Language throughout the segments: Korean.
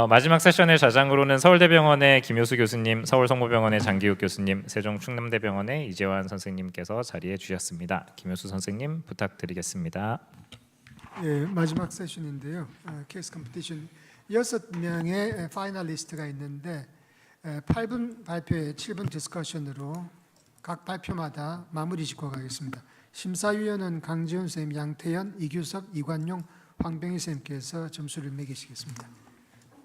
마지막 세션의 좌장으로는 서울대병원의 김효수 교수님, 서울성모병원의 장기욱 교수님, 세종충남대병원의 이재환 선생님께서 자리해 주셨습니다. 김효수 선생님 부탁드리겠습니다. 예, 마지막 세션인데요. 케이스 컴피티션 6명의 파이널리스트가 있는데 8분 발표에 7분 디스커션으로 각 발표마다 마무리 짓고 가겠습니다. 심사위원은 강지훈 선생님, 양태현, 이규석, 이관용, 황병희 선생님께서 점수를 매기시겠습니다.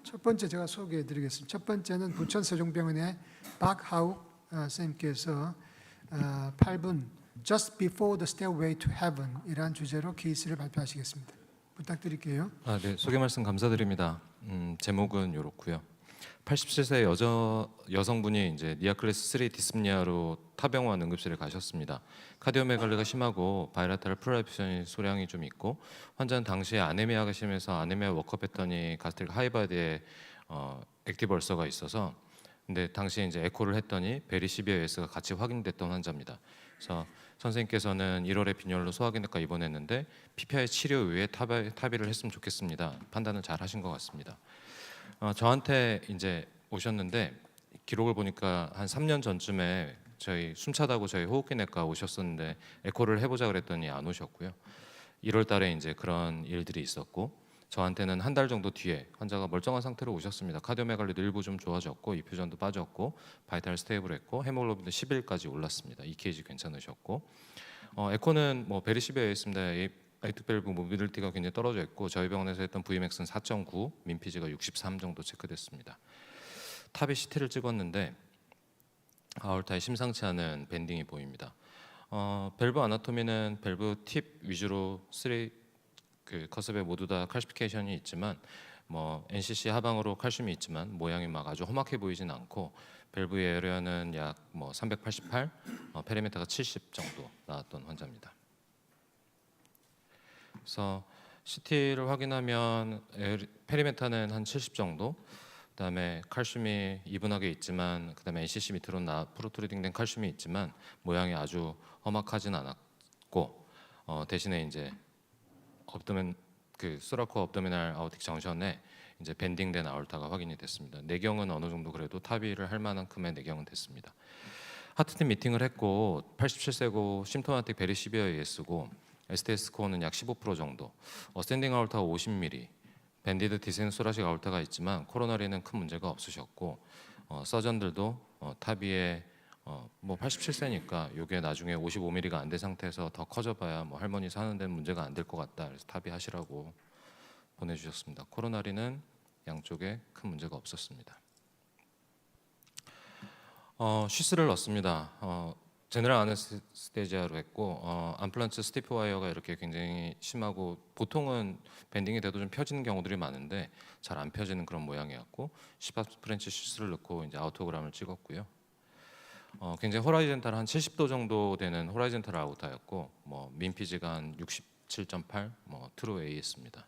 첫 번째 제가 소개해 드리겠습니다. 첫 번째는 부천 세종병원의 박하욱 선생님께서 8분 Just Before the Stairway to Heaven 이라는 주제로 케이스를 발표하시겠습니다. 부탁드릴게요. 네, 소개 말씀 감사드립니다. 제목은 이렇고요. 87세 여성분이 이제 니아클레스 3 디스프니아로 타병원 응급실에 가셨습니다. 카디오메갈리가 심하고 바이라테럴 프로라이프션이 소량이 좀 있고 환자는 당시에 아네미아가 심해서 아네미아 워크업 했더니 가스트릭 하이바디에 액티브 얼서가 있어서 근데 당시에 이제 에코를 했더니 베리시비어S가 같이 확인됐던 환자입니다. 그래서 선생님께서는 1월에 빈혈로 소화기내과 입원했는데 PPI 치료 후에 타비를 했으면 좋겠습니다. 판단을 잘 하신 것 같습니다. 저한테 이제 오셨는데 기록을 보니까 한 3년 전쯤에 저희 숨차다고 저희 호흡기내과 오셨었는데 에코를 해보자 그랬더니 안 오셨고요. 1월 달에 이제 그런 일들이 있었고 저한테는 한 달 정도 뒤에 환자가 멀쩡한 상태로 오셨습니다. 카디오메갈리도 일부 좀 좋아졌고 이퓨전도 빠졌고 바이탈 스테이블했고 헤모글로빈도 11까지 올랐습니다. EKG 괜찮으셨고 에코는 뭐 베리시비어였습니다. 에이트밸브 모빌리티가 굉장히 떨어져 있고 저희 병원에서 했던 VMAX는 4.9, 민피지가 63 정도 체크됐습니다. 탑이 CT를 찍었는데 아orta에 심상치 않은 밴딩이 보입니다. 밸브 아나토미는 밸브 팁 위주로 커셉에 모두 다 칼시피케이션이 있지만 뭐 NCC 하방으로 칼슘이 있지만 모양이 막 아주 험악해 보이진 않고 밸브의 에어리어는 약 뭐 388, 페리메타가 70 정도 나왔던 환자입니다. 그래서 CT를 확인하면 페리메타는 한 70 정도, 그다음에 칼슘이 이분하게 있지만 그다음에 NCC 밑으로 프로트루딩된 칼슘이 있지만 모양이 아주 험악하진 않았고 대신에 이제 소라코 업도미널 아우틱 정션에 이제 밴딩된 아orta가 확인이 됐습니다. 내경은 어느 정도 그래도 타비를 할 만큼의 내경은 됐습니다. 하트팀 미팅을 했고 87세고 심토마틱 베리시비어 AS고 STS 스코어는 약 15% 정도, 어센딩 아울타가 50mm, 밴디드 디센 소라식 아울타가 있지만 코로나리는 큰 문제가 없으셨고 서전들도 타비에 뭐 87세니까 이게 나중에 55mm가 안 된 상태에서 더 커져봐야 뭐 할머니 사는 데는 문제가 안 될 것 같다. 그래서 타비 하시라고 보내주셨습니다. 코로나리는 양쪽에 큰 문제가 없었습니다. 쉬스를 넣습니다. 제너럴 아네스테지아로 했고 암플란트 스티프 와이어가 이렇게 굉장히 심하고 보통은 밴딩이 돼도 좀 펴지는 경우들이 많은데 잘 안 펴지는 그런 모양이었고 18 프렌치 쉬스를 넣고 이제 아우토그램을 찍었고요. 굉장히 호라이젠탈 한 70도 정도 되는 호라이젠탈 아우타였고 뭐 민피지가 한 67.8, 뭐 트루 AS입니다.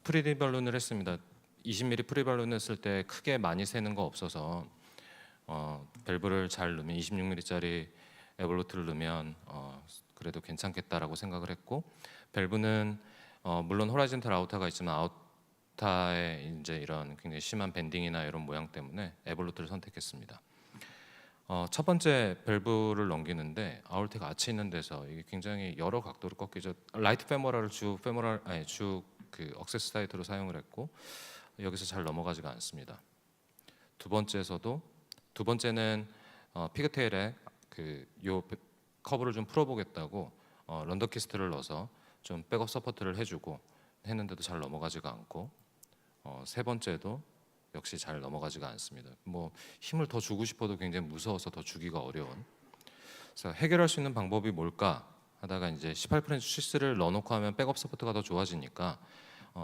프리발룬을 했습니다. 20mm 프리발룬 했을 때 크게 많이 새는 거 없어서 밸브를 잘 넣으면 26mm짜리 에볼루트를 넣으면 그래도 괜찮겠다라고 생각을 했고 밸브는 물론 호라이젠탈 아우타가 있지만 아우타의 이제 이런 굉장히 심한 밴딩이나 이런 모양 때문에 에볼루트를 선택했습니다. 첫 번째 밸브를 넘기는데 아울테가 아치 있는 데서 이게 굉장히 여러 각도로 꺾이죠. 라이트 페모랄을 주 억세스 사이트로 사용을 했고 여기서 잘 넘어가지가 않습니다. 두 번째는 피그테일에 요 커브를 좀 풀어보겠다고 런더키스트를 넣어서 좀 백업 서포트를 해주고 했는데도 잘 넘어가지가 않고 세 번째도 역시 잘 넘어가지가 않습니다. 뭐 힘을 더 주고 싶어도 굉장히 무서워서 더 주기가 어려운. 그래서 해결할 수 있는 방법이 뭘까 하다가 이제 18프렌치 쉬스를 넣어놓고 하면 백업 서포트가 더 좋아지니까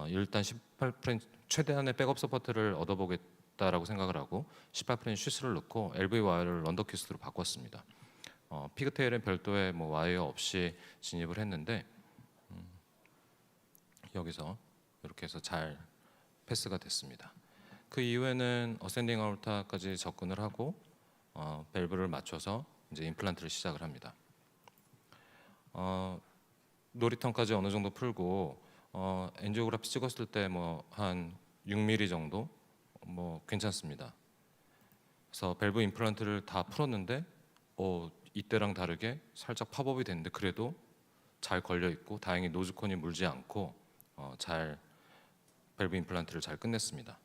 일단 18프렌치 최대한의 백업 서포트를 얻어보겠다라고 생각을 하고 18프렌치 쉬스를 넣고 LV 와이어를 런더키스트로 바꿨습니다. 피그테일은 별도의 뭐 와이어 없이 진입을 했는데 여기서 이렇게 해서 잘 패스가 됐습니다. 그 이후에는 어센딩 아울타까지 접근을 하고 밸브를 맞춰서 이제 임플란트를 시작을 합니다. 노리턴까지 어느 정도 풀고 엔지오그래피 찍었을 때 뭐 한 6mm 정도 뭐 괜찮습니다. 그래서 밸브 임플란트를 다 풀었는데 이때랑 다르게 살짝 팝업이 됐는데 그래도 잘 걸려 있고 다행히 노즈콘이 물지 않고 잘 밸브 임플란트를 잘 끝냈습니다.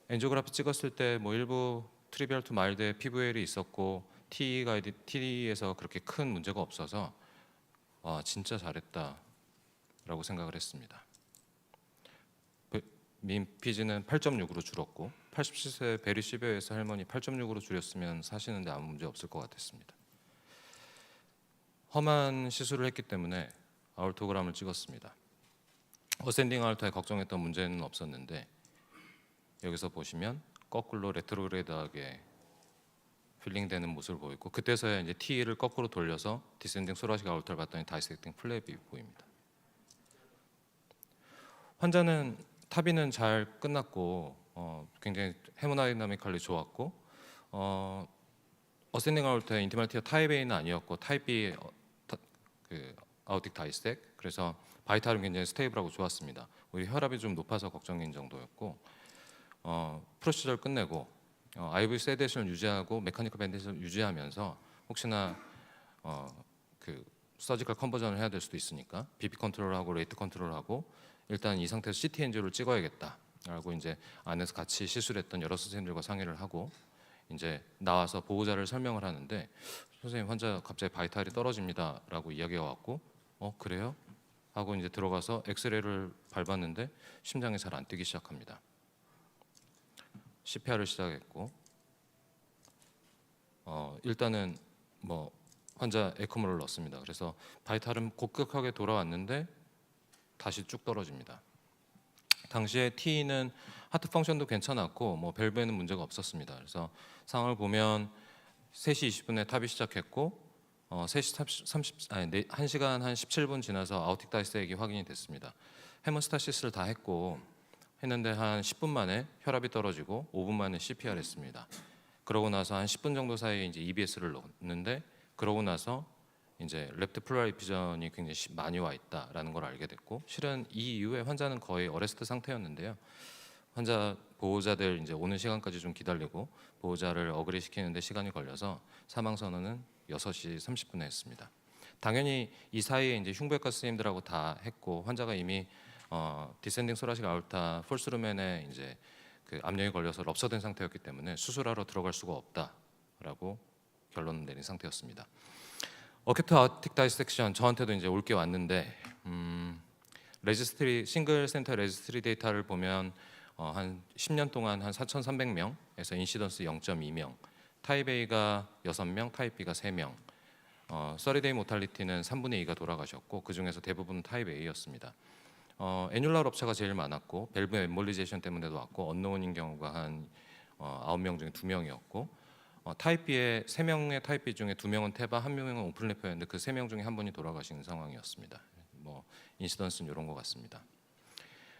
엔지오그래피 찍었을 때 뭐 일부 트리비얼 투 마일드의 피부엘이 있었고 TE에서 그렇게 큰 문제가 없어서 진짜 잘했다라고 생각을 했습니다. 민피지는 8.6으로 줄었고 87세 베리 시베어에서 할머니 8.6으로 줄였으면 사시는데 아무 문제 없을 것 같았습니다. 험한 시술을 했기 때문에 아울토그램을 찍었습니다. 어센딩 아울타에 걱정했던 문제는 없었는데 여기서 보시면 거꾸로 레트로그레이드하게 필링되는 모습을 보이고 그때서야 이제 T를 거꾸로 돌려서 디센딩 소라식 아울타를 봤더니 다이섹팅 플랩이 보입니다. 환자는 탑이는 잘 끝났고 굉장히 헤모다이나미컬리 좋았고 어센딩 아울타의 인티멀티어 타입 A는 아니었고 타입 B 그 아우틱 다이섹 그래서 바이탈은 굉장히 스테이블하고 좋았습니다. 우리 혈압이 좀 높아서 걱정인 정도였고 프로시저를 끝내고 IV 세데이션을 유지하고 메카니컬 밴데이션을 유지하면서 혹시나 그 서지컬 컨버전을 해야 될 수도 있으니까 BP 컨트롤하고 레이트 컨트롤하고 일단 이 상태에서 CT 엔지오를 찍어야겠다라고 이제 안에서 같이 시술했던 여러 선생님들과 상의를 하고 이제 나와서 보호자를 설명을 하는데 선생님 환자 갑자기 바이탈이 떨어집니다라고 이야기가 왔고 그래요? 하고 이제 들어가서 엑스레이를 밟았는데 심장이 잘 안 뛰기 시작합니다. CPR을 시작했고 일단은 뭐 환자 에크모를 넣습니다. 그래서 바이탈은 급격하게 돌아왔는데 다시 쭉 떨어집니다. 당시에 T는 하트 펑션도 괜찮았고 뭐 밸브에는 문제가 없었습니다. 그래서 상황을 보면 3시 20분에 탑이 시작했고 1시간 한 17분 지나서 아우틱 다이섹이 확인이 됐습니다. 헤모스타시스를 다 했는데 한 10분 만에 혈압이 떨어지고 5분 만에 CPR 했습니다. 그러고 나서 한 10분 정도 사이에 이제 EBS를 넣었는데 그러고 나서 이제 랩트 플루랄 이피전이 굉장히 많이 와 있다라는 걸 알게 됐고 실은 이 이후에 환자는 거의 어레스트 상태였는데요. 환자 보호자들 이제 오는 시간까지 좀 기다리고 보호자를 어그리 시키는데 시간이 걸려서 사망 선언은 6시 30분에 했습니다. 당연히 이 사이에 이제 흉부외과 선생님들하고 다 했고 환자가 이미 디센딩 소라식 아울타 폴스루멘에 이제 그 압력이 걸려서 럽서된 상태였기 때문에 수술하러 들어갈 수가 없다라고 결론을 내린 상태였습니다. 어큐트 아우틱 다이섹션 저한테도 이제 올 게 왔는데 레지스트리 싱글 센터 레지스트리 데이터를 보면 한 10년 동안 한 4,300명에서 인시던스 0.2명, 타입 A가 6명, 타입 B가 3명, 30데이 모탈리티는 3분의 2가 돌아가셨고 그 중에서 대부분 타입 A였습니다. 애뉴라 럽처가 제일 많았고 밸브 엠볼리제이션 때문에도 왔고 언노운인 경우가 한 9명 중에 2명이었고 타입 B의 3명의 타입 B 중에 2명은 테바, 1명은 오픈래퍼였는데 그 3명 중에 한 분이 돌아가신 상황이었습니다. 뭐 인시던스는 이런 것 같습니다.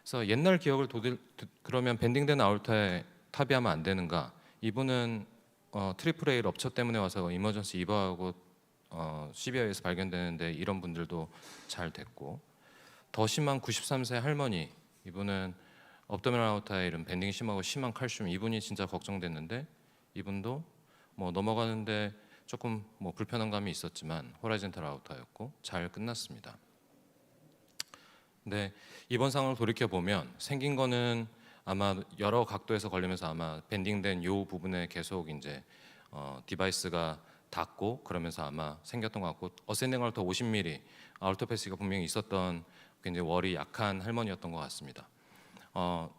그래서 옛날 기억을 그러면 밴딩된 아울타에 탑이하면 안 되는가? 이분은 트리플 A 럽처 때문에 와서 이머전시 입원하고 CBI에서 발견되는데 이런 분들도 잘 됐고 더 심한 93세 할머니 이분은 업도미널 아울타에 이런 밴딩이 심하고 심한 칼슘 이분이 진짜 걱정됐는데 이분도 뭐 넘어가는데 조금 뭐 불편한 감이 있었지만 호라이즌탈 아울타였고 잘 끝났습니다. 근데 이번 상황을 돌이켜 보면 생긴 거는 아마 여러 각도에서 걸리면서 아마 밴딩된 요 부분에 계속 이제 디바이스가 닿고 그러면서 아마 생겼던 것 같고 어센딩 아울타 50mm 아울토패시가 분명히 있었던 굉장히 월이 약한 할머니였던 것 같습니다.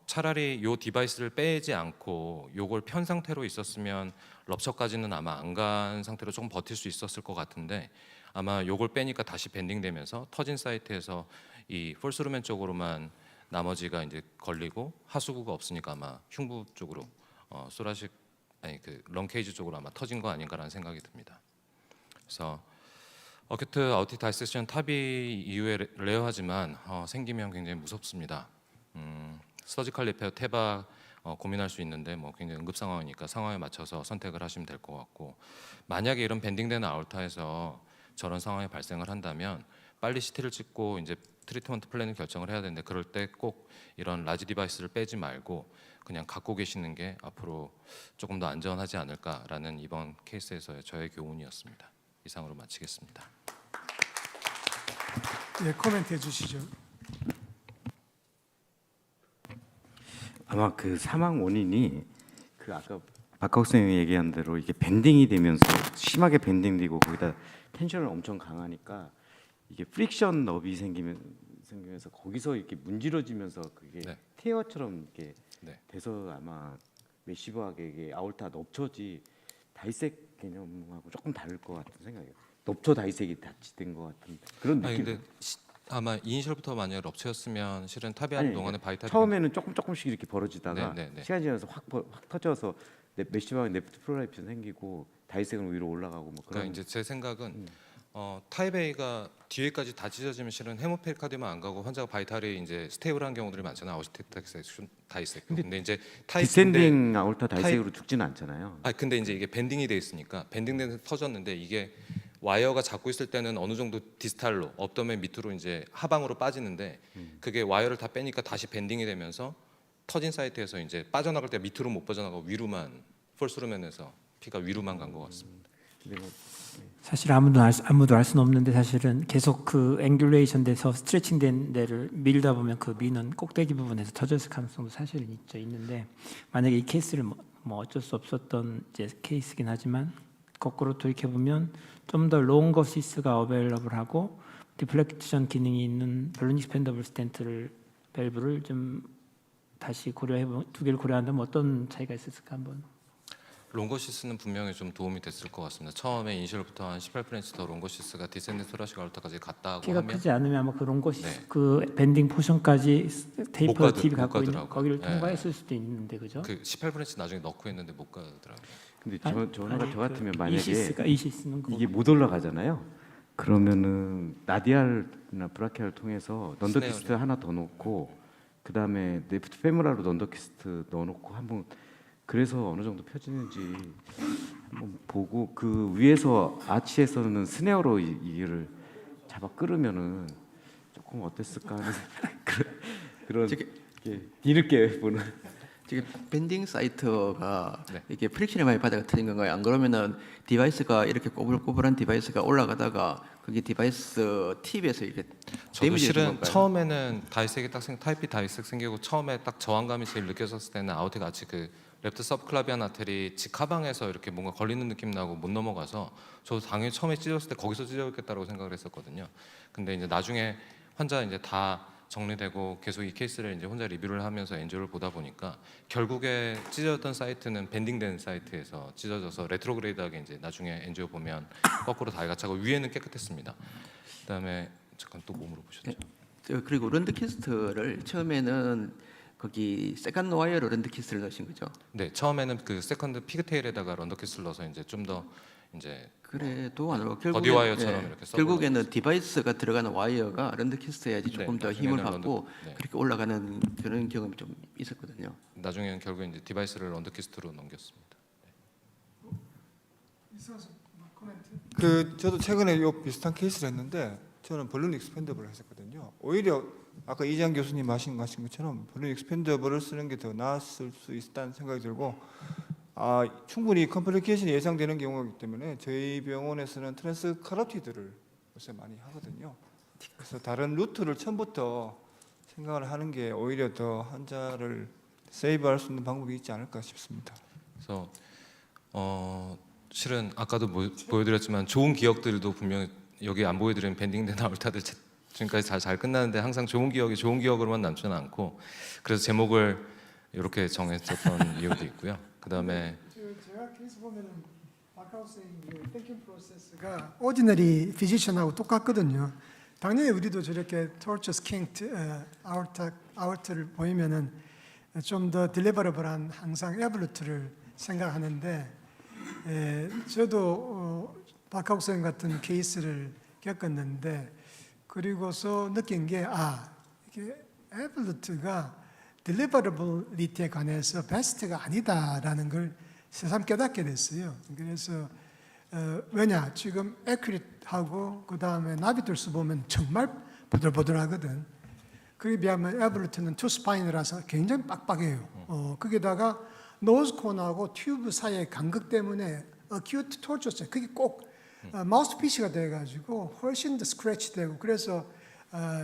차라리 요 디바이스를 빼지 않고 요걸 편 상태로 있었으면 럽처까지는 아마 안 간 상태로 조금 버틸 수 있었을 것 같은데 아마 요걸 빼니까 다시 밴딩되면서 터진 사이트에서 이 폴스루멘 쪽으로만 나머지가 이제 걸리고 하수구가 없으니까 아마 흉부 쪽으로 소라식 그 런케이지 쪽으로 아마 터진 거 아닌가라는 생각이 듭니다. 그래서 어큐트 아우틱 다이섹션 탑이 이후에 레어하지만 생기면 굉장히 무섭습니다. 서지컬 리페어 테바 고민할 수 있는데 뭐 굉장히 응급 상황이니까 상황에 맞춰서 선택을 하시면 될 것 같고 만약에 이런 밴딩되는 아울타에서 저런 상황이 발생을 한다면 빨리 CT를 찍고 이제 트리트먼트 플랜을 결정을 해야 되는데 그럴 때 꼭 이런 라지 디바이스를 빼지 말고 그냥 갖고 계시는 게 앞으로 조금 더 안전하지 않을까라는 이번 케이스에서의 저의 교훈이었습니다. 이상으로 마치겠습니다. 예, 코멘트 해주시죠. 아마 그 사망 원인이 그 아까 박학욱 선생님이 얘기한 대로 이게 밴딩이 되면서 심하게 밴딩되고 거기다 텐션을 엄청 강하니까 이게 프릭션 넙이 생기면서 거기서 이렇게 문지러지면서 그게 네. 테어처럼 이렇게 네. 돼서 아마 매시브하게 이게 아울타 넙처지 다이색 개념하고 조금 다를 것 같은 생각이에요. 넙처 다이색이 같이 된 것 같은 그런 아니 느낌. 근데 아마 이니셜부터 만약 럽체였으면 실은 아니, 타비하는 동안에 바이탈 처음에는 조금씩 이렇게 벌어지다가 네, 네, 네. 시간이 지나서 확 터져서 메시방에 네프트 프로라이프션 생기고 다이색은 위로 올라가고 뭐 그러니까 그런. 이제 제 생각은 타입 A가 뒤에까지 다 찢어지면 실은 헤모페리카디만 안 가고 환자가 바이탈이 이제 스테이블한 경우들이 많잖아요. 아우스테틱 다이색. 근데 이제 타입 디센딩 아울타 다이색으로 죽지는 않잖아요. 근데 이제 이게 밴딩이 돼 있으니까 밴딩돼서 터졌는데 이게 와이어가 잡고 있을 때는 어느 정도 디스탈로 업더맨 밑으로 이제 하방으로 빠지는데 그게 와이어를 다 빼니까 다시 밴딩이 되면서 터진 사이트에서 이제 빠져나갈 때 밑으로 못 빠져나가고 위로만 폴스루멘에서 피가 위로만 간 것 같습니다. 근데 뭐 사실 아무도 알 수는 없는데 사실은 계속 그 앵귤레이션 돼서 스트레칭된 데를 밀다 보면 그 미는 꼭대기 부분에서 터졌을 가능성도 사실은 있는데 만약에 이 케이스를 뭐 어쩔 수 없었던 이제 케이스긴 하지만 거꾸로 돌이켜 보면 좀 더 롱거 시스가 어베일러블하고 디플렉션 기능이 있는 발론 익스펜더블 스텐트를 밸브를 좀 다시 두 개를 고려한다면 어떤 차이가 있을까 한번. 롱거시스는 분명히 좀 도움이 됐을 것 같습니다. 처음에 이니셜부터 한 18프렌치 더 롱거시스가 디센딩 토라식 아울타까지 갔다고 키가 하면 크지 않으면 아마 그 롱거 시스 네. 그 밴딩 포션까지 테이퍼 못 팁이 갖고 있는 가더라고요. 거기를 네. 통과했을 수도 있는데 그죠? 그 18프렌치 나중에 넣고 했는데 못 가더라고요. 근데 아니, 저 같으면 만약에 이시스는 이게 못 올라가잖아요. 그러면은 라디알이나 브라키아를 통해서 넌더키스트 스네어링. 하나 더 놓고 그 다음에 네프트 페모라로 넌더키스트 넣어놓고 한번 그래서 어느 정도 펴지는지 한번 보고 그 위에서 아치에서는 스네어로 이를 잡아 끌으면은 조금 어땠을까 하는 그런 뒤늦게 보는. 지금 밴딩 사이트가 네. 이게 프릭션이 많이 받아가 터진 건가요? 안 그러면은 디바이스가 이렇게 꼬불꼬불한 디바이스가 올라가다가 그게 디바이스 팁에서 이렇게 저도 데미지 실은 건가요? 처음에는 다이색이 타입 B 다이색 생기고 처음에 딱 저항감이 제일 느껴졌을 때는 아우테 같이 그 랩트 서브클라비안 아테리 직하방에서 이렇게 뭔가 걸리는 느낌 나고 못 넘어가서 저도 당연히 처음에 찢었을 때 거기서 찢어졌겠다고 생각을 했었거든요. 근데 이제 나중에 환자 이제 다 정리되고 계속 이 케이스를 이제 혼자 리뷰를 하면서 엔조를 보다 보니까 결국에 찢어졌던 사이트는 밴딩된 사이트에서 찢어져서 레트로그레이드하게 이제 나중에 엔조 보면 거꾸로 다이가 차고 위에는 깨끗했습니다. 그다음에 잠깐 또 뭐 물어보셨죠? 그리고 런드키스트를 처음에는 거기 세컨드 와이어로 런드키스트를 넣으신 거죠? 네, 처음에는 그 세컨드 피그테일에다가 런더키스를 넣어서 이제 좀 더 이제 그래도 안 하고 버디 와이어처럼 이렇게 써보는 결국에는 디바이스가 들어가는 와이어가 런드키스트여야지 조금 네, 더 힘을 나중에는 받고 네. 그렇게 올라가는 그런 경험이 좀 있었거든요. 나중에는 결국에 이제 디바이스를 런더키스트로 넘겼습니다. 이선수 코멘트. 그 저도 최근에 요 비슷한 케이스를 했는데 저는 벌룬 익스펜더블을 했었거든요. 오히려 아까 이장 교수님 하신 것처럼 벌룬 익스펜더블을 쓰는 게 더 나았을 수 있다는 생각이 들고 충분히 컴플리케이션이 예상되는 경우이기 때문에 저희 병원에서는 트랜스 카로티드를 요새 많이 하거든요. 그래서 다른 루트를 처음부터 생각을 하는 게 오히려 더 환자를 세이브할 수 있는 방법이 있지 않을까 싶습니다. 그래서 실은 아까도 보여드렸지만 좋은 기억들도 분명히 여기 안 보여드린 밴딩된 아울타들 지금까지 잘 끝나는데 항상 좋은 기억이 좋은 기억으로만 남지는 않고 그래서 제목을 이렇게 정했었던 이유도 있고요. 그다음에 제가 케이스 보면은 박하우 선생님 땡킹 프로세스가 오디너리 피지션하고 똑같거든요. 당연히 우리도 저렇게 torture skinked 아울트를 보이면은 좀 더 딜리버러블한 항상 에블루트를 생각하는데 저도 박하우 선생님 같은 케이스를 겪었는데 그리고서 느낀 게 이게 에블루트가 딜리버러블리티에 관해서 베스트가 아니다라는 걸 새삼 깨닫게 됐어요. 그래서 왜냐 지금 에큐릿하고 그 다음에 나비돌스 보면 정말 보들보들하거든. 그에 비하면 에볼루트는 투 스파인이라서 굉장히 빡빡해요. 거기다가 노즈콘하고 튜브 사이의 간극 때문에 어큐트 토르처스 그게 꼭 마우스피스가 돼가지고 훨씬 더 스크래치 되고 그래서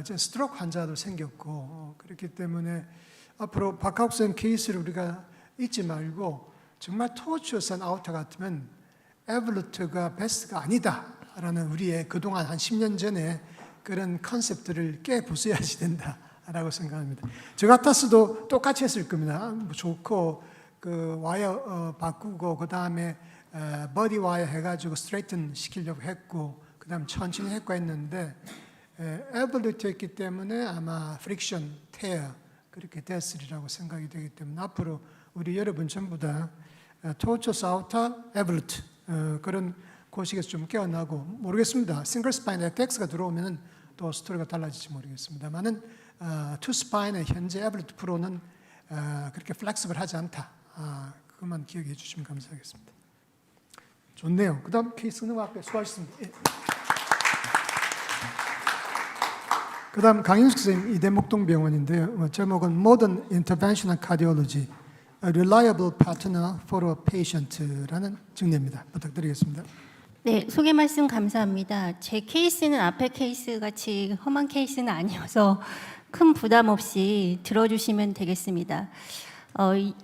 스트로크 환자도 생겼고 그렇기 때문에 앞으로 박학욱 선생님 케이스를 우리가 잊지 말고 정말 토르처스한 아우터 같으면 에볼루트가 베스트가 아니다라는 우리의 그동안 한 10년 전에 그런 컨셉들을 깨부숴야지 된다라고 생각합니다. 저 같았어도 똑같이 했을 겁니다. 뭐 좋고 그 와이어 바꾸고 그 다음에 버디 와이어 해가지고 스트레이튼 시키려고 했고 그 다음 천천히 했고 했는데 에볼루트였기 때문에 아마 프릭션, 테어 그렇게 됐으리라고 생각이 되기 때문에 앞으로 우리 여러분 전부 다 토처스 아우터 에볼루트 그런 고식에서 좀 깨어나고 모르겠습니다. 싱글 스파인 FX가 들어오면은 또 스토리가 달라질지 모르겠습니다만은 투 스파인의 현재 에볼루트 프로는 그렇게 플렉시블하지 않다. 그것만 기억해 주시면 감사하겠습니다. 좋네요. 그 다음 케이스 넘어갈게요. 수고하셨습니다. 예. 그 다음 강윤숙 선생님 이대목동 병원인데요. 제목은 Modern Interventional Cardiology, A Reliable Partner for a Patient라는 증례입니다. 부탁드리겠습니다. 네, 소개 말씀 감사합니다. 제 케이스는 앞에 케이스 같이 험한 케이스는 아니어서 큰 부담 없이 들어주시면 되겠습니다.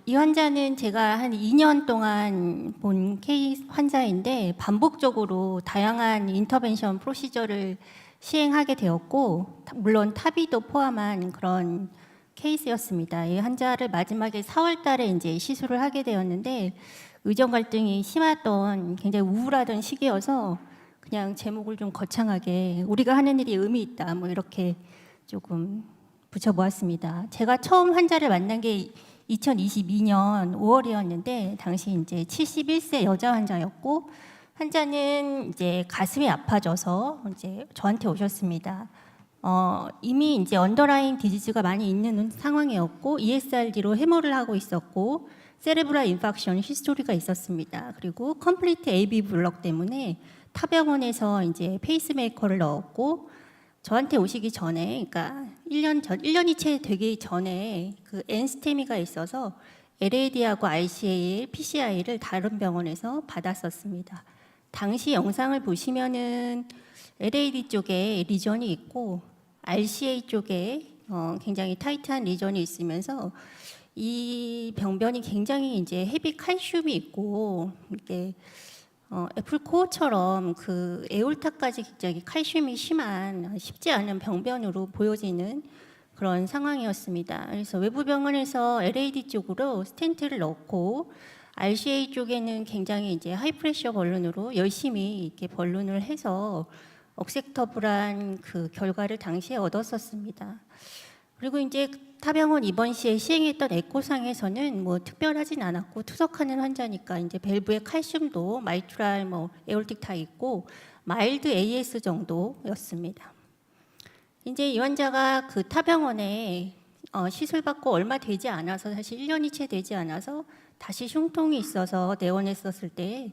이 환자는 제가 한 2년 동안 본 케이스 환자인데 반복적으로 다양한 인터벤션 프로시저를 시행하게 되었고 물론 타비도 포함한 그런 케이스였습니다. 이 환자를 마지막에 4월 달에 이제 시술을 하게 되었는데 의정 갈등이 심했던 굉장히 우울하던 시기여서 그냥 제목을 좀 거창하게 우리가 하는 일이 의미 있다 뭐 이렇게 조금 붙여보았습니다. 제가 처음 환자를 만난 게 2022년 5월이었는데 당시 이제 71세 여자 환자였고 환자는 이제 가슴이 아파져서 이제 저한테 오셨습니다. 이미 이제 언더라인 디지즈가 많이 있는 상황이었고 ESRD로 해머를 하고 있었고 세레브랄 인팍션 히스토리가 있었습니다. 그리고 컴플리트 AV 블럭 때문에 타 병원에서 이제 페이스메이커를 넣었고 저한테 오시기 전에 그러니까 1년이 채 되기 전에 그 엔스테미가 있어서 LAD하고 RCA, PCI를 다른 병원에서 받았었습니다. 당시 영상을 보시면은 LAD 쪽에 리전이 있고 RCA 쪽에 굉장히 타이트한 리전이 있으면서 이 병변이 굉장히 이제 헤비 칼슘이 있고 이게 애플 코어처럼 그 에올타까지 굉장히 칼슘이 심한 쉽지 않은 병변으로 보여지는 그런 상황이었습니다. 그래서 외부 병원에서 LAD 쪽으로 스텐트를 넣고 RCA 쪽에는 굉장히 이제 하이프레셔 벌룬으로 열심히 이렇게 벌룬을 해서 억셉터블한 그 결과를 당시에 얻었었습니다. 그리고 이제 타병원 입원 시에 시행했던 에코상에서는 뭐 특별하진 않았고 투석하는 환자니까 이제 밸브의 칼슘도 마이트랄 뭐 에올틱 다 있고 마일드 AS 정도였습니다. 이제 이 환자가 그 타병원에 시술 받고 얼마 되지 않아서 사실 1년이 채 되지 않아서 다시 흉통이 있어서 내원했었을 때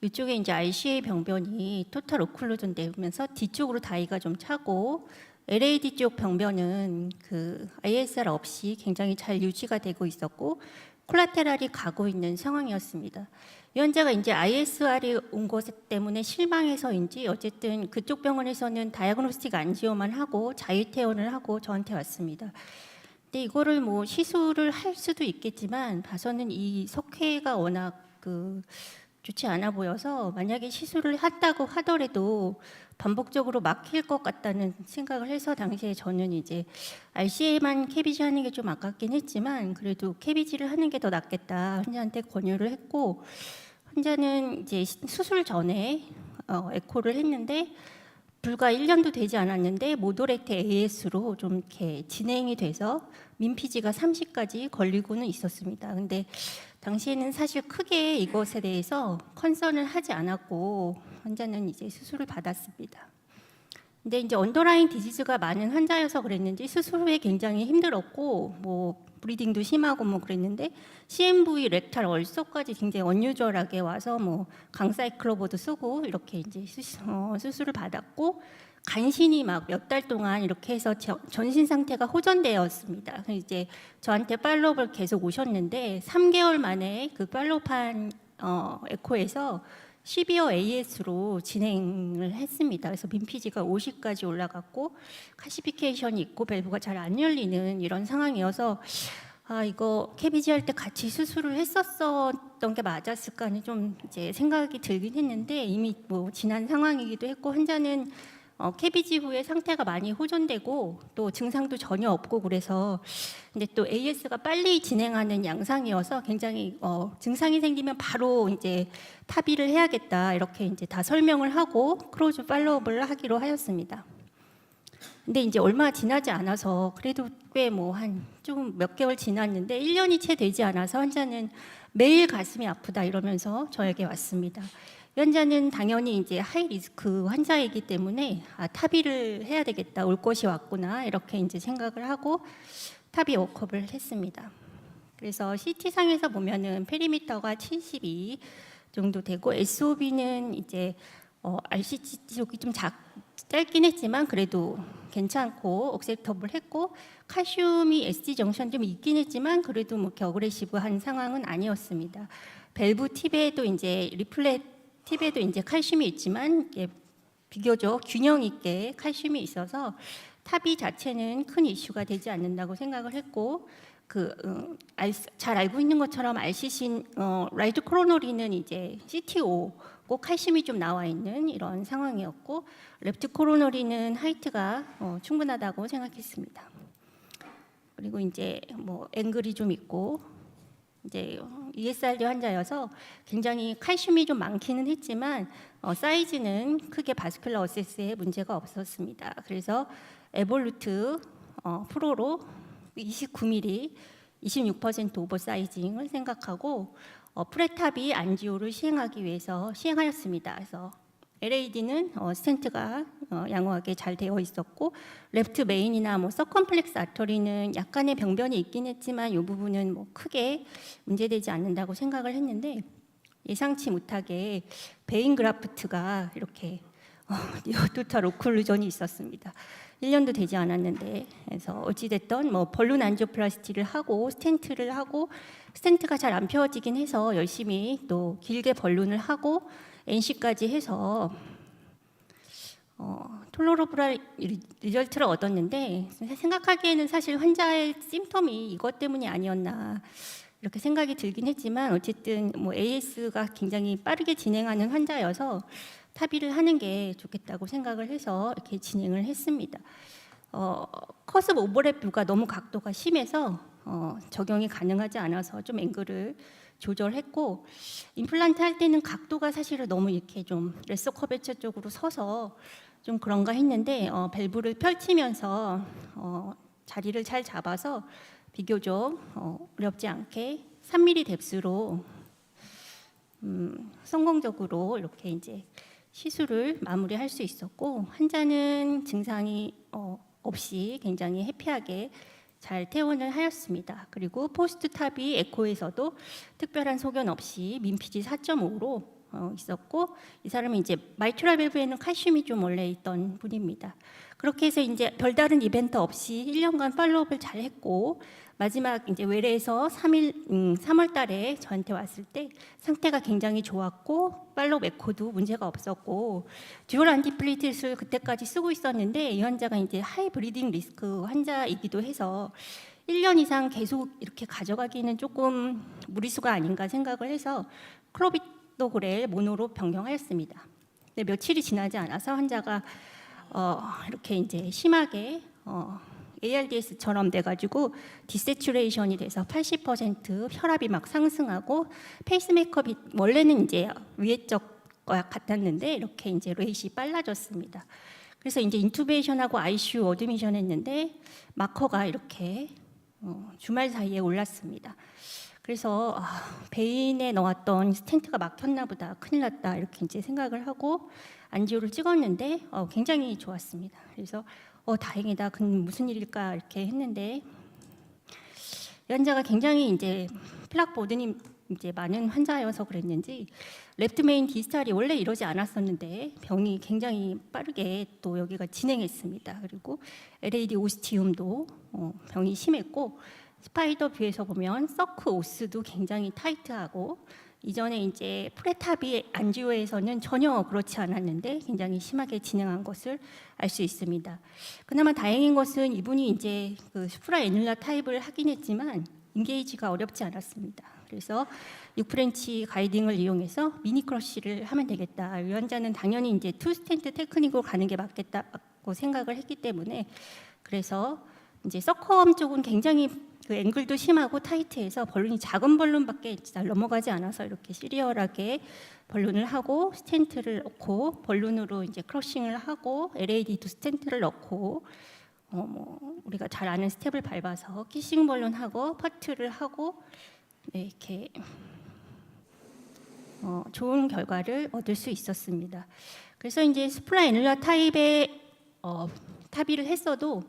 이쪽에 이제 RCA 병변이 토탈 오클루전 되면서 뒤쪽으로 다이가 좀 차고 LAD 쪽 병변은 그 ISR 없이 굉장히 잘 유지가 되고 있었고 콜라테랄이 가고 있는 상황이었습니다. 이 환자가 이제 ISR이 온 것 때문에 실망해서인지 어쨌든 그쪽 병원에서는 다이아그노스틱 안지오만 하고 자유퇴원을 하고 저한테 왔습니다. 근데 이거를 뭐 시술을 할 수도 있겠지만 봐서는 이 석회가 워낙 그 좋지 않아 보여서 만약에 시술을 했다고 하더라도 반복적으로 막힐 것 같다는 생각을 해서 당시에 저는 이제 RCA만 캐비지 하는 게 좀 아깝긴 했지만 그래도 캐비지를 하는 게 더 낫겠다 환자한테 권유를 했고 환자는 이제 수술 전에 에코를 했는데 불과 1년도 되지 않았는데 모더레트 AS로 좀 이렇게 진행이 돼서 민피지가 30까지 걸리고는 있었습니다. 근데 당시에는 사실 크게 이것에 대해서 컨선을 하지 않았고 환자는 이제 수술을 받았습니다. 근데 이제 언더라인 디지즈가 많은 환자여서 그랬는지 수술 후에 굉장히 힘들었고 뭐 브리딩도 심하고 뭐 그랬는데 CMV 렉탈 얼서까지 굉장히 언유절하게 와서 뭐 강사이클로버도 쓰고 이렇게 이제 수술을 받았고 간신히 막 몇 달 동안 이렇게 해서 전신 상태가 호전되었습니다. 그래서 이제 저한테 팔로업을 계속 오셨는데 3개월 만에 그 팔로업한 에코에서 12호 AS로 진행을 했습니다. 그래서 민피지가 50까지 올라갔고 카시피케이션이 있고 밸브가 잘 안 열리는 이런 상황이어서 이거 캐비지 할 때 같이 수술을 했었던 게 맞았을까는 좀 이제 생각이 들긴 했는데 이미 뭐 지난 상황이기도 했고 환자는 캐비지 후에 상태가 많이 호전되고 또 증상도 전혀 없고 그래서 근데 또 AS가 빨리 진행하는 양상이어서 굉장히 증상이 생기면 바로 이제 타비를 해야겠다 이렇게 이제 다 설명을 하고 크로즈 팔로업을 하기로 하였습니다. 근데 이제 얼마 지나지 않아서 그래도 꽤 뭐 한 좀 몇 개월 지났는데 1년이 채 되지 않아서 환자는 매일 가슴이 아프다 이러면서 저에게 왔습니다. 이 환자는 당연히 이제 하이 리스크 환자이기 때문에 타비를 해야 되겠다, 올 것이 왔구나 이렇게 이제 생각을 하고 타비 워크업을 했습니다. 그래서 CT 상에서 보면은 페리미터가 72 정도 되고 SOB는 이제 RCT 쪽이 좀 짧긴 했지만 그래도 괜찮고 억셉터블 했고 칼슘이 SG 정션 좀 있긴 했지만 그래도 뭐 어그레시브한 상황은 아니었습니다. 밸브 팁에도 이제 리플렛 팁에도 이제 칼슘이 있지만 비교적 균형 있게 칼슘이 있어서 타비 자체는 큰 이슈가 되지 않는다고 생각을 했고 잘 알고 있는 것처럼 RCC 라이트 코로너리는 이제 CTO 꼭 칼슘이 좀 나와 있는 이런 상황이었고 랩트 코로너리는 하이트가 충분하다고 생각했습니다. 그리고 이제 뭐 앵글이 좀 있고 이제 ESRD 환자여서 굉장히 칼슘이 좀 많기는 했지만 사이즈는 크게 바스큘러 어세스에 문제가 없었습니다. 그래서 에볼루트 프로로 29mm 26% 오버 사이징을 생각하고 프레탑이 안지오를 시행하기 위해서 시행하였습니다. 그래서 LAD는 스텐트가 양호하게 잘 되어 있었고 레프트 메인이나 뭐 서컴플렉스 아터리는 약간의 병변이 있긴 했지만 이 부분은 뭐 크게 문제되지 않는다고 생각을 했는데 예상치 못하게 베인 그라프트가 이렇게 토탈 오클루전이 있었습니다. 1년도 되지 않았는데 그래서 어찌됐든 뭐 벌룬 안지오플라스티를 하고 스텐트를 하고 스텐트가 잘 안 펴지긴 해서 열심히 또 길게 벌룬을 하고 NC까지 해서 톨러러블한 리절트를 얻었는데 생각하기에는 사실 환자의 심텀이 이것 때문이 아니었나 이렇게 생각이 들긴 했지만 어쨌든 뭐 AS가 굉장히 빠르게 진행하는 환자여서 타비를 하는 게 좋겠다고 생각을 해서 이렇게 진행을 했습니다. 커습 오버랩 뷰가 너무 각도가 심해서 적용이 가능하지 않아서 좀 앵글을 조절했고 임플란트 할 때는 각도가 사실은 너무 이렇게 좀 레서 커베처 쪽으로 서서 좀 그런가 했는데 밸브를 펼치면서 자리를 잘 잡아서 비교적 어렵지 않게 3mm 뎁스로 성공적으로 이렇게 이제 시술을 마무리할 수 있었고 환자는 증상이 없이 굉장히 해피하게 잘 퇴원을 하였습니다. 그리고 포스트 탑이 에코에서도 특별한 소견 없이 민피지 4.5로 있었고 이 사람은 이제 마이트랄 밸브에는 칼슘이 좀 원래 있던 분입니다. 그렇게 해서 이제 별다른 이벤트 없이 1년간 팔로업을 잘 했고 마지막 이제 외래에서 3월 달에 저한테 왔을 때 상태가 굉장히 좋았고 팔로업 에코도 문제가 없었고 듀얼 안티플레이트를 그때까지 쓰고 있었는데 이 환자가 이제 하이 브리딩 리스크 환자이기도 해서 1년 이상 계속 이렇게 가져가기는 조금 무리수가 아닌가 생각을 해서 클로비도그렐 모노로 변경하였습니다. 근데 며칠이 지나지 않아서 환자가 이렇게 이제 심하게 ARDS처럼 돼가지고 디세츄레이션이 돼서 80% 혈압이 막 상승하고 페이스메이커이 원래는 이제 위에적 거 같았는데 이렇게 이제 레이시 빨라졌습니다. 그래서 이제 인투베이션하고 ICU 어드미션 했는데 마커가 이렇게 주말 사이에 올랐습니다. 그래서 베인에 넣었던 스텐트가 막혔나 보다, 큰일 났다 이렇게 이제 생각을 하고 안지오를 찍었는데 굉장히 좋았습니다. 그래서 다행이다. 그럼 무슨 일일까 이렇게 했는데 이 환자가 굉장히 이제 플락보드님 이제 많은 환자여서 그랬는지 레프트 메인 디스탈이 원래 이러지 않았었는데 병이 굉장히 빠르게 또 여기가 진행했습니다. 그리고 LAD 오스티움도 병이 심했고 스파이더 뷰에서 보면 서크 오스도 굉장히 타이트하고 이전에 이제 프레타비 안지오에서는 전혀 그렇지 않았는데 굉장히 심하게 진행한 것을 알 수 있습니다. 그나마 다행인 것은 이분이 이제 그 수프라 애눌라 타입을 하긴 했지만 인게이지가 어렵지 않았습니다. 그래서 6프렌치 가이딩을 이용해서 미니 크러쉬를 하면 되겠다. 이 환자는 당연히 이제 투 스텐트 테크닉으로 가는 게 맞겠다고 생각을 했기 때문에 그래서 이제 서커엄 쪽은 굉장히 그 앵글도 심하고 타이트해서 벌룬이 작은 벌룬밖에 잘 넘어가지 않아서 이렇게 시리얼하게 벌룬을 하고 스텐트를 넣고 벌룬으로 이제 크러싱을 하고 LAD도 스텐트를 넣고 우리가 잘 아는 스텝을 밟아서 키싱 벌룬하고 퍼트를 하고 네, 이렇게 좋은 결과를 얻을 수 있었습니다. 그래서 이제 스프라 애눌라 타입의 타비를 했어도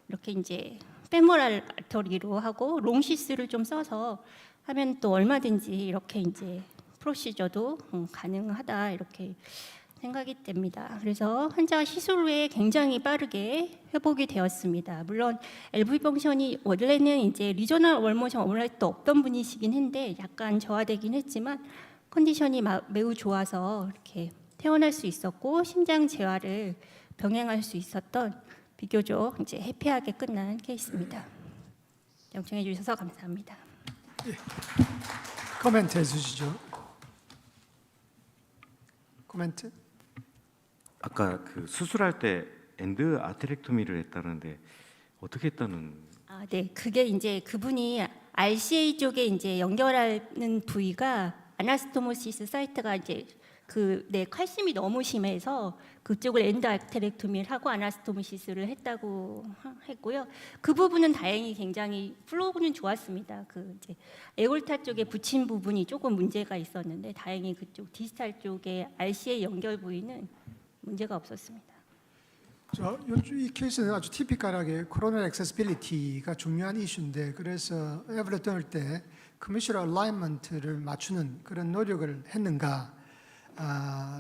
이렇게 이제 페모랄 아터리로 하고 롱시스를 좀 써서 하면 또 얼마든지 이렇게 이제 프로시저도 가능하다 이렇게 생각이 됩니다. 그래서 환자가 시술 후에 굉장히 빠르게 회복이 되었습니다. 물론 LV 펑션이 원래는 이제 리저널 월모션 오버라이트도 없던 분이시긴 한데 약간 저하되긴 했지만 컨디션이 매우 좋아서 이렇게 퇴원할 수 있었고 심장 재활을 병행할 수 있었던 비교적 이제 해피하게 끝난 케이스입니다. 영청해 주셔서 감사합니다. 코멘트 해주시죠. 코멘트. 아까 그 수술할 때 엔드 아테렉토미를 했다는데 어떻게 했다는? 아, 네, 그게 이제 그분이 RCA 쪽에 이제 연결하는 부위가 아나스토모시스 사이트가 이제 칼슘이 너무 심해서 그쪽을 엔드 아테렉토미를 하고 아나스토모시스를 했다고 했고요. 그 부분은 다행히 굉장히 플로우는 좋았습니다. 그 이제 에올타 쪽에 붙인 부분이 조금 문제가 있었는데 다행히 그쪽 디스탈 쪽에 RCA 연결 부위는 문제가 없었습니다. 이 케이스는 아주 티피컬하게 코로나 액세시빌리티가 중요한 이슈인데 그래서 에버를 떠날 때 커미셔널 얼라이먼트를 맞추는 그런 노력을 했는가?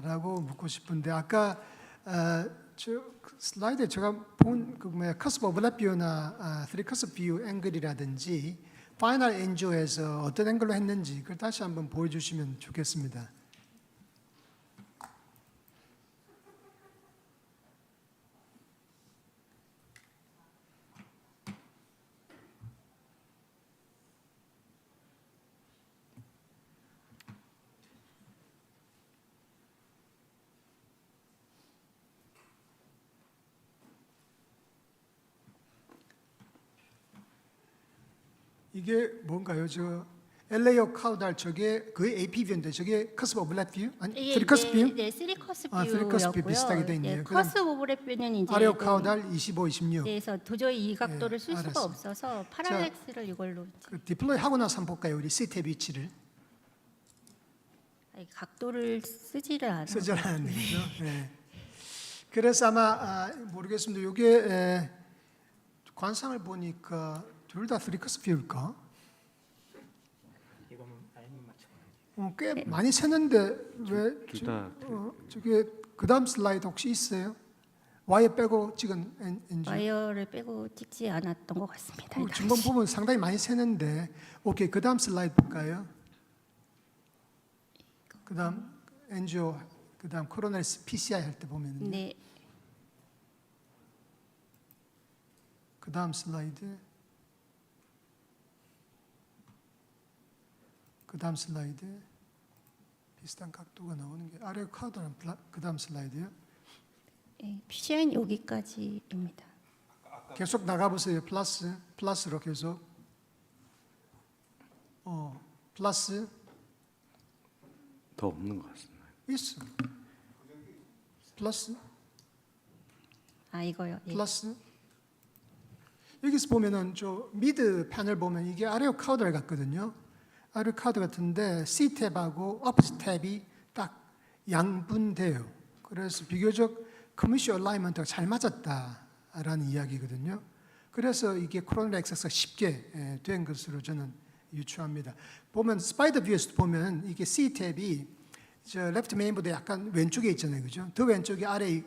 라고 묻고 싶은데 아까 저 슬라이드에 제가 본 커스프 오버랩 뷰나 3커스프 뷰 앵글이라든지 파이널 엔조에서 어떤 앵글로 했는지 그걸 다시 한번 보여주시면 좋겠습니다. 이게 뭔가요? 저 LAO 카우달 저게 그 APV인데 저게 커스프 오버랩 뷰? 아니, 3커스프 뷰? 네, 3커스 뷰였고요. 3커스프 뷰 비슷하게 돼 있네요. 커스 오버랩 뷰는 이제 아래오 카우달 25, 26. 그래서 도저히 이 각도를 쓸 수가 알았습니다. 없어서 파랄렉스를 이걸로 그 디플로이 하고 나서 한번 볼까요? 우리 시트의 위치를 각도를 쓰지를 않아요. 쓰지 않았는 거죠. 네. 그래서 아마 모르겠습니다. 이게 관상을 보니까 둘 다 3커스프 뷰일까? 꽤 많이 샜는데 왜 둘 다 저게 그 다음 슬라이드 혹시 있어요? 와이어 빼고 찍은 엔진. 와이어를 빼고 찍지 않았던 것 같습니다. 중간 부분 상당히 많이 새는데 오케이 그 다음 슬라이드 볼까요? 그 다음 엔지오 그 다음 코로나 PCI 할 때 보면은 네, 그 다음 슬라이드 그 다음 슬라이드 비슷한 각도가 나오는 게 아래 카드랑 그 다음 슬라이드요. PCI는 여기까지입니다. 계속 나가보세요. 플러스로 계속. 플러스 더 없는 것 같습니다. 있어. 플러스 이거요. 예. 플러스. 여기서 보면은 저 미드 패널 보면 이게 아래오 카우달 같거든요. 아래오 카드 같은데 C 탭하고 업 탭이 딱 양분돼요. 그래서 비교적 커미시 얼라이먼트가 잘 맞았다라는 이야기거든요. 그래서 이게 코로나 액세스가 쉽게 된 것으로 저는 유추합니다. 보면 스파이더 뷰에서 보면 이게 C 탭이 저 레프트 메인보다 약간 왼쪽에 있잖아요, 그죠? 더 왼쪽이 아래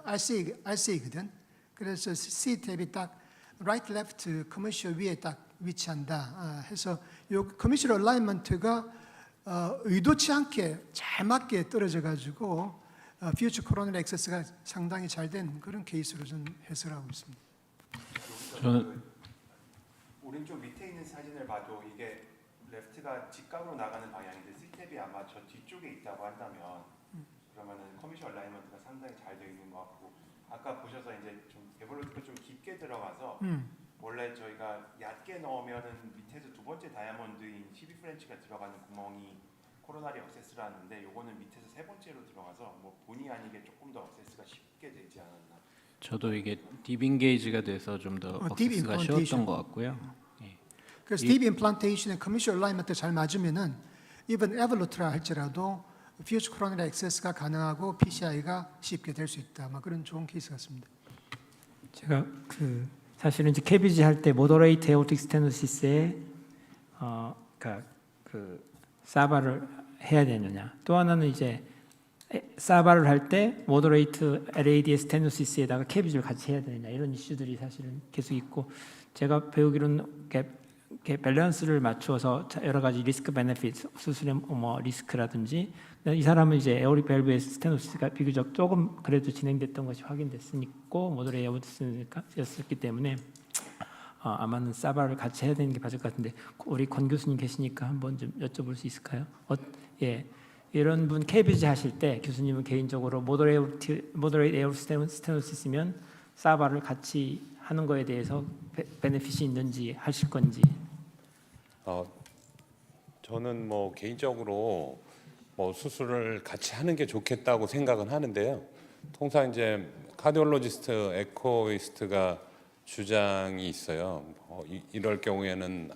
RC거든. 그래서 C 탭이 딱 right, left 커머셜 위에 딱 위치한다 해서 이 커머셜 얼라이먼트가 의도치 않게 잘 맞게 떨어져 가지고 퓨처 코로나 액세스가 상당히 잘 된 그런 케이스로 저는 해석하고 있습니다. 저는 오른쪽 밑에 있는 사진을 봐도 이게 레프트가 직각으로 나가는 방향인데 C탭이 아마 저 뒤쪽에 있다고 한다면 그러면은 커미션 얼라이먼트가 상당히 잘 되어 있는 것 같고 아까 보셔서 이제 좀 에볼루트가 좀 깊게 들어가서 원래 저희가 얕게 넣으면은 밑에서 두 번째 다이아몬드인 12프렌치가 들어가는 구멍이 코로나리 억세스라는데 요거는 밑에서 세 번째로 들어가서 뭐 본의 아니게 조금 더 억세스가 쉽게 되지 않았나. 저도 이게 딥 인게이지가 돼서 좀 더 딥 억세스가 임플란테이션. 쉬웠던 것 같고요. 예. 그래서 딥 임플란테이션에 커미션 얼라이먼트 잘 맞으면은 이번 에볼루트라 할지라도 퓨처 코로나 액세스가 가능하고 PCI가 쉽게 될 수 있다. 막 그런 좋은 케이스 같습니다. 제가 사실은 이제 KBG 할 때 모더레이트 에오틱 스테노시스에 그러니까 사바를 해야 되느냐. 또 하나는 이제 사바를 할 때 모더레이트 LADS 스테노시스에다가 KBG를 같이 해야 되느냐 이런 이슈들이 사실은 계속 있고 제가 배우기로는 이렇게 밸런스를 맞추어서 여러 가지 리스크 베네핏 수술의 뭐 리스크라든지 이 사람은 이제 에오릭 밸브의 스테노시스가 비교적 조금 그래도 진행됐던 것이 확인됐으니까 모더레이트 에오틱스였기 때문에 아마는 사바를 같이 해야 되는 게 맞을 것 같은데 우리 권 교수님 계시니까 한번 좀 여쭤볼 수 있을까요? 예. 이런 분 KBG 하실 때 교수님은 개인적으로 모더레이트 에오틱 스테노시스면 사바를 같이 하는 거에 대해서 베네핏이 있는지 하실 건지. 저는 뭐 개인적으로 뭐 수술을 같이 하는 게 좋겠다고 생각은 하는데요. 통상 이제 카디올로지스트, 에코이스트가 주장이 있어요. 이럴 경우에는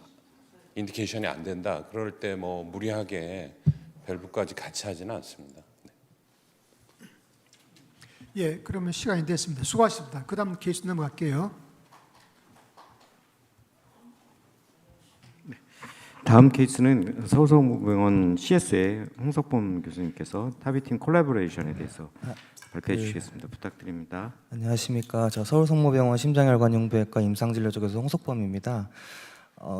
인디케이션이 안 된다. 그럴 때 뭐 무리하게 밸브까지 같이 하지는 않습니다. 예, 그러면 시간이 됐습니다. 수고하셨습니다. 그다음 케이스 넘어갈게요. 다음 케이스는 서울성모병원 CS의 홍석범 교수님께서 타비팀 콜라보레이션에 대해서 발표해 주시겠습니다. 부탁드립니다. 안녕하십니까. 저 서울성모병원 심장혈관흉부외과 임상진료조 교수 홍석범입니다.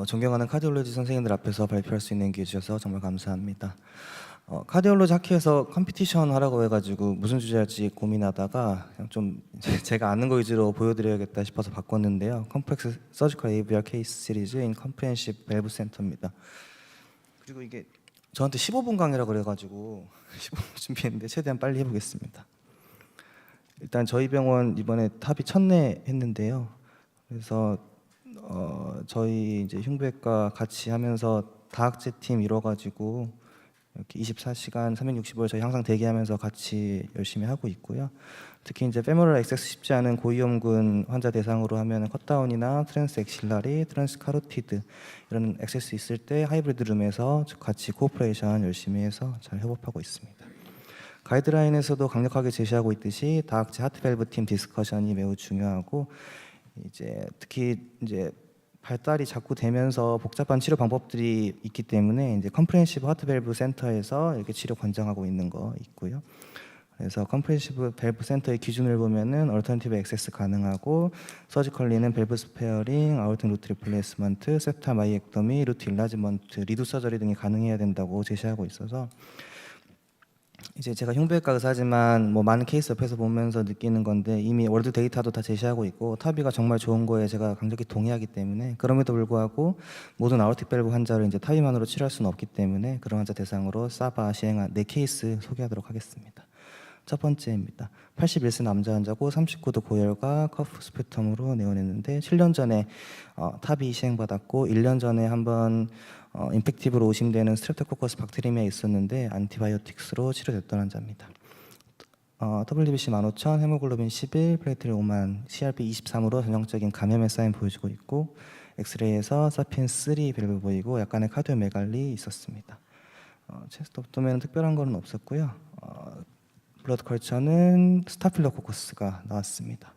존경하는 카디올로지 선생님들 앞에서 발표할 수 있는 기회 주셔서 정말 감사합니다. 카디올로지 학회에서 컴피티션 하라고 해가지고 무슨 주제 할지 고민하다가 그냥 좀 제가 아는 거 위주로 보여드려야겠다 싶어서 바꿨는데요. 컴플렉스 서지컬 AVR 케이스 시리즈 인 컴프레hen시브 밸브 센터입니다. 그리고 이게 저한테 15분 강의라 그래가지고 15분 준비했는데 최대한 빨리 해보겠습니다. 일단 저희 병원 이번에 탑이 1000내 했는데요. 그래서 저희 이제 흉부외과 같이 하면서 다학제 팀 이뤄가지고 이렇게 24시간 365일 저희 항상 대기하면서 같이 열심히 하고 있고요. 특히 이제 페모럴 액세스 쉽지 않은 고위험군 환자 대상으로 하면 컷다운이나 트랜스 엑실라리, 트랜스 카로티드 이런 액세스 있을 때 하이브리드 룸에서 같이 코오퍼레이션 열심히 해서 잘 협업하고 있습니다. 가이드라인에서도 강력하게 제시하고 있듯이 다학제 하트밸브 팀 디스커션이 매우 중요하고 이제 특히 이제 발달이 자꾸 되면서 복잡한 치료 방법들이 있기 때문에 이제 컴프레hen시브 하트 밸브 센터에서 이렇게 치료 권장하고 있는 거 있고요. 그래서 컴프레hen시브 밸브 센터의 기준을 보면은 얼터너티브 액세스 가능하고 서지컬리는 밸브 스페어링, 아우팅 루트 리플레이스먼트, 세프타 마이액터미, 루트 일라지먼트, 리두 서저리 등이 가능해야 된다고 제시하고 있어서 이제 제가 흉부외과 의사지만 뭐 많은 케이스 옆에서 보면서 느끼는 건데 이미 월드 데이터도 다 제시하고 있고 타비가 정말 좋은 거에 제가 강력히 동의하기 때문에 그럼에도 불구하고 모든 아ortic 밸브 환자를 이제 타비만으로 치료할 수는 없기 때문에 그런 환자 대상으로 사바 시행한 4케이스 소개하도록 하겠습니다. 첫 번째입니다. 81세 남자 환자고 39도 고열과 커프 스푸텀으로 내원했는데 7년 전에 타비 시행받았고 1년 전에 한번 인펙티브로 의심되는 스트랩토코커스 박테리미아 있었는데 안티바이오틱스로 치료됐던 환자입니다. WBC 15,000, 헤모글로빈 11, 플레이트릴 5만, CRP 23으로 전형적인 감염의 사인 보여주고 있고 엑스레이에서 사피엔스3 밸브 보이고 약간의 카디오메갈리 있었습니다. 체스트 옵토메는 특별한 건 없었고요. 블러드 컬처는 스타필로코커스가 나왔습니다.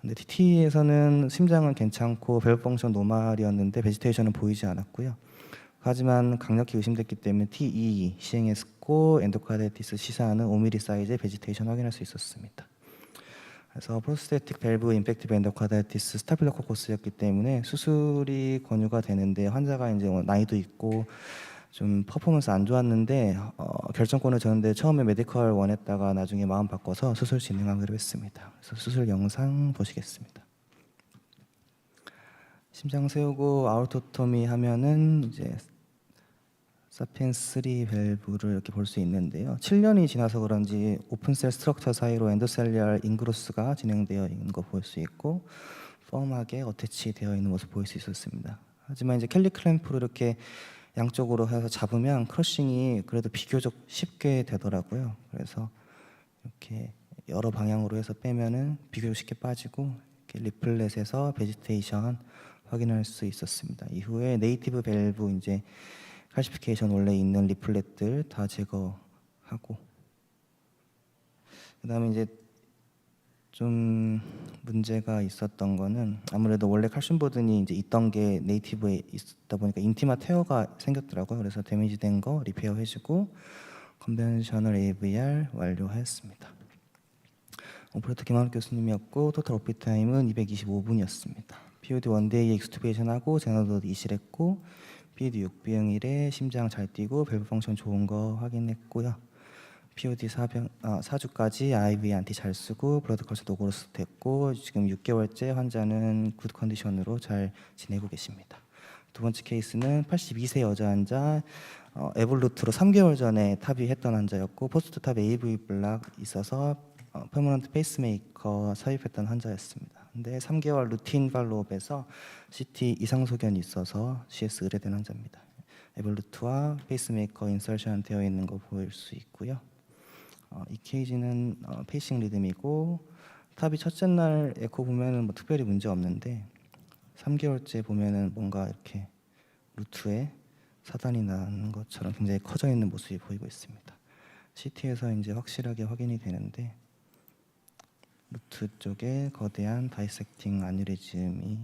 근데 TT에서는 심장은 괜찮고 밸브 펑션 노멀이었는데 베지테이션은 보이지 않았고요. 하지만 강력히 의심됐기 때문에 TE 시행했고 엔도카르디티스 시사하는 5mm 사이즈의 베지테이션 확인할 수 있었습니다. 그래서 프로스테틱 밸브 임팩티브 엔도카르디티스 스타필로코커스였기 때문에 수술이 권유가 되는데 환자가 이제 나이도 있고 좀 퍼포먼스 안 좋았는데 결정권을 줬는데 처음에 메디컬 원했다가 나중에 마음 바꿔서 수술 진행하기로 했습니다. 그래서 수술 영상 보시겠습니다. 심장 세우고 아우토토미 하면은 이제 사피엔스 3 밸브를 이렇게 볼 수 있는데요. 7년이 지나서 그런지 오픈셀 스트럭처 사이로 엔도셀리얼 인그로스가 진행되어 있는 거 볼 수 있고 펌하게 어태치 되어 있는 모습 보일 수 있었습니다. 하지만 이제 캘리 클램프로 이렇게 양쪽으로 해서 잡으면 크러싱이 그래도 비교적 쉽게 되더라고요. 그래서 이렇게 여러 방향으로 해서 빼면은 비교적 쉽게 빠지고 이렇게 리플렛에서 베지테이션 확인할 수 있었습니다. 이후에 네이티브 밸브 이제 칼시피케이션 원래 있는 리플렛들 다 제거하고 그다음에 이제 좀 문제가 있었던 거는 아무래도 원래 칼슘 버든이 이제 있던 게 네이티브에 있다 보니까 인티마 테어가 생겼더라고요. 그래서 데미지된 거 리페어 해주고 컨벤셔널 AVR 완료하였습니다. 오퍼레이터 김한욱 교수님이었고 토탈 오피 타임은 225분이었습니다. POD 원데이 익스투베이션하고 제너더드 이실했고 POD 6비행일에 심장 잘 뛰고 밸브 펑션 좋은 거 확인했고요. POD 4주까지 IV 안티 잘 쓰고 블러드 컬처 노그로스 됐고 지금 6개월째 환자는 굿 컨디션으로 잘 지내고 계십니다. 두 번째 케이스는 82세 여자 환자 에볼루트로 3개월 전에 탑입했던 환자였고 포스트 탑 AV 블락 있어서 퍼머넌트 페이스메이커 삽입했던 환자였습니다. 근데 3개월 루틴 팔로업에서 CT 이상 소견이 있어서 CS 의뢰된 환자입니다. 에볼루트와 페이스메이커 인설션 되어 있는 거 보일 수 있고요. EKG는 페이싱 리듬이고 탑이 첫째 날 에코 보면은 뭐 특별히 문제 없는데 3개월째 보면은 뭔가 이렇게 루트에 사단이 나는 것처럼 굉장히 커져 있는 모습이 보이고 있습니다. CT에서 이제 확실하게 확인이 되는데 루트 쪽에 거대한 다이섹팅 아뉴리즘이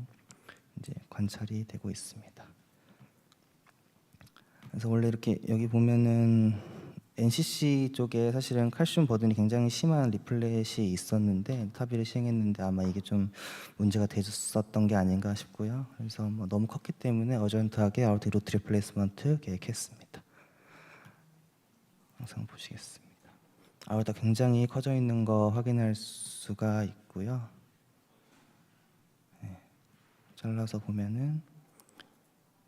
이제 관찰이 되고 있습니다. 그래서 원래 이렇게 여기 보면은 NCC 쪽에 사실은 칼슘 버든이 굉장히 심한 리플렛이 있었는데 타비를 시행했는데 아마 이게 좀 문제가 됐었던 게 아닌가 싶고요. 그래서 뭐 너무 컸기 때문에 어전트하게 아우트 루트 리플레이스먼트 계획했습니다. 영상 보시겠습니다. 아우터 굉장히 커져 있는 거 확인할 수가 있고요. 네. 잘라서 보면은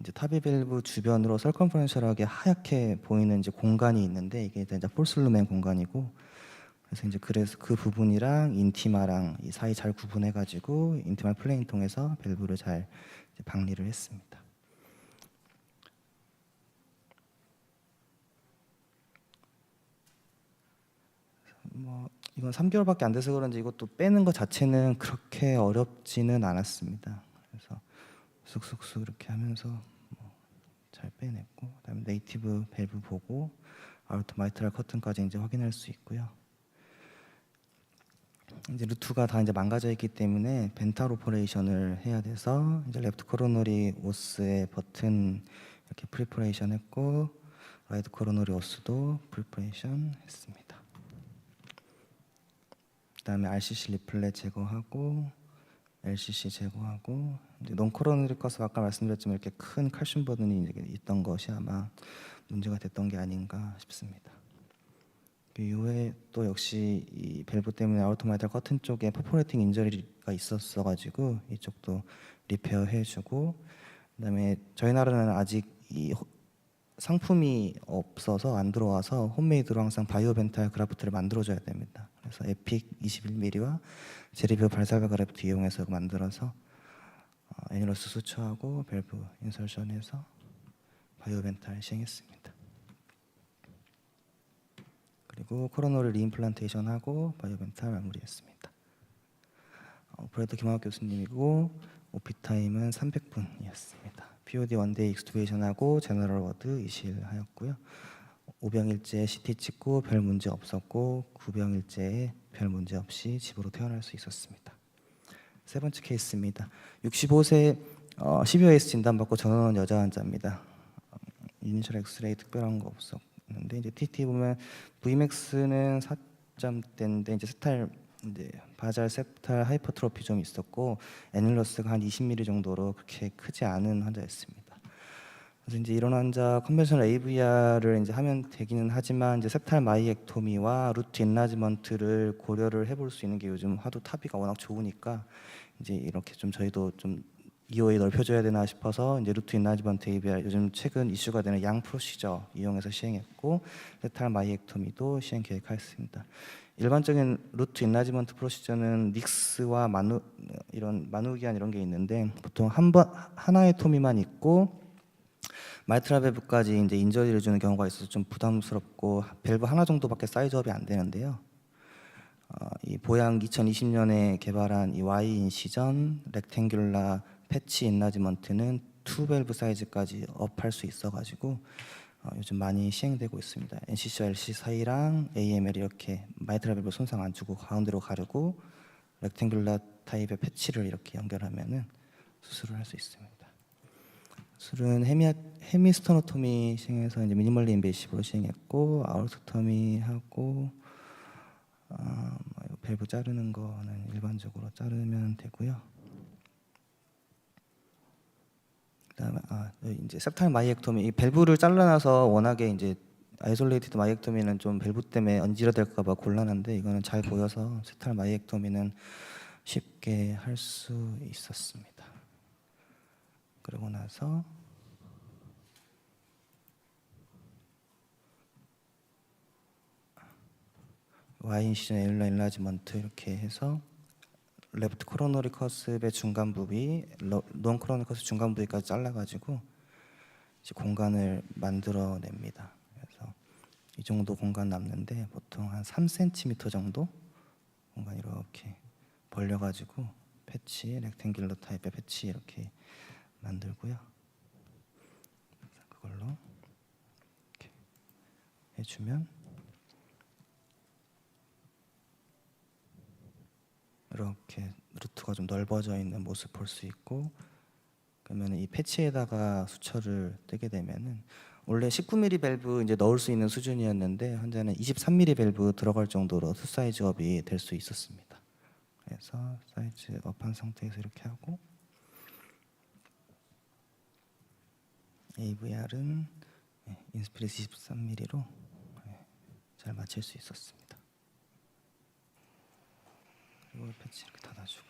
이제 타비 밸브 주변으로 설컨퍼런셜하게 하얗게 보이는 이제 공간이 있는데 이게 이제 폴슬루멘 공간이고 그래서 그 부분이랑 인티마랑 이 사이 잘 구분해 가지고 인티마 플레인 통해서 밸브를 잘 이제 방리를 했습니다. 뭐 이건 3개월밖에 안 돼서 그런지 이것도 빼는 것 자체는 그렇게 어렵지는 않았습니다. 그래서 쑥쑥쑥 이렇게 하면서 잘 빼냈고 그다음에 네이티브 밸브 보고 아우터 마이트랄 커튼까지 이제 확인할 수 있고요. 이제 루트가 다 이제 망가져 있기 때문에 벤탈 오퍼레이션을 해야 돼서 이제 레프트 코로너리 오스의 버튼 이렇게 프리퍼레이션 했고 라이트 코로너리 오스도 프리퍼레이션 했습니다. 그다음에 RCC 리플렛 제거하고 LCC 제거하고 논코로너리 커스 아까 말씀드렸지만 이렇게 큰 칼슘 버든이 있던 것이 아마 문제가 됐던 게 아닌가 싶습니다. 그 이후에 또 역시 이 밸브 때문에 아우토마이탈 커튼 쪽에 퍼포레이팅 인저리가 있었어가지고 이쪽도 리페어 해주고 그다음에 저희 나라는 아직 이 상품이 없어서 안 들어와서 홈메이드로 항상 바이오벤탈 그라프트를 만들어줘야 됩니다. 그래서 에픽 21mm와 제리비오 발살바 그래프트 이용해서 만들어서 애니러스 수처하고 밸브 인설션해서 바이오벤탈 시행했습니다. 그리고 코로너를 리임플란테이션하고 바이오벤탈 마무리했습니다. 오퍼레이터 김학욱 교수님이고 오피 타임은 300분이었습니다. POD 원데이 익스투베이션하고 제너럴 워드 이실하였고요. 5병일째 CT 찍고 별 문제 없었고 9병일째에 별 문제 없이 집으로 퇴원할 수 있었습니다. 세 번째 케이스입니다. 65세 12OS 진단받고 전원은 여자 환자입니다. 이니셜 엑스레이 특별한 거 없었는데 이제 TT 보면 Vmax는 4점대인데 이제 세탈 이제 바잘 세탈 하이퍼트로피 좀 있었고 애닐러스가 한 20mm 정도로 그렇게 크지 않은 환자였습니다. 그래서 이제 이런 환자 컨벤셔널 AVR을 이제 하면 되기는 하지만 이제 세탈 마이액토미와 루트 인라지먼트를 고려를 해볼 수 있는 게 요즘 하도 타비가 워낙 좋으니까 이제 이렇게 좀 저희도 좀 EOA 넓혀줘야 되나 싶어서 이제 루트 인라지먼트 AVR 요즘 최근 이슈가 되는 양 프로시저 이용해서 시행했고 세탈 마이액토미도 시행 계획하였습니다. 일반적인 루트 인라지먼트 프로시저는 닉스와 마누기안 이런 게 있는데 보통 하나의 토미만 있고 마이트라 밸브까지 이제 인저리를 주는 경우가 있어서 좀 부담스럽고 밸브 하나 정도밖에 사이즈업이 안 되는데요. 이 보양 2020년에 개발한 이 Y 인시전 렉탱귤라 패치 인라지먼트는 2밸브 사이즈까지 업할 수 있어가지고 요즘 많이 시행되고 있습니다. NCC와 LC 사이랑 AML 이렇게 마이트라 밸브 손상 안 주고 가운데로 가르고 렉탱귤라 타입의 패치를 이렇게 연결하면은 수술을 할 수 있습니다. 수술은 헤미스토노토미 시행해서 이제 미니멀리 인베이시브로 시행했고 아우르토토미 하고 밸브 자르는 거는 일반적으로 자르면 되고요. 그다음에 이제 septal 마이액토미 이 밸브를 잘라놔서 워낙에 이제 아이솔레이티드 마이액토미는 좀 밸브 때문에 얹질어될까봐 곤란한데 이거는 잘 보여서 septal 마이액토미는 쉽게 할 수 있었습니다. 그러고 나서 와인 시즌 엘라 인라지먼트 이렇게 해서 레프트 코로너리 커스의 중간 부위, 논 코로너리 커스 중간 부위까지 잘라가지고 이제 공간을 만들어냅니다. 그래서 이 정도 공간 남는데 보통 한 3cm 정도 공간 이렇게 벌려가지고 패치, 렉탱귤러 타입의 패치 이렇게 만들고요. 그걸로 이렇게 해주면 이렇게 루트가 좀 넓어져 있는 모습 볼 수 있고 그러면 이 패치에다가 수철을 떼게 되면은 원래 19mm 밸브 이제 넣을 수 있는 수준이었는데 현재는 23mm 밸브 들어갈 정도로 투 사이즈 업이 될 수 있었습니다. 그래서 사이즈 업한 상태에서 이렇게 하고 AVR은 인스피리스 23mm로 잘 맞출 수 있었습니다. 그리고 패치 이렇게 닫아주고.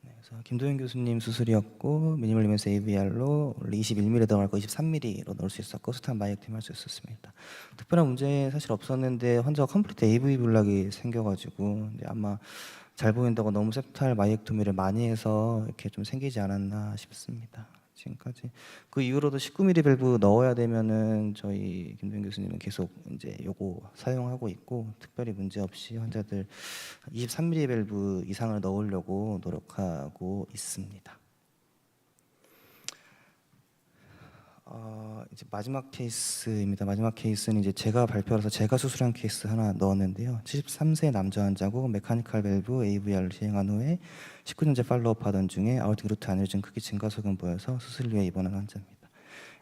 그래서 김도현 교수님 수술이었고 미니멀 리멘스 AVR로 원래 21mm 들어갈 거 23mm로 넣을 수 있었고 스탄 마이액토미 할 수 있었습니다. 특별한 문제 사실 없었는데 환자가 컴플리트 AV 블락이 생겨가지고 아마 잘 보인다고 너무 septal 마이액토미를 많이 해서 이렇게 좀 생기지 않았나 싶습니다. 지금까지 그 이후로도 19mm 밸브 넣어야 되면은 저희 김도현 교수님은 계속 이제 요거 사용하고 있고 특별히 문제 없이 환자들 23mm 밸브 이상을 넣으려고 노력하고 있습니다. 이제 마지막 케이스입니다. 마지막 케이스는 이제 제가 발표해서 제가 수술한 케이스 하나 넣었는데요. 73세 남자 환자고 메카니컬 밸브 AVR을 시행한 후에 19년째 팔로업 하던 중에 아우팅 루트 아뉴리즘 크기 증가 소견 보여서 수술 후에 입원한 환자입니다.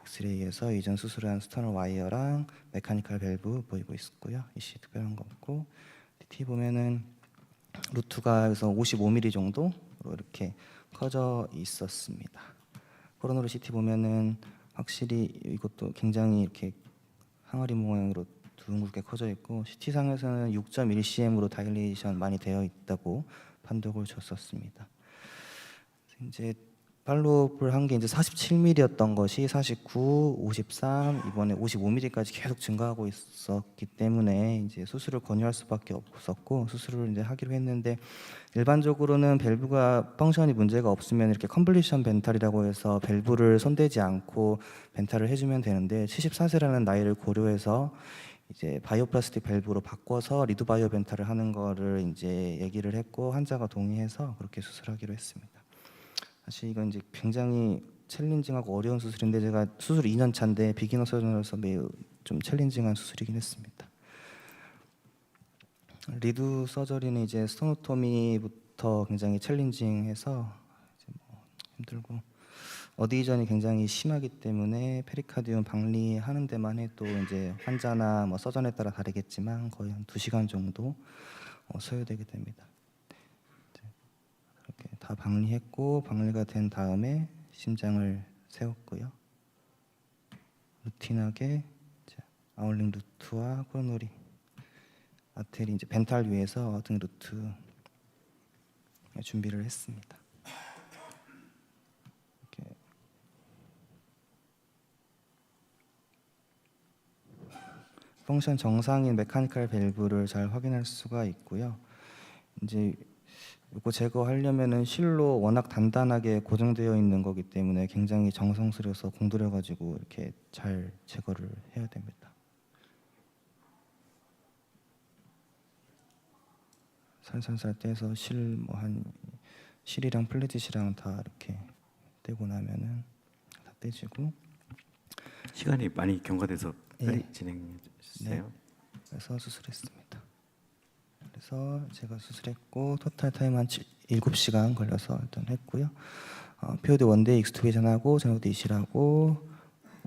엑스레이에서 이전 수술한 스터널 와이어랑 메카니컬 밸브 보이고 있었고요. 이씨 특별한 거 없고 TT 보면은 루트가 여기서 55mm 정도로 이렇게 커져 있었습니다. 코로너리 CT 보면은 확실히 이것도 굉장히 이렇게 항아리 모양으로 둥글게 커져 있고 CT상에서는 6.1cm으로 다일레이션 많이 되어 있다고 판독을 줬었습니다. 이제 팔로업을 한 게 이제 47mm였던 것이 49, 53, 이번에 55mm까지 계속 증가하고 있었기 때문에 이제 수술을 권유할 수밖에 없었고 수술을 이제 하기로 했는데 일반적으로는 밸브가 펑션이 문제가 없으면 이렇게 컨블리션 벤탈이라고 해서 밸브를 손대지 않고 벤탈을 해주면 되는데 74세라는 나이를 고려해서 이제 바이오플라스틱 밸브로 바꿔서 리드 바이오 벤탈을 하는 거를 이제 얘기를 했고 환자가 동의해서 그렇게 수술하기로 했습니다. 사실 이건 이제 굉장히 챌린징하고 어려운 수술인데 제가 수술 2년 차인데 비기너 서전으로서 매우 좀 챌린징한 수술이긴 했습니다. 리드 서저리는 이제 스토노토미부터 초반부터 굉장히 챌린징해서 이제 뭐 힘들고 어디 이전이 굉장히 심하기 때문에 페리카디움 박리하는 데만 해도 이제 환자나 뭐 서전에 따라 다르겠지만 거의 한 2시간 정도 소요되게 됩니다. 이렇게 다 박리했고 박리가 된 다음에 심장을 세웠고요. 루틴하게 이제 아울링 루트와 코로너리 아테리 이제 벤탈 위에서 등 루트 준비를 했습니다. 이렇게 펑션 정상인 메카니컬 밸브를 잘 확인할 수가 있고요. 이제 이거 제거하려면은 실로 워낙 단단하게 고정되어 있는 거기 때문에 굉장히 정성스려서 공들여 가지고 이렇게 잘 제거를 해야 됩니다. 살살살 떼서 실 뭐 한 실이랑 플래닛이랑 다 이렇게 떼고 나면은 다 떼지고 시간이 많이 경과돼서 빨리 예. 진행해 주세요. 네. 그래서 수술했습니다. 그래서 제가 수술했고 토탈 타임 한 7시간 걸려서 일단 했고요. POD 원데이 익스투베이션하고 제노드 이실하고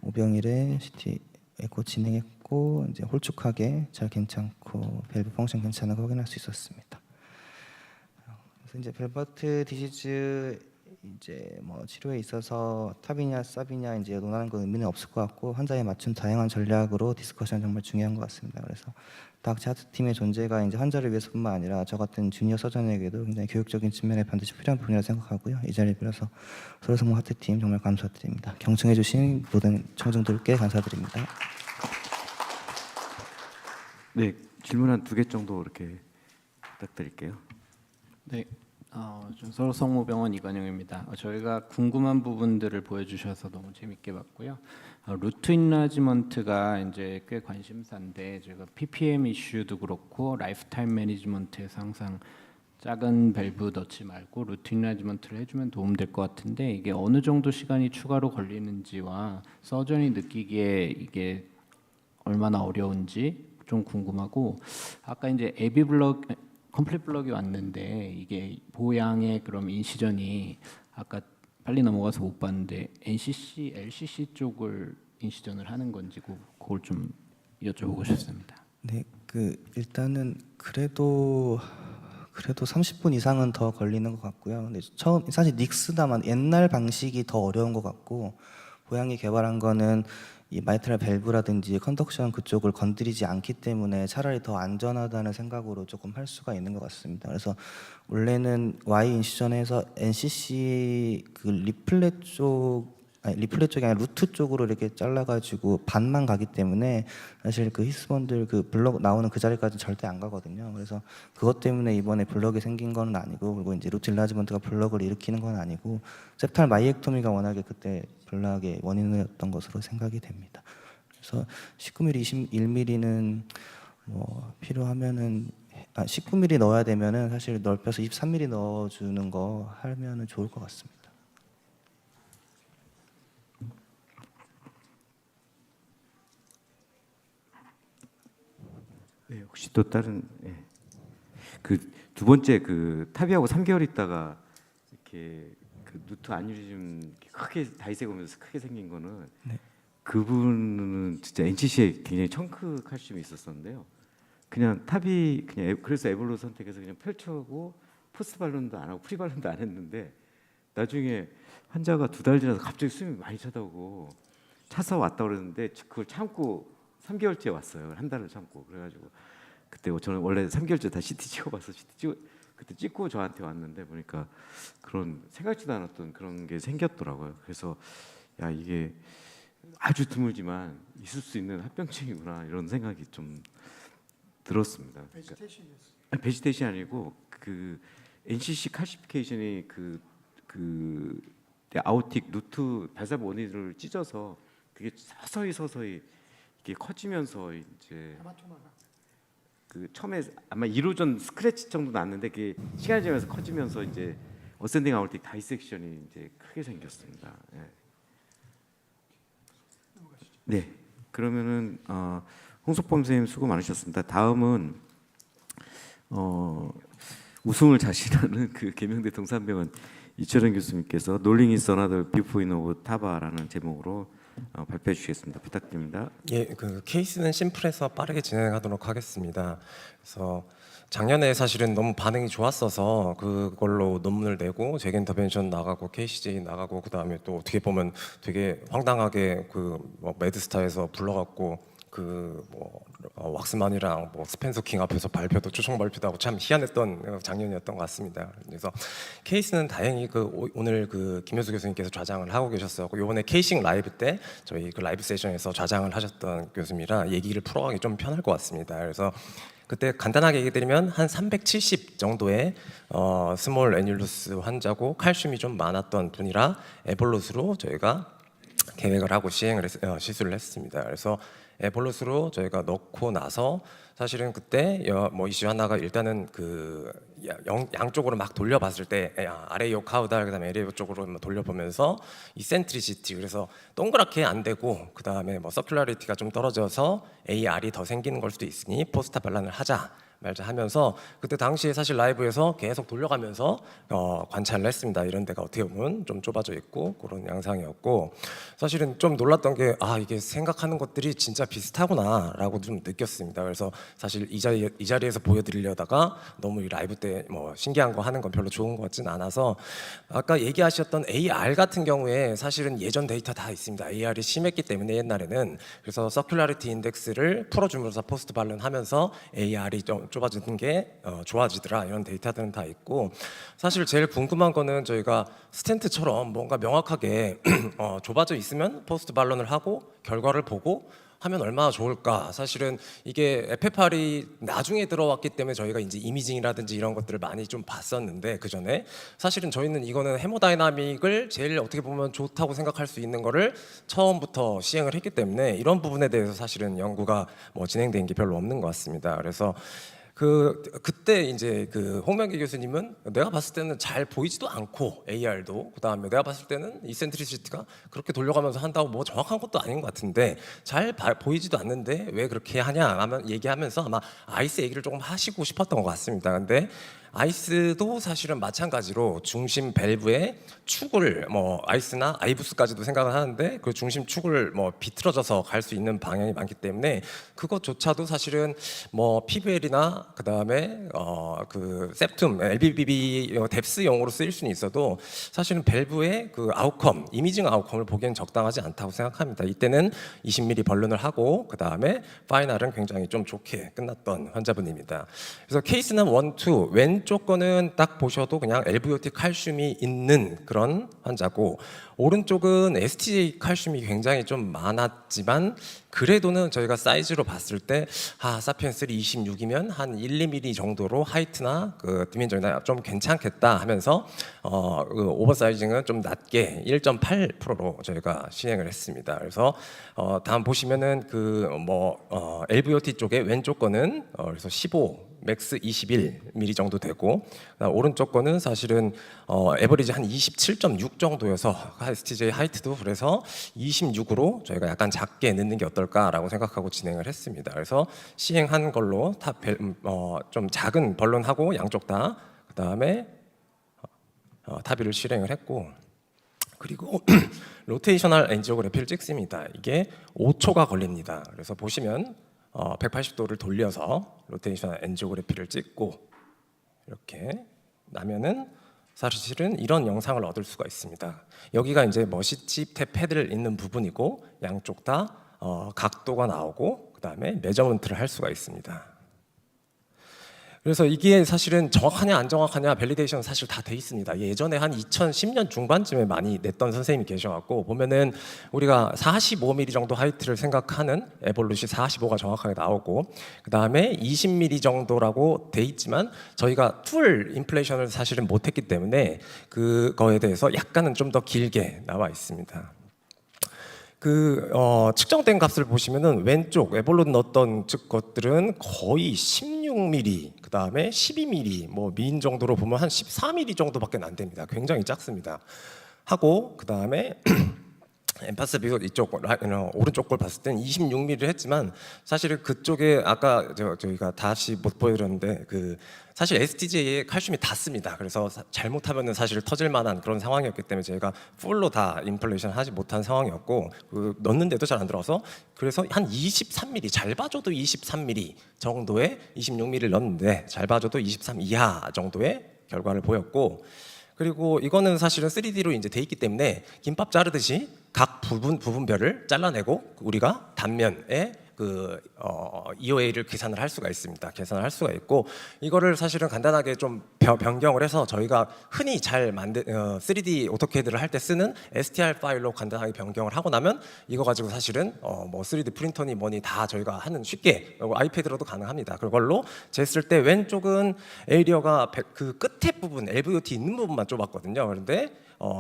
오병일에 CT 에코 진행했고 이제 홀쭉하게 잘 괜찮고 밸브 펑션 괜찮은 거 확인할 수 있었습니다. 그래서 이제 벨버트 디시즈 이제 뭐 치료에 있어서 탑이냐 쌉이냐 이제 논하는 건 의미는 없을 것 같고 환자에 맞춘 다양한 전략으로 디스커션 정말 중요한 것 같습니다. 그래서 다학치 하트 팀의 존재가 이제 환자를 위해서뿐만 아니라 저 같은 주니어 서전에게도 굉장히 교육적인 측면에 반드시 필요한 부분이라고 생각하고요. 이 자리를 빌어서 서울성모 하트 팀 정말 감사드립니다. 경청해주신 모든 청중들께 감사드립니다. 네, 질문 한 2개 정도 이렇게 부탁드릴게요. 네, 저 서울성모병원 이관영입니다. 저희가 궁금한 부분들을 보여주셔서 너무 재밌게 봤고요. 루트 인라지먼트가 이제 꽤 관심사인데 제가 PPM 이슈도 그렇고 라이프타임 매니지먼트에서 항상 작은 밸브 넣지 말고 루트 인라지먼트를 해주면 도움될 것 같은데 이게 어느 정도 시간이 추가로 걸리는지와 서전이 느끼기에 이게 얼마나 어려운지 좀 궁금하고 아까 이제 에비블럭 컴플릿 블럭이 왔는데 이게 보양의 그럼 인시전이 아까 빨리 넘어가서 못 봤는데 NCC, LCC 쪽을 인시전을 하는 건지 그걸 좀 여쭤보고 싶습니다. 네, 그 일단은 그래도 30분 이상은 더 걸리는 것 같고요. 근데 처음 사실 닉스다만 옛날 방식이 더 어려운 것 같고 보양이 개발한 거는 이 마이트랄 밸브라든지 컨덕션 그쪽을 건드리지 않기 때문에 차라리 더 안전하다는 생각으로 조금 할 수가 있는 것 같습니다. 그래서 원래는 Y 인시전에서 NCC 그 리플렛 쪽이 아니라 루트 쪽으로 이렇게 잘라가지고 반만 가기 때문에 사실 그 히스본들 그 블럭 나오는 그 자리까지 절대 안 가거든요. 그래서 그것 때문에 이번에 블럭이 생긴 건 아니고 그리고 이제 루트 인라지먼트가 블럭을 일으키는 건 아니고 septal 마이액토미가 워낙에 그때 블락의 원인이었던 것으로 생각이 됩니다. 그래서 19mm, 21mm는 뭐 필요하면은 19mm 넣어야 되면은 사실 넓혀서 23mm 넣어주는 거 하면은 좋을 것 같습니다. 네, 혹시 또 다른 그 두 번째 그 탑이하고 3개월 있다가 이렇게 그 루트 아뉴리즘 크게 다이세고면서 크게 생긴 거는 네. 그분은 진짜 NCC에 굉장히 청크 칼슘이 있었었는데요. 그냥 탑이 그냥 그래서 에볼로 선택해서 그냥 펼쳐고 포스트 발론도 안 하고 프리 발론도 안 했는데 나중에 환자가 2달 지나서 갑자기 숨이 많이 차다고 차서 왔다 그러는데 그걸 참고 3개월째 왔어요. 한 달을 참고 그래가지고 그때 저는 원래 3개월째 다 CT 찍어봐서 그때 찍고 저한테 왔는데 보니까 그런 생각지도 않았던 그런 게 생겼더라고요. 그래서 야 이게 아주 드물지만 있을 수 있는 합병증이구나 이런 생각이 좀 들었습니다. 그러니까, 베지테이션이 아니고 그 NCC 칼시피케이션이 그 아우틱 루트 발삽 원인을 찢어서 그게 서서히 이게 커지면서 이제 그 처음에 아마 1호 전 스크래치 정도 났는데 그게 시간이 지나면서 커지면서 이제 어센딩 아우틱 다이섹션이 이제 크게 생겼습니다. 예. 네, 그러면은 홍석범 선생님 수고 많으셨습니다. 다음은 웃음을 자신하는 그 계명대 동산병원 이철현 교수님께서 Rolling is another viewpoint of 타바라는 제목으로 발표해 주시겠습니다. 부탁드립니다. 예, 그 케이스는 심플해서 빠르게 진행하도록 하겠습니다. 그래서 작년에 사실은 너무 반응이 좋았어서 그걸로 논문을 내고 잭 인터벤션 나가고 KCJ 나가고 그다음에 또 어떻게 보면 되게 황당하게 그뭐 매드스타에서 불러갖고 왁스만이랑 스펜서 킹 앞에서 발표도 초청 발표도 하고 참 희한했던 작년이었던 것 같습니다. 그래서 케이스는 다행히 오늘 김효수 교수님께서 좌장을 하고 계셨어요. 이번에 케이싱 라이브 때 저희 라이브 세션에서 좌장을 하셨던 교수님이라 얘기를 풀어가기 좀 편할 것 같습니다. 그래서 그때 간단하게 얘기 드리면 한 370 정도의 스몰 애뉴루스 환자고 칼슘이 좀 많았던 분이라 에볼루스로 저희가 계획을 하고 시술을 했습니다. 그래서 에볼루스로 저희가 넣고 나서 사실은 그때 이슈 하나가 일단은 양쪽으로 막 돌려봤을 때 아레이오 카우달 그다음에 에레이오 쪽으로 돌려보면서 이센트리시티 그래서 동그랗게 안 되고 그다음에 서큘라리티가 좀 떨어져서 AR이 더 생기는 걸 수도 있으니 포스타 반란을 하자 말자 하면서 그때 당시에 사실 라이브에서 계속 돌려가면서 관찰을 했습니다. 이런 데가 어떻게 보면 좀 좁아져 있고 그런 양상이었고 사실은 좀 놀랐던 게 이게 생각하는 것들이 진짜 비슷하구나라고 좀 느꼈습니다. 그래서 사실 이 자리에서 보여드리려다가 너무 이 라이브 때 신기한 거 하는 건 별로 좋은 것 같진 않아서 아까 얘기하셨던 AR 같은 경우에 사실은 예전 데이터 다 있습니다. AR이 심했기 때문에 옛날에는 그래서 서큘라리티 인덱스를 풀어주면서 포스트 발론하면서 AR이 좀 좁아지는 게 좋아지더라 이런 데이터들은 다 있고 사실 제일 궁금한 거는 저희가 스텐트처럼 뭔가 명확하게 좁아져 있으면 포스트 발론을 하고 결과를 보고 하면 얼마나 좋을까. 사실은 이게 에페팔이 나중에 들어왔기 때문에 저희가 이제 이미징이라든지 이런 것들을 많이 좀 봤었는데 그 전에 사실은 저희는 이거는 헤모다이나믹을 제일 어떻게 보면 좋다고 생각할 수 있는 거를 처음부터 시행을 했기 때문에 이런 부분에 대해서 사실은 연구가 진행된 게 별로 없는 것 같습니다. 그래서 그때 이제 홍명기 교수님은 내가 봤을 때는 잘 보이지도 않고 AR도 그다음에 내가 봤을 때는 이센트리시티가 그렇게 돌려가면서 한다고 정확한 것도 아닌 것 같은데 잘 보이지도 않는데 왜 그렇게 하냐 얘기하면서 아마 아이스 얘기를 조금 하시고 싶었던 것 같습니다. 근데 아이스도 사실은 마찬가지로 중심 밸브의 축을 아이스나 아이부스까지도 생각을 하는데 그 중심 축을 비틀어져서 갈 수 있는 방향이 많기 때문에 그것조차도 사실은 PBL이나 그다음에 septum, LBBB 뎁스용으로 쓰일 수는 있어도 사실은 밸브의 아웃컴, 이미징 아웃컴을 보기엔 적당하지 않다고 생각합니다. 이때는 20mm 벌룬을 하고 그다음에 파이널은 굉장히 좀 좋게 끝났던 환자분입니다. 그래서 케이스는 1, 2 왼쪽 거는 딱 보셔도 그냥 LVOT 칼슘이 있는 그런 환자고 오른쪽은 STJ 칼슘이 굉장히 좀 많았지만 그래도는 저희가 사이즈로 봤을 때 사피엔스 26이면 한 1, 2mm 정도로 하이트나 디멘전이나 좀 괜찮겠다 하면서 오버사이징은 좀 낮게 1.8%로 저희가 시행을 했습니다. 그래서 다음 보시면은 LVOT 쪽에 왼쪽 거는 그래서 15 맥스 21mm 정도 되고 오른쪽 거는 사실은 에버리지 한 27.6 정도여서 STJ 하이트도 그래서 26으로 저희가 약간 작게 넣는 게 어떨까라고 생각하고 진행을 했습니다. 그래서 시행한 걸로 좀 작은 벌론하고 양쪽 다 그다음에 타비를 실행을 했고 그리고 로테이셔널 엔지오그래피를 찍습니다. 이게 5초가 걸립니다. 그래서 보시면 180도를 돌려서 로테이션 엔지오그래피를 찍고 이렇게 나면은 사실은 이런 영상을 얻을 수가 있습니다. 여기가 이제 머시칩 탭 패드를 있는 부분이고 양쪽 다 각도가 나오고 그다음에 메저먼트를 할 수가 있습니다. 그래서 이게 사실은 정확하냐 안 정확하냐 밸리데이션 사실 다 돼 있습니다. 예전에 한 2010년 중반쯤에 많이 냈던 선생님이 계셔갖고 보면은 우리가 45mm 정도 하이트를 생각하는 에볼루시 45가 정확하게 나오고 그 다음에 20mm 정도라고 돼 있지만 저희가 풀 인플레이션을 사실은 못했기 때문에 그거에 대해서 약간은 좀 더 길게 나와 있습니다. 측정된 값을 보시면은 왼쪽 에볼로 넣었던 것들은 거의 16mm, 그 다음에 12mm, 민 정도로 보면 한 14mm 정도밖에 안 됩니다. 굉장히 작습니다. 하고 그 다음에 엠파스 뷰 이쪽 오른쪽 걸 봤을 때는 26mm를 했지만 사실은 그쪽에 아까 저희가 다시 못 보여드렸는데 그 사실 STJ에 칼슘이 닿습니다. 그래서 잘못하면은 사실 터질 만한 그런 상황이었기 때문에 저희가 풀로 다 인플레이션 하지 못한 상황이었고 넣는데도 잘 안 들어서 그래서 한 23mm 잘 봐줘도 23mm 정도의 26mm를 넣었는데 잘 봐줘도 23 이하 정도의 결과를 보였고 그리고 이거는 사실은 3D로 이제 돼 있기 때문에 김밥 자르듯이 각 부분별을 잘라내고 우리가 단면에 그 EOA를 계산을 할 수가 있습니다. 계산을 할 수가 있고 이거를 사실은 간단하게 좀 변경을 해서 저희가 흔히 잘 만든 3D 오토캐드를 할 때 쓰는 STR 파일로 간단하게 변경을 하고 나면 이거 가지고 사실은 뭐 3D 프린터니 뭐니 다 저희가 하는 쉽게 아이패드로도 가능합니다. 그걸로 쟀을 때 왼쪽은 에리어가 그 끝에 부분 LVOT 있는 부분만 좁았거든요. 그런데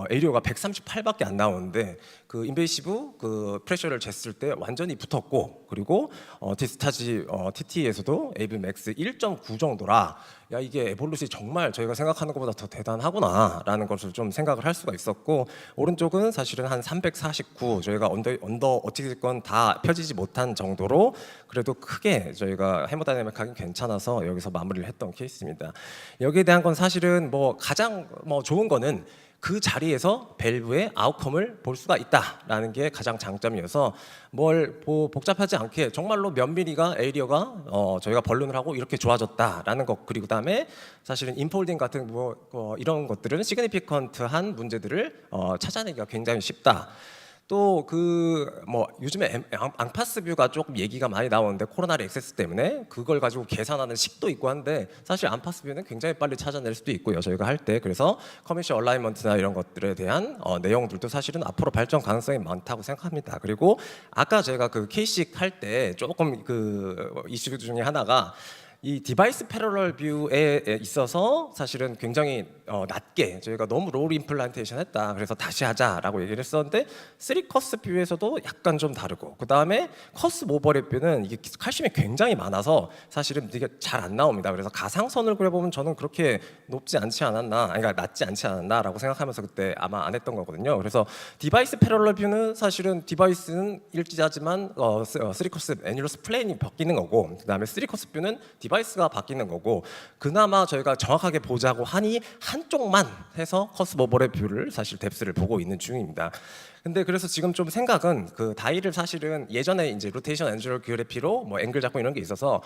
에리어가 138밖에 안 나오는데 그 인베이시브 그 프레셔를 쟀을 때 완전히 붙었고 그리고 디스타지 TT에서도 AV 맥스 1.9 정도라 야 이게 에볼루션이 정말 저희가 생각하는 것보다 더 대단하구나라는 것을 좀 생각을 할 수가 있었고 오른쪽은 사실은 한 349 저희가 언더 어찌됐건 다 펴지지 못한 정도로 그래도 크게 저희가 해머다이내믹하기 괜찮아서 여기서 마무리를 했던 케이스입니다. 여기에 대한 건 사실은 뭐 가장 좋은 거는 그 자리에서 밸브의 아웃컴을 볼 수가 있다라는 게 가장 장점이어서 뭘 복잡하지 않게 정말로 몇 미리가 에리어가 저희가 벌룬을 하고 이렇게 좋아졌다라는 것 그리고 그다음에 사실은 인폴딩 같은 이런 것들은 시그니피컨트한 문제들을 찾아내기가 굉장히 쉽다. 또 요즘에 앙파스 뷰가 조금 얘기가 많이 나오는데 코로나리 액세스 때문에 그걸 가지고 계산하는 식도 있고 한데 사실 앙파스 뷰는 굉장히 빨리 찾아낼 수도 있고요 저희가 할 때 그래서 커미셜 얼라이먼트나 이런 것들에 대한 내용들도 사실은 앞으로 발전 가능성이 많다고 생각합니다. 그리고 아까 제가 그 K식 할 때 조금 그 이슈 중에 하나가 이 디바이스 패러럴 뷰에 있어서 사실은 굉장히 낮게 저희가 너무 로우 임플란테이션 했다 그래서 다시 하자라고 얘기를 했었는데 3커스 뷰에서도 약간 좀 다르고 그 다음에 커스 오버랩 뷰는 이게 칼슘이 굉장히 많아서 사실은 이게 잘 안 나옵니다. 그래서 가상선을 그려보면 저는 그렇게 높지 않지 않았나 그러니까 낮지 않지 않았나라고 생각하면서 그때 아마 안 했던 거거든요. 그래서 디바이스 패러럴 뷰는 사실은 디바이스는 일치하지만 3커스 애니러스 플레인이 바뀌는 거고 그 다음에 3커스 뷰는 디바이스가 바뀌는 거고 그나마 저희가 정확하게 보자고 하니 한쪽만 해서 커스 오버랩 뷰를 사실 뎁스를 보고 있는 중입니다. 근데 그래서 지금 좀 생각은 그 다이를 사실은 예전에 이제 로테이션 엔지오그래피로 뭐 앵글 잡고 이런 게 있어서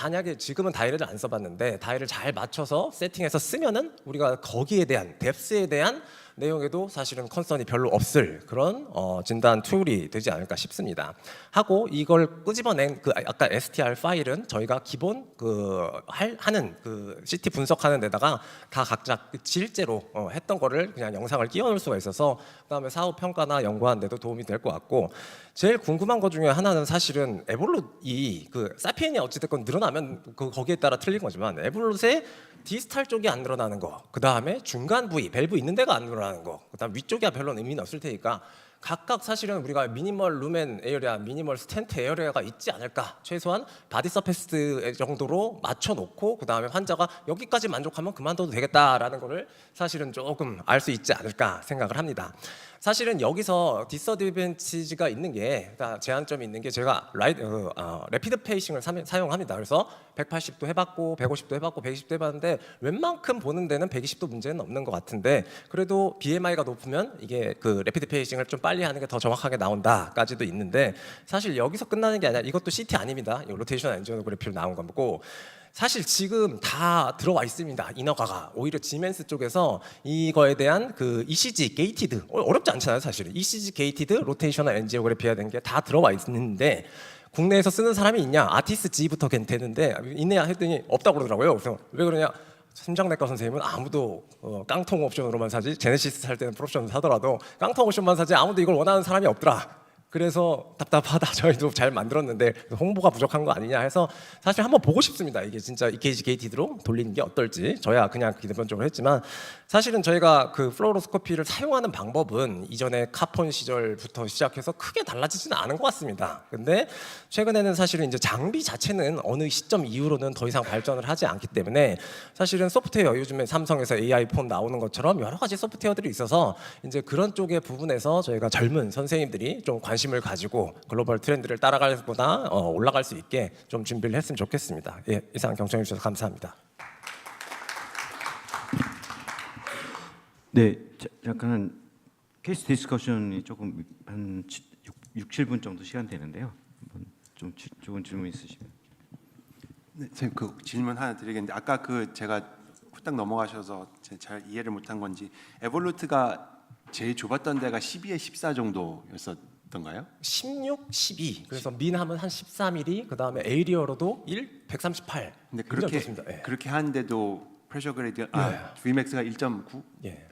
만약에 지금은 다이를 안 써봤는데 다이를 잘 맞춰서 세팅해서 쓰면은 우리가 거기에 대한 뎁스에 대한 내용에도 사실은 컨선이 별로 없을 그런 진단 툴이 되지 않을까 싶습니다. 하고 이걸 끄집어낸 그 아까 STR 파일은 저희가 기본 하는 그 CT 분석하는 데다가 다 각자 실제로 했던 거를 그냥 영상을 끼워놓을 수가 있어서 그다음에 사후 평가나 연구하는 데도 도움이 될 것 같고 제일 궁금한 것 중에 하나는 사실은 에볼룻이 그 사피엔이 어찌됐건 늘어나면 거기에 따라 틀린 거지만 에볼룻의 디스탈 쪽이 안 늘어나는 거, 그 다음에 중간 부위, 밸브 있는 데가 안 늘어나는 거, 그 다음 위쪽이야 별로 의미는 없을 테니까 각각 사실은 우리가 미니멀 루멘 에어리아, 미니멀 스텐트 에어리아가 있지 않을까 최소한 바디 서페스 정도로 맞춰놓고 그 다음에 환자가 여기까지 만족하면 그만둬도 되겠다라는 거를 사실은 조금 알 수 있지 않을까 생각을 합니다. 사실은 여기서 디스어드밴티지가 있는 게 제한점이 있는 게 제가 래피드 페이싱을 사용합니다. 그래서 180도 해봤고 150도 해봤고 120도 해봤는데 웬만큼 보는 데는 120도 문제는 없는 것 같은데 그래도 BMI가 높으면 이게 그 래피드 페이싱을 좀 빨리 하는 게 더 정확하게 나온다까지도 있는데 사실 여기서 끝나는 게 아니라 이것도 CT 아닙니다. 로테이션 엔지오그래피로 나온 거고 사실 지금 다 들어와 있습니다. 인허가가 오히려 지멘스 쪽에서 이거에 대한 그 ECG 게이티드 어렵지 않잖아요. 사실은 ECG 게이티드 로테이셔널 엔지오그래피가 된 게 다 들어와 있는데 국내에서 쓰는 사람이 있냐? 아티스 G부터 되는데 있냐 했더니 없다고 그러더라고요. 그래서 왜 그러냐? 심장내과 선생님은 아무도 깡통 옵션으로만 사지 제네시스 살 때는 풀옵션 사더라도 깡통 옵션만 사지 아무도 이걸 원하는 사람이 없더라. 그래서 답답하다. 저희도 잘 만들었는데 홍보가 부족한 거 아니냐 해서 사실 한번 보고 싶습니다. 이게 진짜 EKG 게이티드로 돌리는 게 어떨지. 저야 그냥 기본적으로 했지만 사실은 저희가 그 플로로스코피를 사용하는 방법은 이전에 카폰 시절부터 시작해서 크게 달라지지는 않은 것 같습니다. 근데 최근에는 사실은 이제 장비 자체는 어느 시점 이후로는 더 이상 발전을 하지 않기 때문에 사실은 소프트웨어 요즘에 삼성에서 AI 폰 나오는 것처럼 여러 가지 소프트웨어들이 있어서 이제 그런 쪽의 부분에서 저희가 젊은 선생님들이 좀 관심을 가지고 글로벌 트렌드를 따라가거나 올라갈 수 있게 좀 준비를 했으면 좋겠습니다. 예, 이상 경청해 주셔서 감사합니다. 네, 잠깐 케이스 디스커션이 조금 한 6, 7분 정도 시간 되는데요. 한번 좀 좋은 질문 있으시면. 네, 선생님 그 질문 하나 드리겠는데 아까 그 제가 후딱 넘어가셔서 잘 이해를 못한 건지 에볼루트가 제일 좁았던 데가 12에 14 정도였었던가요? 16, 12. 그래서 민하면 한 13mm, 그다음에 에이리어로도 1, 138. 근데 굉장히 그렇게 좋습니다. 예. 그렇게 하는데도 프레셔 그레디언트 Vmax가 1.9? 예.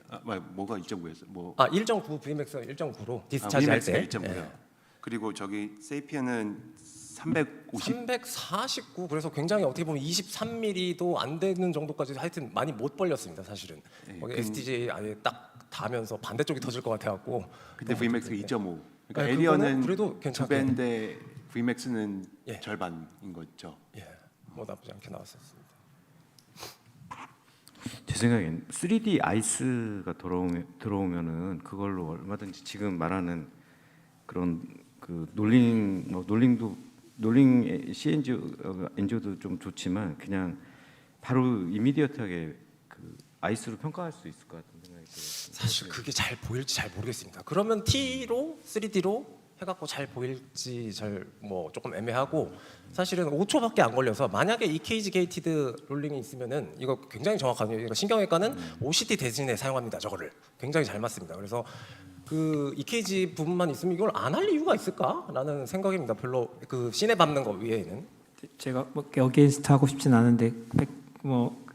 뭐가 1.9였어요? 뭐 1.9 Vmax 1.9로 디스차지 할 때. 1.9요. 예. 그리고 저기 세이피언은 350. 349. 그래서 굉장히 어떻게 보면 23mm도 안 되는 정도까지 하여튼 많이 못 벌렸습니다, 사실은. 네, 거기 STJ 아예 딱 닿으면서 반대쪽이 터질 것 같아 갖고. 근데 Vmax가 2.5. 그러니까 네, 에리어는 그래도 두 괜찮게. 배인데 Vmax는 예. 절반인 거죠. 예. 뭐 나쁘지 않게 나왔었습니다. 제 생각엔 3D 아이스가 들어오면은 그걸로 얼마든지 지금 말하는 그런 그 놀링 CNG도 좀 좋지만 그냥 바로 이미디어트하게 그 아이스로 평가할 수 있을 것 같은 생각이 들어요. 사실 그게 잘 보일지 잘 모르겠습니다. 그러면 T로 3D로 해갖고 잘 보일지 잘 뭐 조금 애매하고 사실은 5초밖에 안 걸려서 만약에 EKG 게이티드 롤링이 있으면은 이거 굉장히 정확하거든요. 이거 신경외과는 OCT 대신에 사용합니다. 저거를 굉장히 잘 맞습니다. 그래서 그 EKG 부분만 있으면 이걸 안 할 이유가 있을까라는 생각입니다. 별로 그 시내 밟는 거 외에는. 제가 뭐 어게인스트 하고 싶진 않은데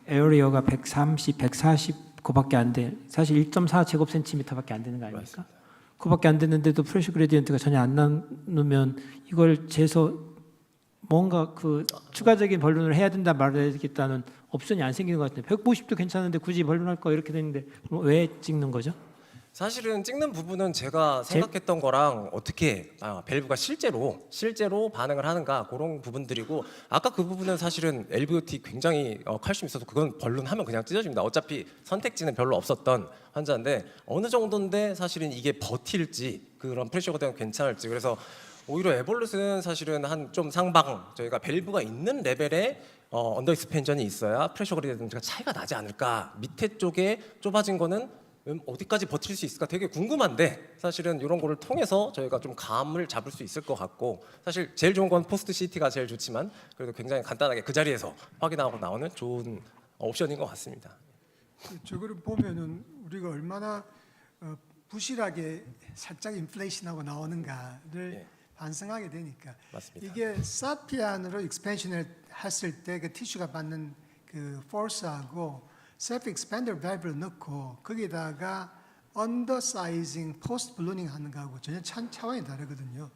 에어리어가 130, 140 그밖에 안 돼. 사실 1.4 제곱센티미터밖에 안 되는 거 아닙니까? 그밖에 안 되는데도 프레셔 그레디언트가 전혀 안 나누면 이걸 재서 뭔가 그 추가적인 벌룬을 해야 된다 말해야 되겠다는 옵션이 안 생기는 것 같아요. 150도 괜찮은데 굳이 벌룬할 거 이렇게 되는데 그럼 왜 찍는 거죠? 사실은 찍는 부분은 제가 생각했던 거랑 어떻게 밸브가 실제로 반응을 하는가 그런 부분들이고 아까 그 부분은 사실은 LVOT 굉장히 칼슘 있어서 그건 벌룬하면 그냥 찢어집니다. 어차피 선택지는 별로 없었던 환자인데 어느 정도인데 사실은 이게 버틸지 그런 프레셔가 되면 괜찮을지 그래서 오히려 에볼루스는 사실은 한 좀 상방 저희가 밸브가 있는 레벨의 언더 익스펜전이 있어야 프레셔 그레디언트가 차이가 나지 않을까. 밑에 쪽에 좁아진 거는 어디까지 버틸 수 있을까 되게 궁금한데 사실은 이런 거를 통해서 저희가 좀 감을 잡을 수 있을 것 같고 사실 제일 좋은 건 포스트 CT가 제일 좋지만 그래도 굉장히 간단하게 그 자리에서 확인하고 나오는 좋은 옵션인 것 같습니다. 저거를 보면은 우리가 얼마나 부실하게 살짝 인플레이션하고 나오는가를 반성하게 되니까 맞습니다. 이게 사피안으로 익스펜션을 했을 때 그 티슈가 받는 그 포스하고 셀프 익스펜더 밸브를 넣고 거기다가 언더사이징, 포스트 블루닝 하는 거하고 전혀 차원이 다르거든요.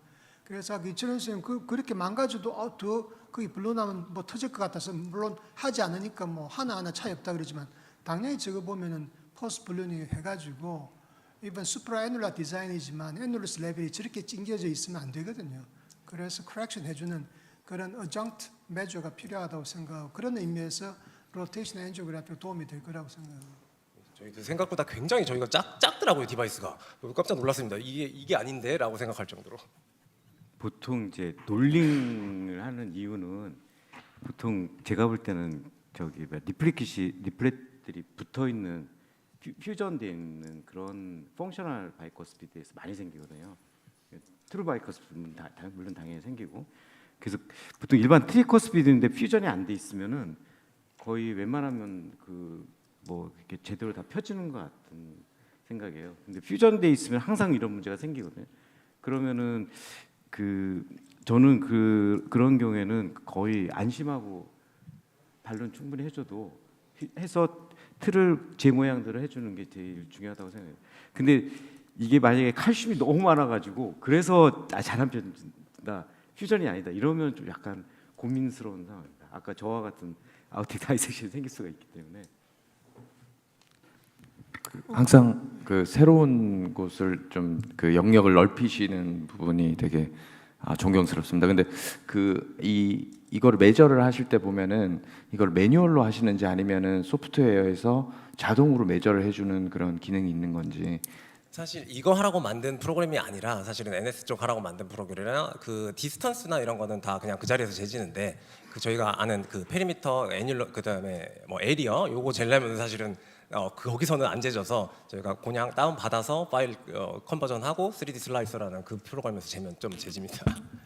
그래서 이철현 선생님 그렇게 망가져도 더 거기 블루나면 뭐 터질 것 같아서 물론 하지 않으니까 뭐 하나하나 차이 없다 그러지만 당연히 저거 보면은 포스트 블루닝 해가지고 이번 수프라애놀라 디자인이지만 애놀러스 레벨이 저렇게 찡겨져 있으면 안 되거든요. 그래서 커렉션 해주는 그런 어정트 메저가 필요하다고 생각하고 그런 의미에서 로테이션 엔지오그래피가 도움이 될 거라고 생각합니다. 저희도 생각보다 굉장히 저희가 작더라고요 디바이스가. 깜짝 놀랐습니다. 이게 아닌데라고 생각할 정도로. 보통 이제 놀링을 하는 이유는 보통 제가 볼 때는 저기 리플렛들이 붙어 있는 퓨전되어 있는 그런 펑셔널 바이커스피드에서 많이 생기거든요. 트루 바이커스피드는 물론 당연히 생기고 그래서 보통 일반 트리커스피드인데 퓨전이 안 돼 있으면은 거의 웬만하면 그 뭐 이렇게 제대로 다 펴지는 것 같은 생각이에요. 근데 퓨전돼 있으면 항상 이런 문제가 생기거든요. 그러면은 저는 그런 경우에는 거의 안심하고 반론 충분히 해줘도 해서 틀을 제 모양대로 해주는 게 제일 중요하다고 생각해요. 근데 이게 만약에 칼슘이 너무 많아가지고 그래서 잘한 편이다, 퓨전이 아니다 이러면 좀 약간 고민스러운 상황입니다. 아까 저와 같은 아우팅 다이섹션이 생길 수가 있기 때문에 항상 그 새로운 곳을 좀 그 영역을 넓히시는 부분이 되게 존경스럽습니다. 근데 이거를 메저를 하실 때 보면은 이걸 매뉴얼로 하시는지 아니면은 소프트웨어에서 자동으로 메저를 해주는 그런 기능이 있는 건지. 사실 이거 하라고 만든 프로그램이 아니라 사실은 NS 쪽 하라고 만든 프로그램이라 그 디스턴스나 이런 거는 다 그냥 그 자리에서 재지는데 그 저희가 아는 그 페리미터, 애닐러, 그다음에 뭐 에리어 요거 재려면 사실은 거기서는 안 재져서 저희가 그냥 다운 받아서 파일 컨버전하고 3D 슬라이서라는 그 프로그램에서 재면 좀 재집니다.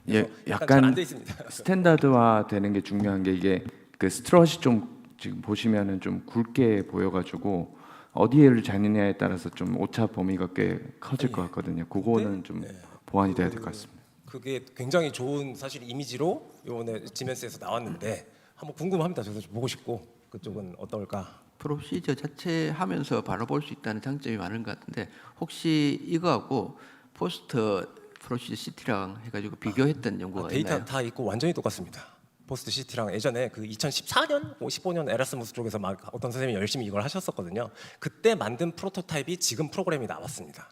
예, 약간 약간 잘안 돼 있습니다. 스탠다드화 되는 게 중요한 게 이게 그 스트럿이 좀 지금 보시면은 좀 굵게 보여가지고 어디에를 자느냐에 따라서 좀 오차 범위가 꽤 커질 것 같거든요. 그거는 좀 보완이 돼야 될 것 같습니다. 그게 굉장히 좋은 사실 이미지로 이번에 지멘스에서 나왔는데 한번 궁금합니다. 저도 좀 보고 싶고 그쪽은 어떨까? 프로시저 자체 하면서 바로 볼 수 있다는 장점이 많은 것 같은데 혹시 이거하고 포스트 프로시저 CT랑 해가지고 비교했던 연구가 데이터 있나요? 다 있고 완전히 똑같습니다. 포스트 시티랑 예전에 그 2014년, 15년 에라스무스 쪽에서 막 어떤 선생님이 열심히 이걸 하셨었거든요. 그때 만든 프로토타입이 지금 프로그램이 나왔습니다.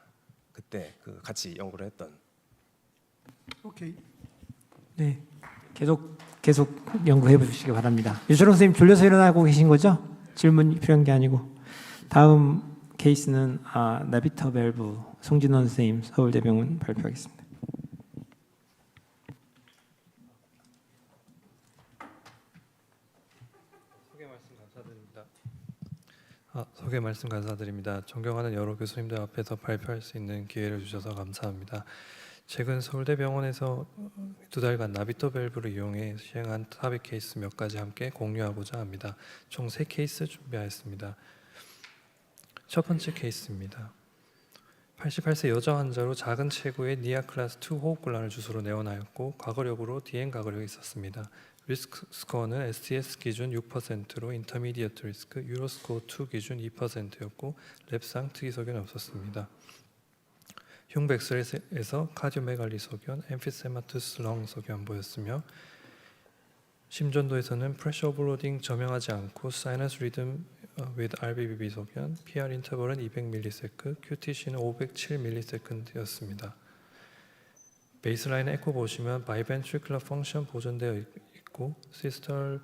그때 그 같이 연구를 했던. 오케이. 네, 계속 연구해 보시기 바랍니다. 유철홍 선생님 졸려서 일어나고 계신 거죠? 질문이 필요한 게 아니고. 다음 케이스는 나비터 밸브 송진원 선생님 서울대병원 발표하겠습니다. 소개 말씀 감사드립니다. 존경하는 여러 교수님들 앞에서 발표할 수 있는 기회를 주셔서 감사합니다. 최근 서울대병원에서 2달간 나비터 밸브를 이용해 시행한 탑입 케이스 몇 가지 함께 공유하고자 합니다. 총 3케이스 준비하였습니다. 첫 번째 케이스입니다. 88세 여자 환자로 작은 체구의 니아 클래스 2 호흡곤란을 주소로 내원하였고 과거력으로 DN 과거력이 있었습니다. 리스크 스코어는 STS 기준 6%로 인터미디어트 리스크, 유로스코어 2 기준 2%였고 랩상 특이 소견이 없었습니다. 흉백스에서 카디오메갈리 소견, 엠피세마투스 렁 소견 보였으며 심전도에서는 프레셔 오버로딩 저명하지 않고 사이너스 리듬 with RBBB 소견, PR 인터벌은 200ms, QTC는 507ms였습니다. 베이스라인 에코 보시면 바이벤트리큘러 펑션 보존되어 있고 시스톨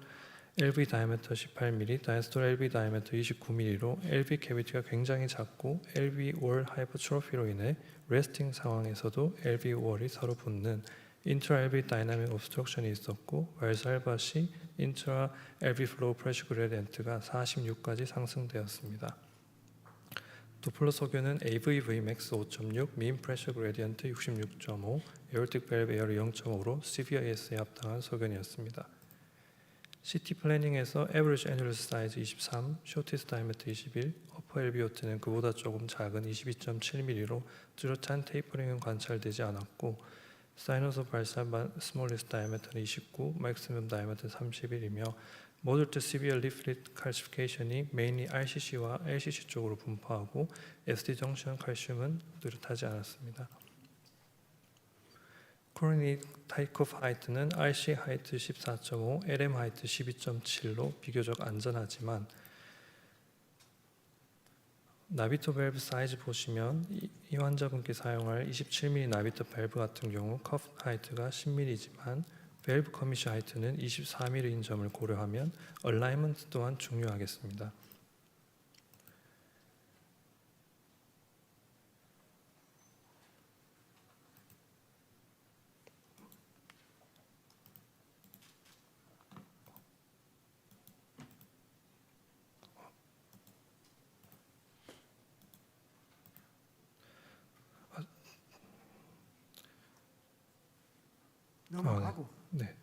LV 다이아미터 18mm, 다이스톨 LV 다이아미터 29mm로 LV 캐비티가 굉장히 작고 LV 월 하이퍼트로피로 인해 레스팅 상황에서도 LV 월이 서로 붙는 인트라 LV 다이나믹 옵스트럭션이 있었고 왈살바 시 인트라 LV 플로우 프레셔 그레디언트가 46까지 상승되었습니다. 도플러 소견은 AVV 맥스 5.6, 민 프레셔 그레디언트 66.5, 에어틱 밸브 에어리 0.5로 시비어 ES에 합당한 소견이었습니다. CT 플래닝에서 에버리지 애뉴러스 사이즈 23, 쇼티스 다이아미터 21, 어퍼 LVO트는 그보다 조금 작은 22.7mm로 뚜렷한 테이퍼링은 관찰되지 않았고 사이너소 발산 스몰리스 다이아미터는 29, 맥시멈 다이아미터 31이며 모더트 시비어 리플릿 칼시피케이션이 메인리 RCC와 LCC 쪽으로 분포하고 SD 정션 칼슘은 뚜렷하지 않았습니다. 코로니 타이코프 하이트는 RC 하이트 14.5, LM 하이트 12.7로 비교적 안전하지만 나비터 밸브 사이즈 보시면 이 환자분께 사용할 27mm 나비터 밸브 같은 경우 커프 하이트가 10mm지만 밸브 커미시 하이트는 24mm인 점을 고려하면 얼라이먼트 또한 중요하겠습니다. 넘어가고. 네.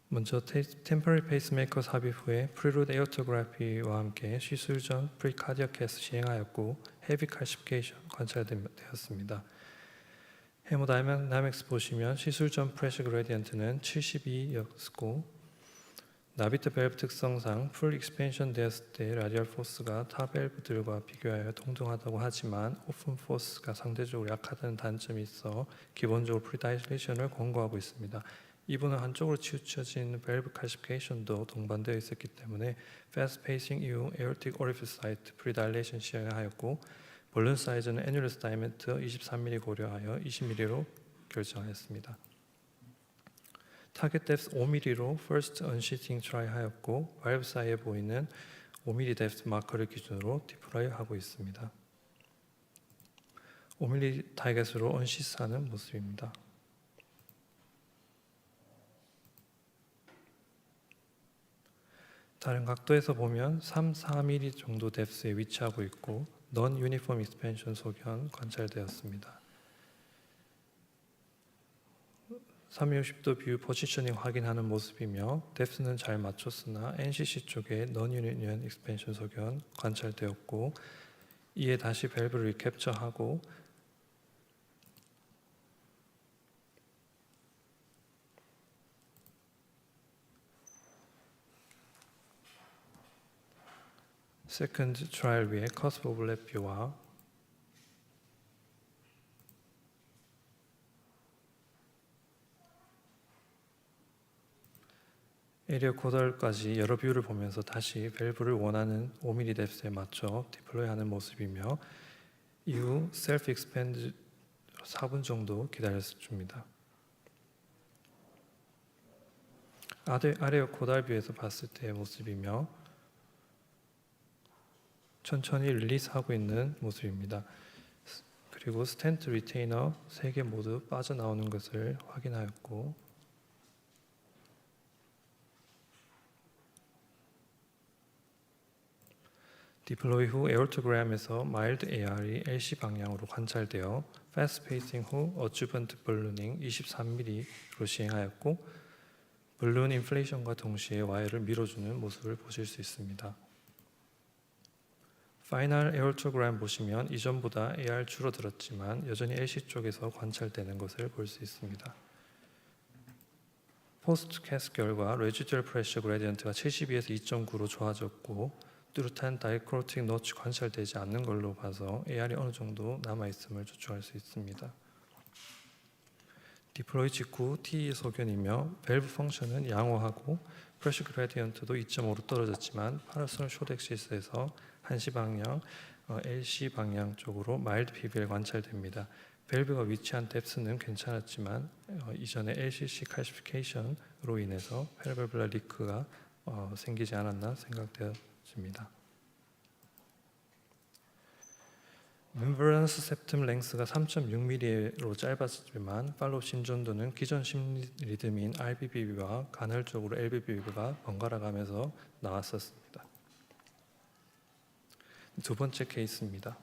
먼저 템퍼리 페이스메이커 삽입 후에 프리루드 에어토그래피와 함께 시술 전 프리카디아 캐스 시행하였고 헤비 칼시피케이션 관찰되었습니다. 헤모다이나믹스 보시면 시술 전 프레셔 그레디언트는 72였고 나비트 밸브 특성상 풀 익스펜션 되었을 때 라디얼 포스가 타 밸브들과 비교하여 동등하다고 하지만 오픈 포스가 상대적으로 약하다는 단점이 있어 기본적으로 프리다일레이션을 권고하고 있습니다. 이분은 한쪽으로 치우쳐진 밸브 칼시피케이션도 동반되어 있었기 때문에 패스트 페이싱 이후 에어틱 오리피스 사이트 프리다일레이션 시행하였고 볼륨 사이즈는 애뉴러스 다이아미터 23mm 고려하여 20mm로 결정하였습니다. 타겟 뎁스 5mm로 first unsheathing try 하였고 밸브 사이에 보이는 5mm 뎁스 마커를 기준으로 디플로이 하고 있습니다. 5mm 타겟으로 언시스하는 모습입니다. 다른 각도에서 보면 3, 4mm 정도 뎁스에 위치하고 있고 넌 유니폼 익스펜션 소견 관찰되었습니다. 360도 뷰 포지셔닝 확인하는 모습이며 뎁스는 잘 맞췄으나 NCC 쪽에 넌 유니언 익스펜션 소견 관찰되었고 이에 다시 밸브를 캡처하고 세컨드 트라이얼 위에 커스프 오버랩 뷰와 에리어 코달까지 여러 뷰를 보면서 다시 밸브를 원하는 5mm 뎁스에 맞춰 디플로이하는 모습이며 이후 셀프 익스펜드 4분 정도 기다려줍니다. 아래어 코달 뷰에서 봤을 때의 모습이며 천천히 릴리스하고 있는 모습입니다. 그리고 스텐트 리테이너 3개 모두 빠져나오는 것을 확인하였고 디플로이 후 에어토그램에서 마일드 AR이 LC 방향으로 관찰되어 패스트 페이싱 후 어쭈번트 벌루닝 23mm로 시행하였고 벌룬 인플레이션과 동시에 와이어를 밀어주는 모습을 보실 수 있습니다. 파이널 에어토그램 보시면 이전보다 AR 줄어들었지만 여전히 LC 쪽에서 관찰되는 것을 볼 수 있습니다. 포스트 캐스트 결과 레지듀얼 프레셔 그레디언트가 72에서 2.9로 좋아졌고 뚜렷한 다이크로틱 너치 관찰되지 않는 걸로 봐서 AR이 어느 정도 남아있음을 추측할 수 있습니다. 디플로이 직후 TE 소견이며 밸브 펑션은 양호하고 프레셔 그레디언트도 2.5로 떨어졌지만 파라솔 쇼덱시스에서 1시 방향, LC 방향 쪽으로 마일드 PBL 관찰됩니다. 밸브가 위치한 뎁스는 괜찮았지만 이전에 LCC 칼시피케이션으로 인해서 페르벨블라 리크가 생기지 않았나 생각되어집니다. 멤브런스 septum 랭스가 3.6mm로 짧았지만 팔로우 심전도는 기존 심리 리듬인 RBBB와 간헐적으로 LBBB가 번갈아 가면서 나왔었습니다. 두 번째 케이스입니다.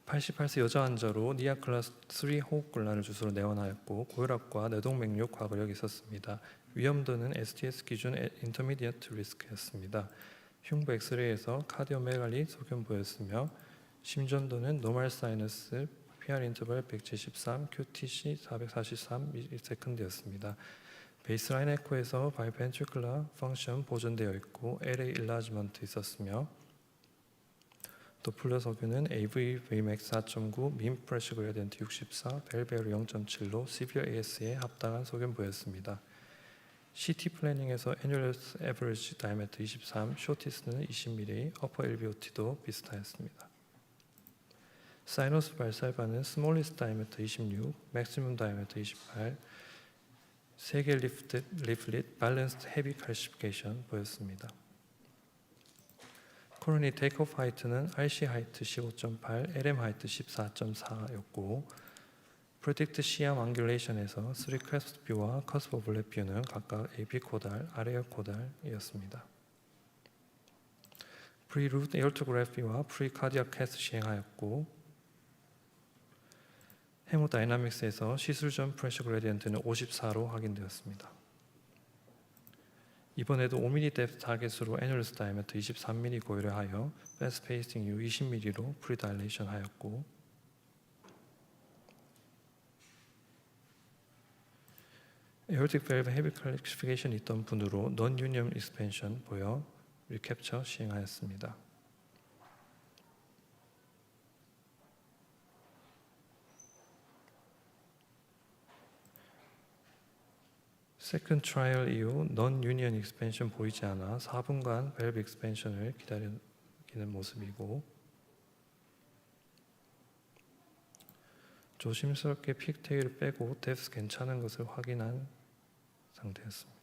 88세 여자 환자로 니아 클래스 3 호흡곤란을 주소로 내원하였고 고혈압과 뇌동맥류 과거력이 있었습니다. 위험도는 STS 기준 인터미디어트 리스크였습니다. 흉부 엑스레이에서 카디오메갈리 소견 보였으며 심전도는 노멀 사이너스 PR 인터벌 173, QTC 443 ms였습니다. 베이스라인 에코에서 바이벤트리큘러 펑션 보존되어 있고 LA 일라지먼트 있었으며 도플러 소견은 AV Vmax 4.9, 민 프레셔 그레디언트 64, 벨베르 0.7로 시비어 AS에 합당한 소견 보였습니다. CT 플래닝에서 애뉴러스 에버리지 다이아미터 23, 쇼티스는 20mm, 어퍼 LVOT도 비슷하였습니다. 사이너스 발살반은 스몰리스 다이아미터 26, 맥시멈 다이아미터 28, 3개 리플릿, 밸런스드 헤비 칼시피케이션 보였습니다. 코로니 테이크오프 하이트는 RC 하이트 15.8, LM 하이트 14.4였고 프레딕트 시암 앙귤레이션에서 3 크레스트 뷰와 커스프 오버랩 뷰는 각각 AP 코달, 아레어 코달이었습니다. 프리 루트 에어토그래피와 프리 카디악 캐스 시행하였고 헤모다이나믹스에서 시술 전 프레셔 그레디언트는 54로 확인되었습니다. 이번에도 5mm 뎁스 타겟으로 애뉴러스 다이아미터 23mm 고려하여 패스트 페이싱 이후 20mm로 프리다일레이션 하였고 에어틱 밸브 헤비 클래시피케이션이 있던 분으로 non-union expansion 보여 리캡처 시행하였습니다. 세컨드 트라이얼 이후 non-union expansion 보이지 않아 4분간 밸브 expansion을 기다리는 모습이고 조심스럽게 픽테일을 빼고 뎁스 괜찮은 것을 확인한 상태였습니다.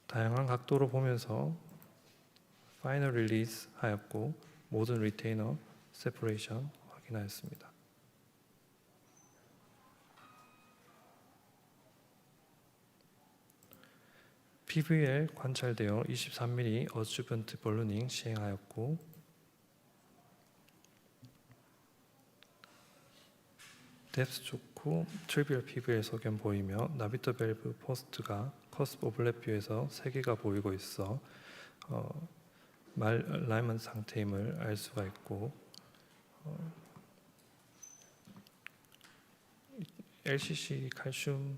다양한 각도로 보면서 파이널 릴리즈 하였고 모든 리테이너 세퍼레이션 확인하였습니다. PVL 관찰되어 23mm 어주번트 벌루닝 시행하였고 뎁스 좋고 트리비얼 PVL 소견 보이며 나비터 밸브 포스트가 커스프 오블랩 뷰에서 3개가 보이고 있어 말 라이먼 상태임을 알 수가 있고 LCC 칼슘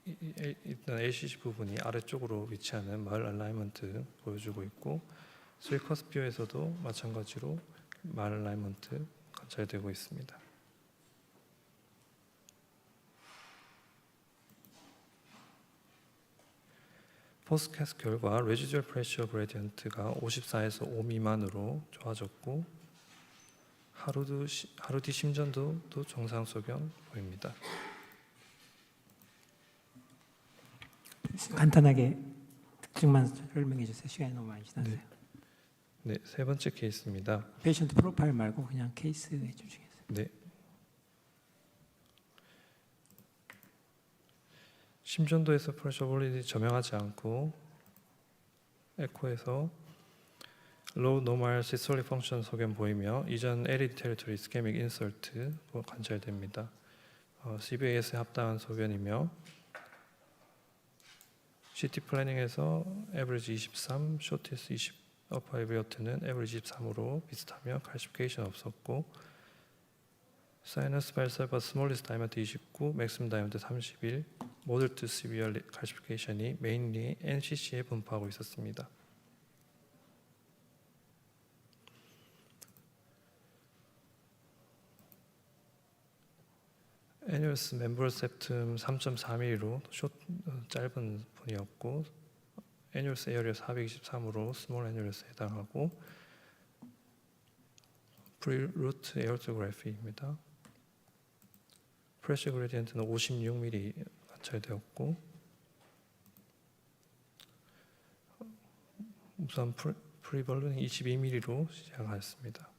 일단 LCC 부분이 아래쪽으로 위치하는 말 얼라이먼트 보여주고 있고 3커스 뷰에서도 마찬가지로 말 얼라이먼트 관찰되고 있습니다. 포스트캐스트 결과 레지듀얼 프레셔 그레디언트가 54에서 5 미만으로 좋아졌고 하루 뒤 심전도도 정상 소견 보입니다. 간단하게 특징만 설명해 주세요. 시간이 너무 많이 지났어요. 네, 세 번째 케이스입니다. 페이션트 프로파일 말고 그냥 케이스 해주시겠어요? 네. 심전도에서 프레셔 볼리디 점영하지 않고 에코에서 low normal systolic function 소견 보이며 이전 LED territory ischemic insert 관찰됩니다. CVAS에 합당한 소견이며 CT 플래닝에서 average 23, shortest 20, upper aviot는 average 23으로 비슷하며 calcification 없었고 sinus valsalva smallest diameter 29, maximum diameter 31, moderate to severe calcification이 mainly NCC에 분포하고 있었습니다. 애뉴어스 멤브럴 septum 3.4mm로 짧은 분이었고 애뉴어스 에어리어 423으로 스몰 애뉴어스에 해당하고 프리루트 에어토그래피입니다. 프레셔 그레디언트는 56mm 관찰되었고 우선 프리벌룬이 22mm로 시작하였습니다.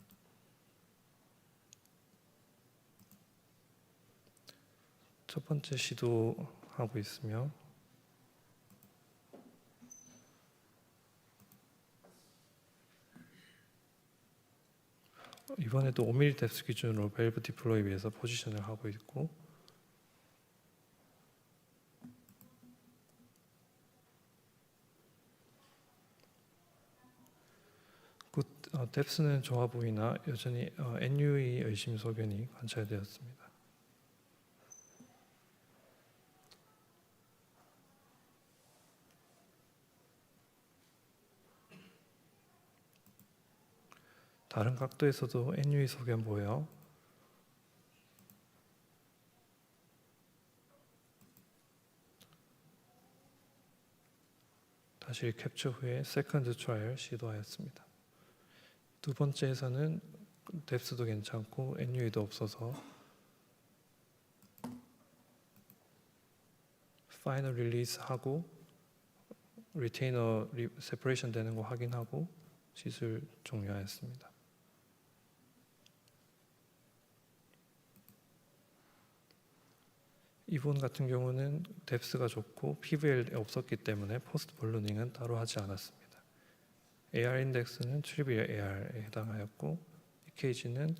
첫 번째 시도하고 있으며 이번에도 5mm 뎁스 기준으로 밸브 디플로이에 비해서 포지션을 하고 있고 뎁스는 좋아 보이나 여전히 NUE 의심 소견이 관찰되었습니다. 다른 각도에서도 NUE 소견 보여 다시 캡처 후에 세컨드 트라이얼 시도하였습니다. 두 번째에서는 뎁스도 괜찮고 NUE도 없어서 파이널 릴리즈 하고 리테이너 세퍼레이션 되는 거 확인하고 시술 종료하였습니다. 이분 같은 경우는 뎁스가 좋고 PVL이 없었기 때문에 포스트 볼루닝은 따로 하지 않았습니다. AR 인덱스는 트리비얼 AR에 해당하였고 EKG는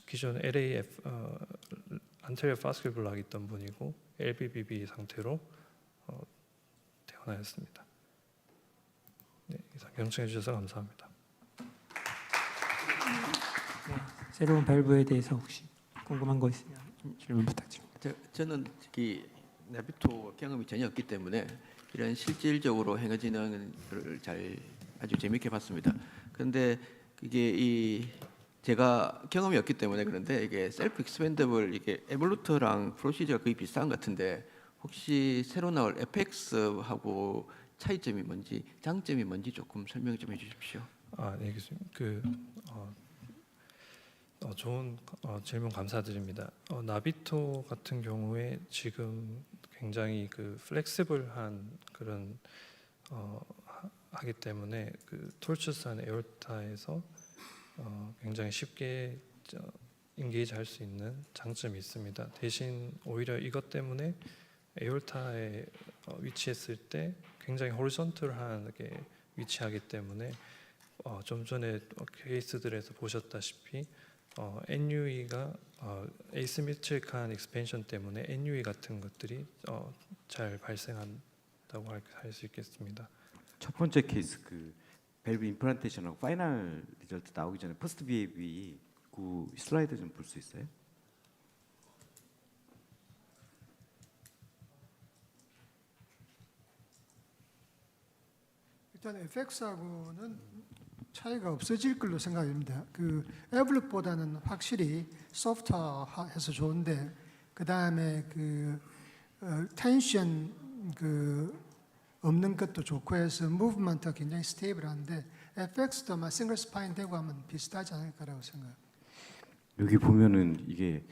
기존 LAF 안테리어 파스큘 블락이 있던 분이고 LBBB 상태로 태어나였습니다. 네, 이상 경청해 주셔서 감사합니다. 새로운 밸브에 대해서 혹시 궁금한 거 있으면 질문 부탁드립니다. 저는 특히 나비토 경험이 전혀 없기 때문에 이런 실질적으로 행해지는 걸 아주 재밌게 봤습니다. 그런데 이게 제가 경험이 없기 때문에 그런데 이게 셀프 익스펜더블 이게 에볼루트랑 프로시저가 거의 비슷한 것 같은데 혹시 새로 나올 FX하고 차이점이 뭔지 장점이 뭔지 조금 설명 좀 해주십시오. 네, 교수님. 좋은 질문 감사드립니다. 나비토 같은 경우에 지금 굉장히 플렉시블한 그런 하기 때문에 톨츠산 에올타에서 굉장히 쉽게 인게이지 할 수 있는 장점이 있습니다. 대신 오히려 이것 때문에 에올타에 위치했을 때 굉장히 호리존털하게 위치하기 때문에 좀 전에 케이스들에서 보셨다시피 NUE가 에이시메트릭한 익스펜션 때문에 NUE 같은 것들이 잘 발생한다고 할 수 있겠습니다. 첫 번째 케이스 밸브 임플란테이션하고 파이널 리절트 나오기 전에 퍼스트 비헤이비 그 슬라이드 좀 볼 수 있어요? 일단 FX하고는 차이가 없어질 걸로 생각합니다. 에블룩보다는 확실히 소프트해서 좋은데 그 다음에 텐션 없는 것도 좋고 해서 무브먼트가 굉장히 스테이블한데 FX도 아마 싱글 스파인 되고 하면 비슷하지 않을까라고 생각합니다. 여기 보면은 이게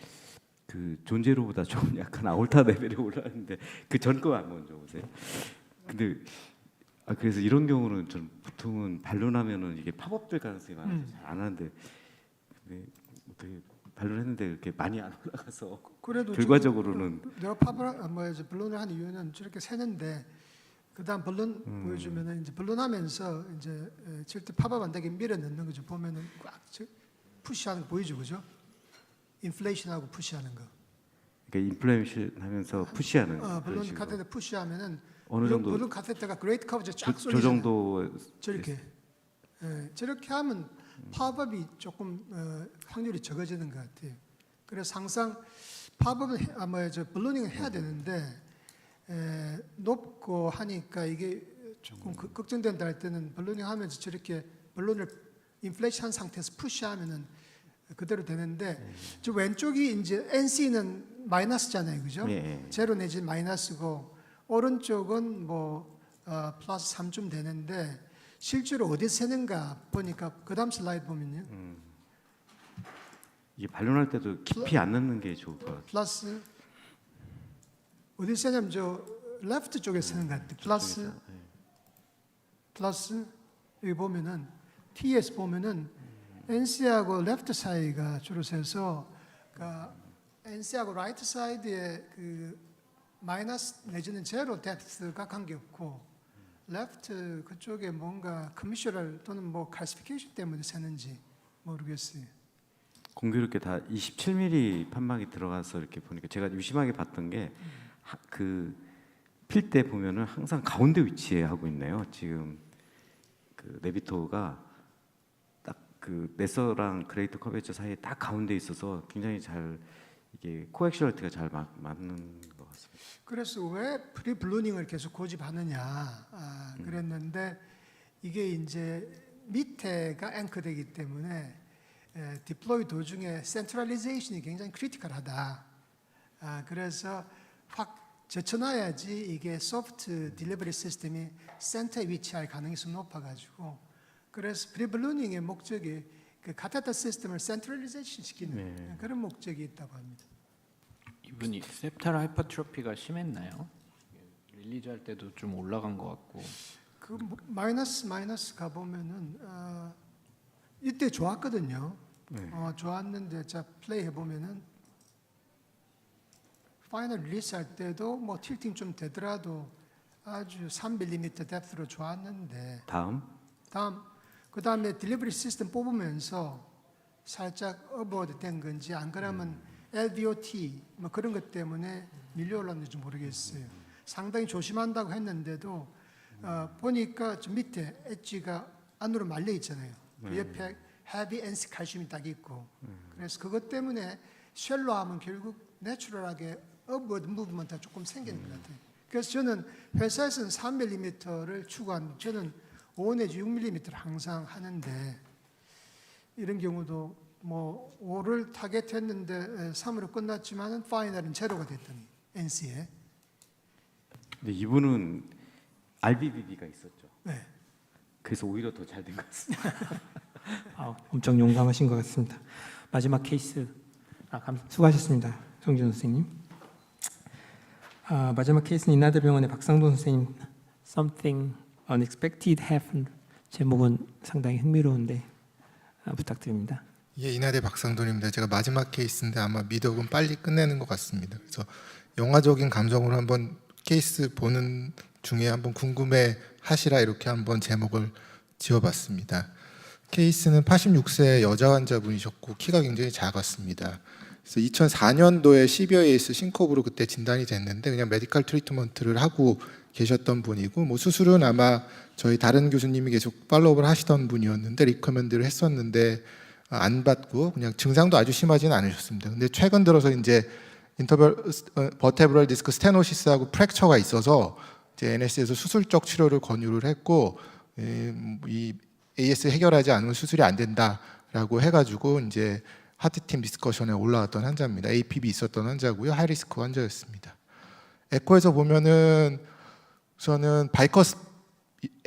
존제로보다 좀 약간 아울타 레벨에 올라왔는데 그 전 거 먼저 보세요. 근데 그래서 이런 경우는 전 보통은 반론하면은 이게 팝업될 가능성이 많아서 잘 안 하는데 근데 어떻게 반론했는데 이렇게 많이 안 올라가서 그래도 결과적으로는 내가 블론을 한 이유는 저렇게 세는데 그다음 블론 보여주면은 이제 블론하면서 이제 절대 팝업 안 되게 밀어 넣는 거죠. 보면은 꽉 푸시하는 거 보이죠, 그죠? 인플레이션하고 푸시하는 거. 그러니까 인플레이션하면서 푸시하는 블론 카테터 푸시하면은 어느 정도 블론 카테터가 그레이트 커브제 쫙 저 쏠리잖아요. 정도 저렇게 저렇게 하면 팝업이 조금 확률이 적어지는 것 같아요. 그래서 항상 팝업을 블로닝을 해야 되는데 높고 하니까 이게 조금 걱정된다 할 때는 블로닝 하면서 저렇게 블론을 인플레이션 한 상태에서 푸시하면은 그대로 되는데 저 왼쪽이 이제 NC는 마이너스잖아요, 그죠? 제로 내지 마이너스고 오른쪽은 플러스 3쯤 되는데 실제로 어디 세는가 보니까 그다음 슬라이드 보면요. 이게 반론할 때도 깊이 안 넣는 게 좋을 것 같아요. 플러스 어디 세냐면 저 레프트 쪽에 세는 것 같아요. 플러스 여기 보면은 TS 보면은 NC하고 레프트 사이가 주로 세서 NC하고 라이트 사이드에 마이너스 내지는 제로 뎁스가 관계없고 레프트 그쪽에 뭔가 커미셔럴 또는 칼시피케이션 때문에 세는지 모르겠어요. 공교롭게 다 27mm 판막이 들어가서 이렇게 보니까 제가 유심하게 봤던 게 필 때 보면은 항상 가운데 위치에 하고 있네요. 지금 네비토가 딱 네서랑 그레이터 커베이처 사이에 딱 가운데 있어서 굉장히 잘 이게 코엑슈얼티가 잘 맞는 것 같습니다. 그래서 왜 프리블루닝을 계속 고집하느냐 그랬는데 이게 이제 밑에가 앵커되기 때문에 디플로이 도중에 센트럴리제이션이 굉장히 크리티컬하다. 그래서 확 젖혀놔야지 이게 소프트 딜리버리 시스템이 센터에 위치할 가능성이 높아가지고 그래서 프리블루닝의 목적이 카테터 시스템을 센트럴리제이션 시키는 그런 목적이 있다고 합니다. 이분이 septal 하이퍼트로피가 심했나요? 릴리즈 할 때도 좀 올라간 것 같고. 마이너스 가 보면은 이때 좋았거든요. 좋았는데 자 플레이 해보면은 파이널 릴리스 할 때도 틸팅 좀 되더라도 아주 3mm 뎁스로 좋았는데 그 다음에 딜리버리 시스템 뽑으면서 살짝 어버드 된 건지 안 그러면 LVOT 그런 것 때문에 밀려 올랐는지 모르겠어요. 상당히 조심한다고 했는데도 보니까 저 밑에 엣지가 안으로 말려 있잖아요. 그 옆에 헤비 NC 칼슘이 딱 있고 그래서 그것 때문에 쉘로 하면 결국 내추럴하게 업워드 무브먼트가 조금 생기는 것 같아요. 그래서 저는 회사에서는 3mm를 추구한 저는 5 내지 6mm를 항상 하는데 이런 경우도 뭐 5를 타겟했는데 3으로 끝났지만은 파이널은 제로가 됐더니 NC에. 근데 이분은 RBBB가 있었죠. 네. 그래서 오히려 더 잘 된 것 같습니다. 엄청 용감하신 것 같습니다. 마지막 케이스 수고하셨습니다. 송준 선생님. 마지막 케이스는 인하대병원의 박상돈 선생님 Something Unexpected Happened. 제목은 상당히 흥미로운데 부탁드립니다. 예, 인하대 박상돈입니다. 제가 마지막 케이스인데 아마 미덕은 빨리 끝내는 것 같습니다. 그래서 영화적인 감정으로 한번 케이스 보는 중에 한번 궁금해 하시라 이렇게 한번 제목을 지어봤습니다. 케이스는 86세 여자 환자분이셨고 키가 굉장히 작았습니다. 그래서 2004년도에 CVAS 싱코브로 그때 진단이 됐는데 그냥 메디컬 트리트먼트를 하고 계셨던 분이고 뭐 수술은 아마 저희 다른 교수님이 계속 팔로우업을 하시던 분이었는데 리커멘드를 했었는데 안 받고 그냥 증상도 아주 심하지는 않으셨습니다. 근데 최근 들어서 이제 버테브럴 디스크 스테노시스하고 프랙처가 있어서 이제 NS에서 수술적 치료를 권유를 했고 이 AS 해결하지 않으면 수술이 안 된다라고 해가지고 이제 하트팀 디스커션에 올라왔던 환자입니다. APB 있었던 환자고요. 하이리스크 환자였습니다. 에코에서 보면은 우선은 바이커스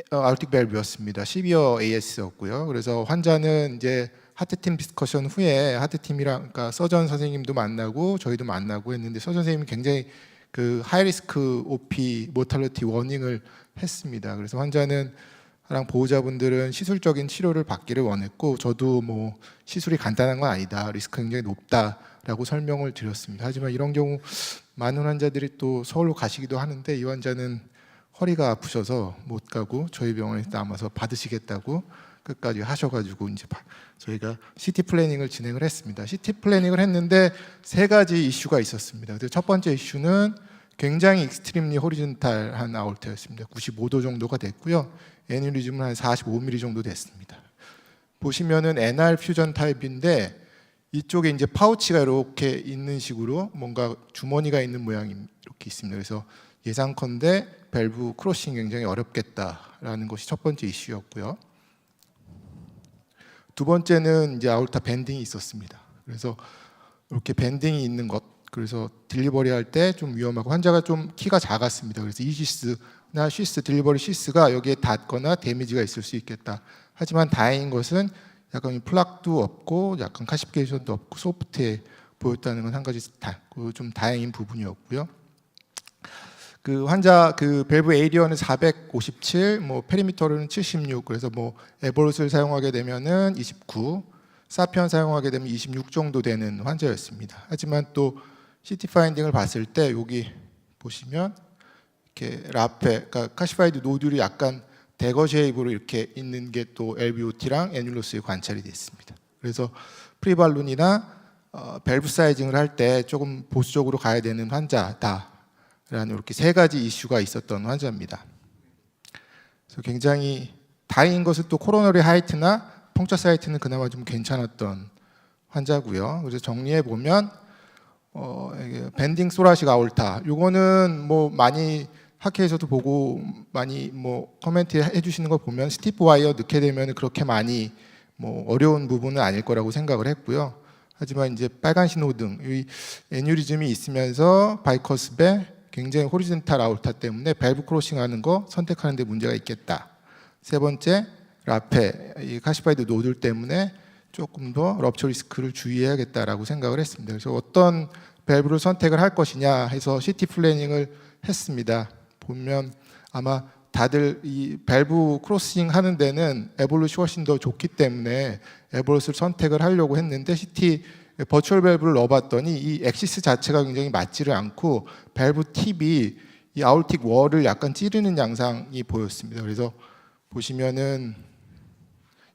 아우틱 밸브였습니다. 시비어 AS였고요. 그래서 환자는 이제 하트팀 디스커션 후에 하트팀이랑 그러니까 서전 선생님도 만나고 저희도 만나고 했는데 서전 선생님이 굉장히 그 하이리스크 OP 모탈리티 워닝을 했습니다. 그래서 환자는 랑 보호자분들은 시술적인 치료를 받기를 원했고 저도 뭐 시술이 간단한 건 아니다. 리스크 굉장히 높다라고 설명을 드렸습니다. 하지만 이런 경우 많은 환자들이 또 서울로 가시기도 하는데 이 환자는 허리가 아프셔서 못 가고 저희 병원에 남아서 받으시겠다고 끝까지 하셔가지고 이제 저희가 CT 플래닝을 진행을 했습니다. CT 플래닝을 했는데 세 가지 이슈가 있었습니다. 그래서 첫 번째 이슈는 굉장히 익스트림리 호리존탈한 아orta였습니다. 95도 정도가 됐고요. 애뉴리즘은 한 45mm 정도 됐습니다. 보시면은 NR 퓨전 타입인데 이쪽에 이제 파우치가 이렇게 있는 식으로 뭔가 주머니가 있는 모양이 이렇게 있습니다. 그래서 예상컨대 밸브 크로싱이 굉장히 어렵겠다라는 것이 첫 번째 이슈였고요. 두 번째는 이제 아orta 밴딩이 있었습니다. 그래서 이렇게 밴딩이 있는 것, 그래서 딜리버리 할 때 좀 위험하고 환자가 좀 키가 작았습니다. 그래서 이시스나 시스 딜리버리 시스가 여기에 닿거나 데미지가 있을 수 있겠다. 하지만 다행인 것은 약간 플락도 없고 약간 카시피케이션도 없고 소프트해 보였다는 건 한 가지 좀 다행인 부분이었고요. 그 환자 그 밸브 에이리어는 457, 뭐 페리미터는 76. 그래서 뭐 에볼롯을 사용하게 되면은 29, 사피언 사용하게 되면 26 정도 되는 환자였습니다. 하지만 또 CT 파인딩을 봤을 때 여기 보시면 이렇게 라페, 그러니까 카시파이드 노듈이 약간 대거 쉐입으로 이렇게 있는 게 또 LVOT랑 애뉴러스에 관찰이 됐습니다. 그래서 프리발룬이나 밸브 사이징을 할 때 조금 보수적으로 가야 되는 환자다라는 이렇게 세 가지 이슈가 있었던 환자입니다. 그래서 굉장히 다행인 것은 또 코로너리 하이트나 펑처 사이트는 그나마 좀 괜찮았던 환자고요. 그래서 정리해 보면 밴딩 소라식 아올타, 요거는 뭐 많이 학회에서도 보고 많이 뭐 코멘트 해주시는 거 보면 스티프 와이어 넣게 되면 그렇게 많이 뭐 어려운 부분은 아닐 거라고 생각을 했고요. 하지만 이제 빨간 신호등, 이 애뉴리즘이 있으면서 바이커스배 굉장히 호리존탈 아올타 때문에 밸브 크로싱하는 거 선택하는 데 문제가 있겠다. 세 번째, 라페, 이 카시파이드 노들 때문에 조금 더 럽처 리스크를 주의해야겠다라고 생각을 했습니다. 그래서 어떤 밸브를 선택을 할 것이냐 해서 CT 플래닝을 했습니다. 보면 아마 다들 이 밸브 크로싱 하는 데는 에볼루시 훨씬 더 좋기 때문에 에볼루스를 선택을 하려고 했는데 CT 버추얼 밸브를 넣어봤더니 이 엑시스 자체가 굉장히 맞지를 않고 밸브 팁이 이 아울틱 월을 약간 찌르는 양상이 보였습니다. 그래서 보시면은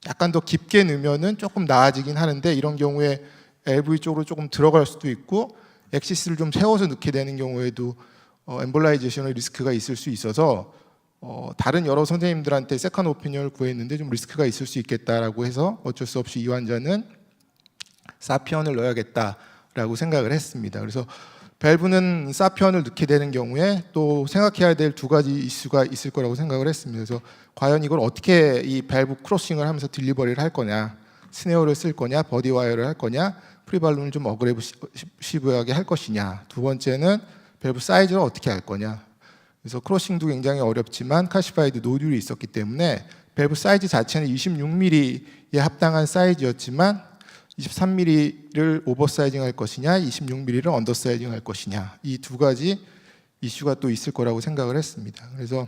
약간 더 깊게 넣으면은 조금 나아지긴 하는데 이런 경우에 LV 쪽으로 조금 들어갈 수도 있고 엑시스를 좀 세워서 넣게 되는 경우에도 엠볼라이제이션의 리스크가 있을 수 있어서 다른 여러 선생님들한테 세컨 오피니언을 구했는데 좀 리스크가 있을 수 있겠다라고 해서 어쩔 수 없이 이 환자는 사피언을 넣어야겠다라고 생각을 했습니다. 그래서 밸브는 사피언을 넣게 되는 경우에 또 생각해야 될 두 가지 이슈가 있을 거라고 생각을 했습니다. 그래서 과연 이걸 어떻게 이 밸브 크로싱을 하면서 딜리버리를 할 거냐, 스네어를 쓸 거냐, 버디 와이어를 할 거냐, 프리발론을 좀 어그레시브하게 할 것이냐. 두 번째는 밸브 사이즈를 어떻게 할 거냐. 그래서 크로싱도 굉장히 어렵지만 카시파이드 노듈이 있었기 때문에 밸브 사이즈 자체는 26mm에 합당한 사이즈였지만 23mm를 오버사이징 할 것이냐, 26mm를 언더사이징 할 것이냐, 이 두 가지 이슈가 또 있을 거라고 생각을 했습니다. 그래서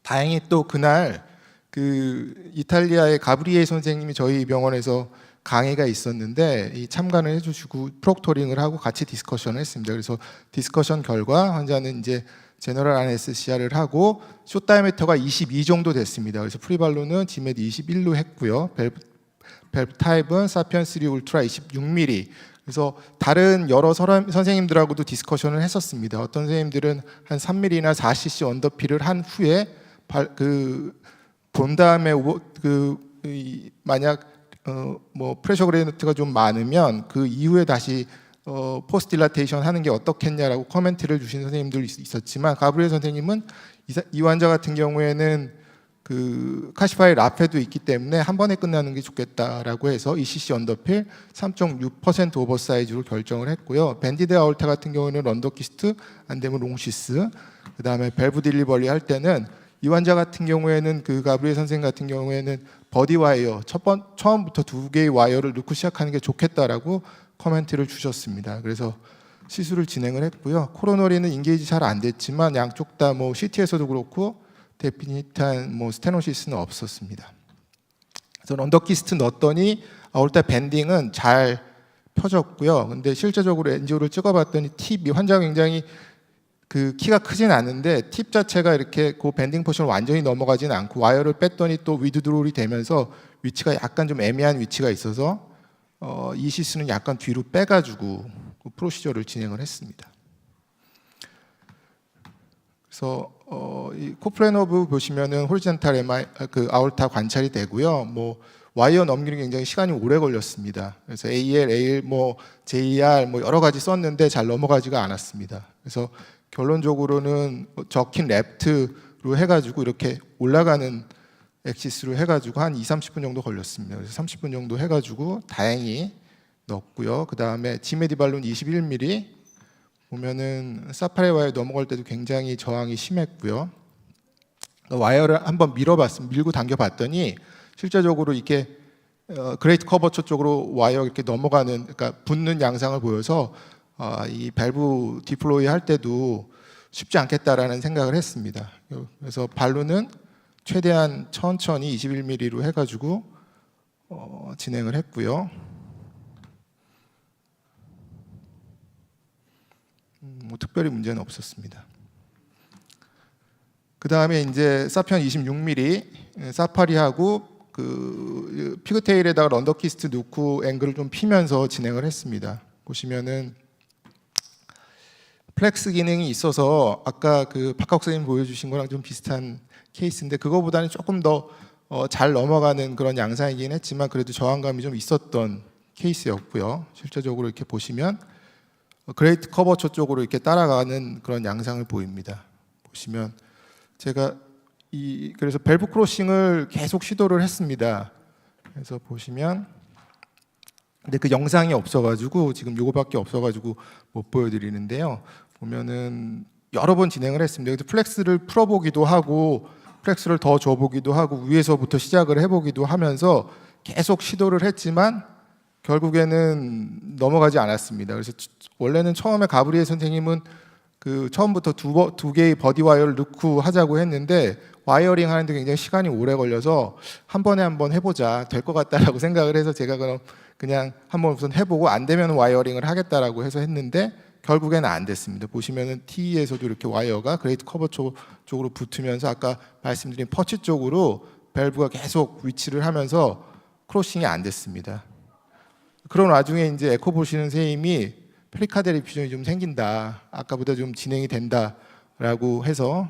다행히 또 그날 그 이탈리아의 가브리에 선생님이 저희 병원에서 강의가 있었는데 이 참관을 해주시고 프록토링을 하고 같이 디스커션을 했습니다. 그래서 디스커션 결과 환자는 이제 제너럴 아네스시아를 하고 숏 다이아미터가 22 정도 됐습니다. 그래서 프리발론은 지메드 21로 했고요. 밸브 타입은 사피언 3 울트라 26mm. 그래서 다른 여러 선생님들하고도 디스커션을 했었습니다. 어떤 선생님들은 한 3mm나 4cc 언더필을 한 후에 본 다음에 만약 뭐 프레셔 그레디언트가 좀 많으면 그 이후에 다시 포스트 딜라테이션 하는 게 어떻겠냐라고 코멘트를 주신 선생님들 있었지만 가브리엘 선생님은 이 환자 같은 경우에는 그 카시파이 라페도 있기 때문에 한 번에 끝나는 게 좋겠다라고 해서 2cc 언더필 3.6% 오버사이즈로 결정을 했고요. 밴디드 아울타 같은 경우는 런더키스트 안 되면 롱시스, 그 다음에 밸브 딜리버리 할 때는 이 환자 같은 경우에는 그 가브리엘 선생 같은 경우에는 버디 와이어 처음부터 두 개의 와이어를 넣고 시작하는 게 좋겠다라고 코멘트를 주셨습니다. 그래서 시술을 진행을 했고요. 코로너리는 인게이지 잘 안 됐지만 양쪽 다 뭐 CT에서도 그렇고 데피니트한 뭐 스테노시스는 없었습니다. 그래서 런더키스트 넣었더니 아울타 밴딩은 잘 펴졌고요. 근데 실제적으로 엔지오를 찍어봤더니 팁이 환자가 굉장히 그 키가 크진 않은데 팁 자체가 이렇게 그 밴딩 포션을 완전히 넘어가진 않고 와이어를 뺐더니 또 위드드롤이 되면서 위치가 약간 좀 애매한 위치가 있어서 이 시스는 약간 뒤로 빼가지고 그 프로시저를 진행을 했습니다. 그래서 이 코플레너브 보시면은 호리젠탈 MI 그 아울타 관찰이 되고요. 뭐 와이어 넘기는 게 굉장히 시간이 오래 걸렸습니다. 그래서 AL, 뭐 JR 뭐 여러 가지 썼는데 잘 넘어가지가 않았습니다. 그래서 결론적으로는 저킨 랩트로 해가지고 이렇게 올라가는 엑시스로 해가지고 한 20-30분 정도 걸렸습니다. 그래서 30분 정도 해가지고 다행히 넣었고요. 그 다음에 지메디발론 21mm 보면은 사파리 와이어 넘어갈 때도 굉장히 저항이 심했고요. 와이어를 한번 밀고 당겨봤더니 실제적으로 이렇게 그레이트 커버처 쪽으로 와이어 이렇게 넘어가는, 그러니까 붙는 양상을 보여서 이 밸브 디플로이 할 때도 쉽지 않겠다라는 생각을 했습니다. 그래서 발로는 최대한 천천히 21mm로 해가지고 진행을 했고요. 뭐 특별히 문제는 없었습니다. 그 다음에 이제 사피언 26mm 사파리하고 그 피그테일에다가 런더키스트 넣고 앵글을 좀 피면서 진행을 했습니다. 보시면은 플렉스 기능이 있어서 아까 그 박학욱 선생님 보여주신 거랑 좀 비슷한 케이스인데 그거보다는 조금 더 잘 넘어가는 그런 양상이긴 했지만 그래도 저항감이 좀 있었던 케이스였고요. 실제적으로 이렇게 보시면 그레이트 커버처 쪽으로 이렇게 따라가는 그런 양상을 보입니다. 보시면 제가 그래서 밸브 크로싱을 계속 시도를 했습니다. 그래서 보시면 근데 그 영상이 없어가지고 지금 요거밖에 없어가지고 못 보여드리는데요. 보면은 여러 번 진행을 했습니다. 그래서 플렉스를 풀어보기도 하고 플렉스를 더 줘보기도 하고 위에서부터 시작을 해보기도 하면서 계속 시도를 했지만 결국에는 넘어가지 않았습니다. 그래서 원래는 처음에 가브리엘 선생님은 그 처음부터 두 개의 버디 와이어를 넣고 하자고 했는데 와이어링 하는데 굉장히 시간이 오래 걸려서 한 번에 한번 해보자, 될 것 같다라고 생각을 해서 제가 그냥 한번 우선 해보고 안 되면 와이어링을 하겠다라고 해서 했는데 결국에는 안 됐습니다. 보시면은 T에서도 이렇게 와이어가 그레이트 커버 쪽으로 붙으면서 아까 말씀드린 퍼치 쪽으로 밸브가 계속 위치를 하면서 크로싱이 안 됐습니다. 그런 와중에 이제 에코 보시는 선생님이 페리카드 디퓨전이 좀 생긴다, 아까보다 좀 진행이 된다라고 해서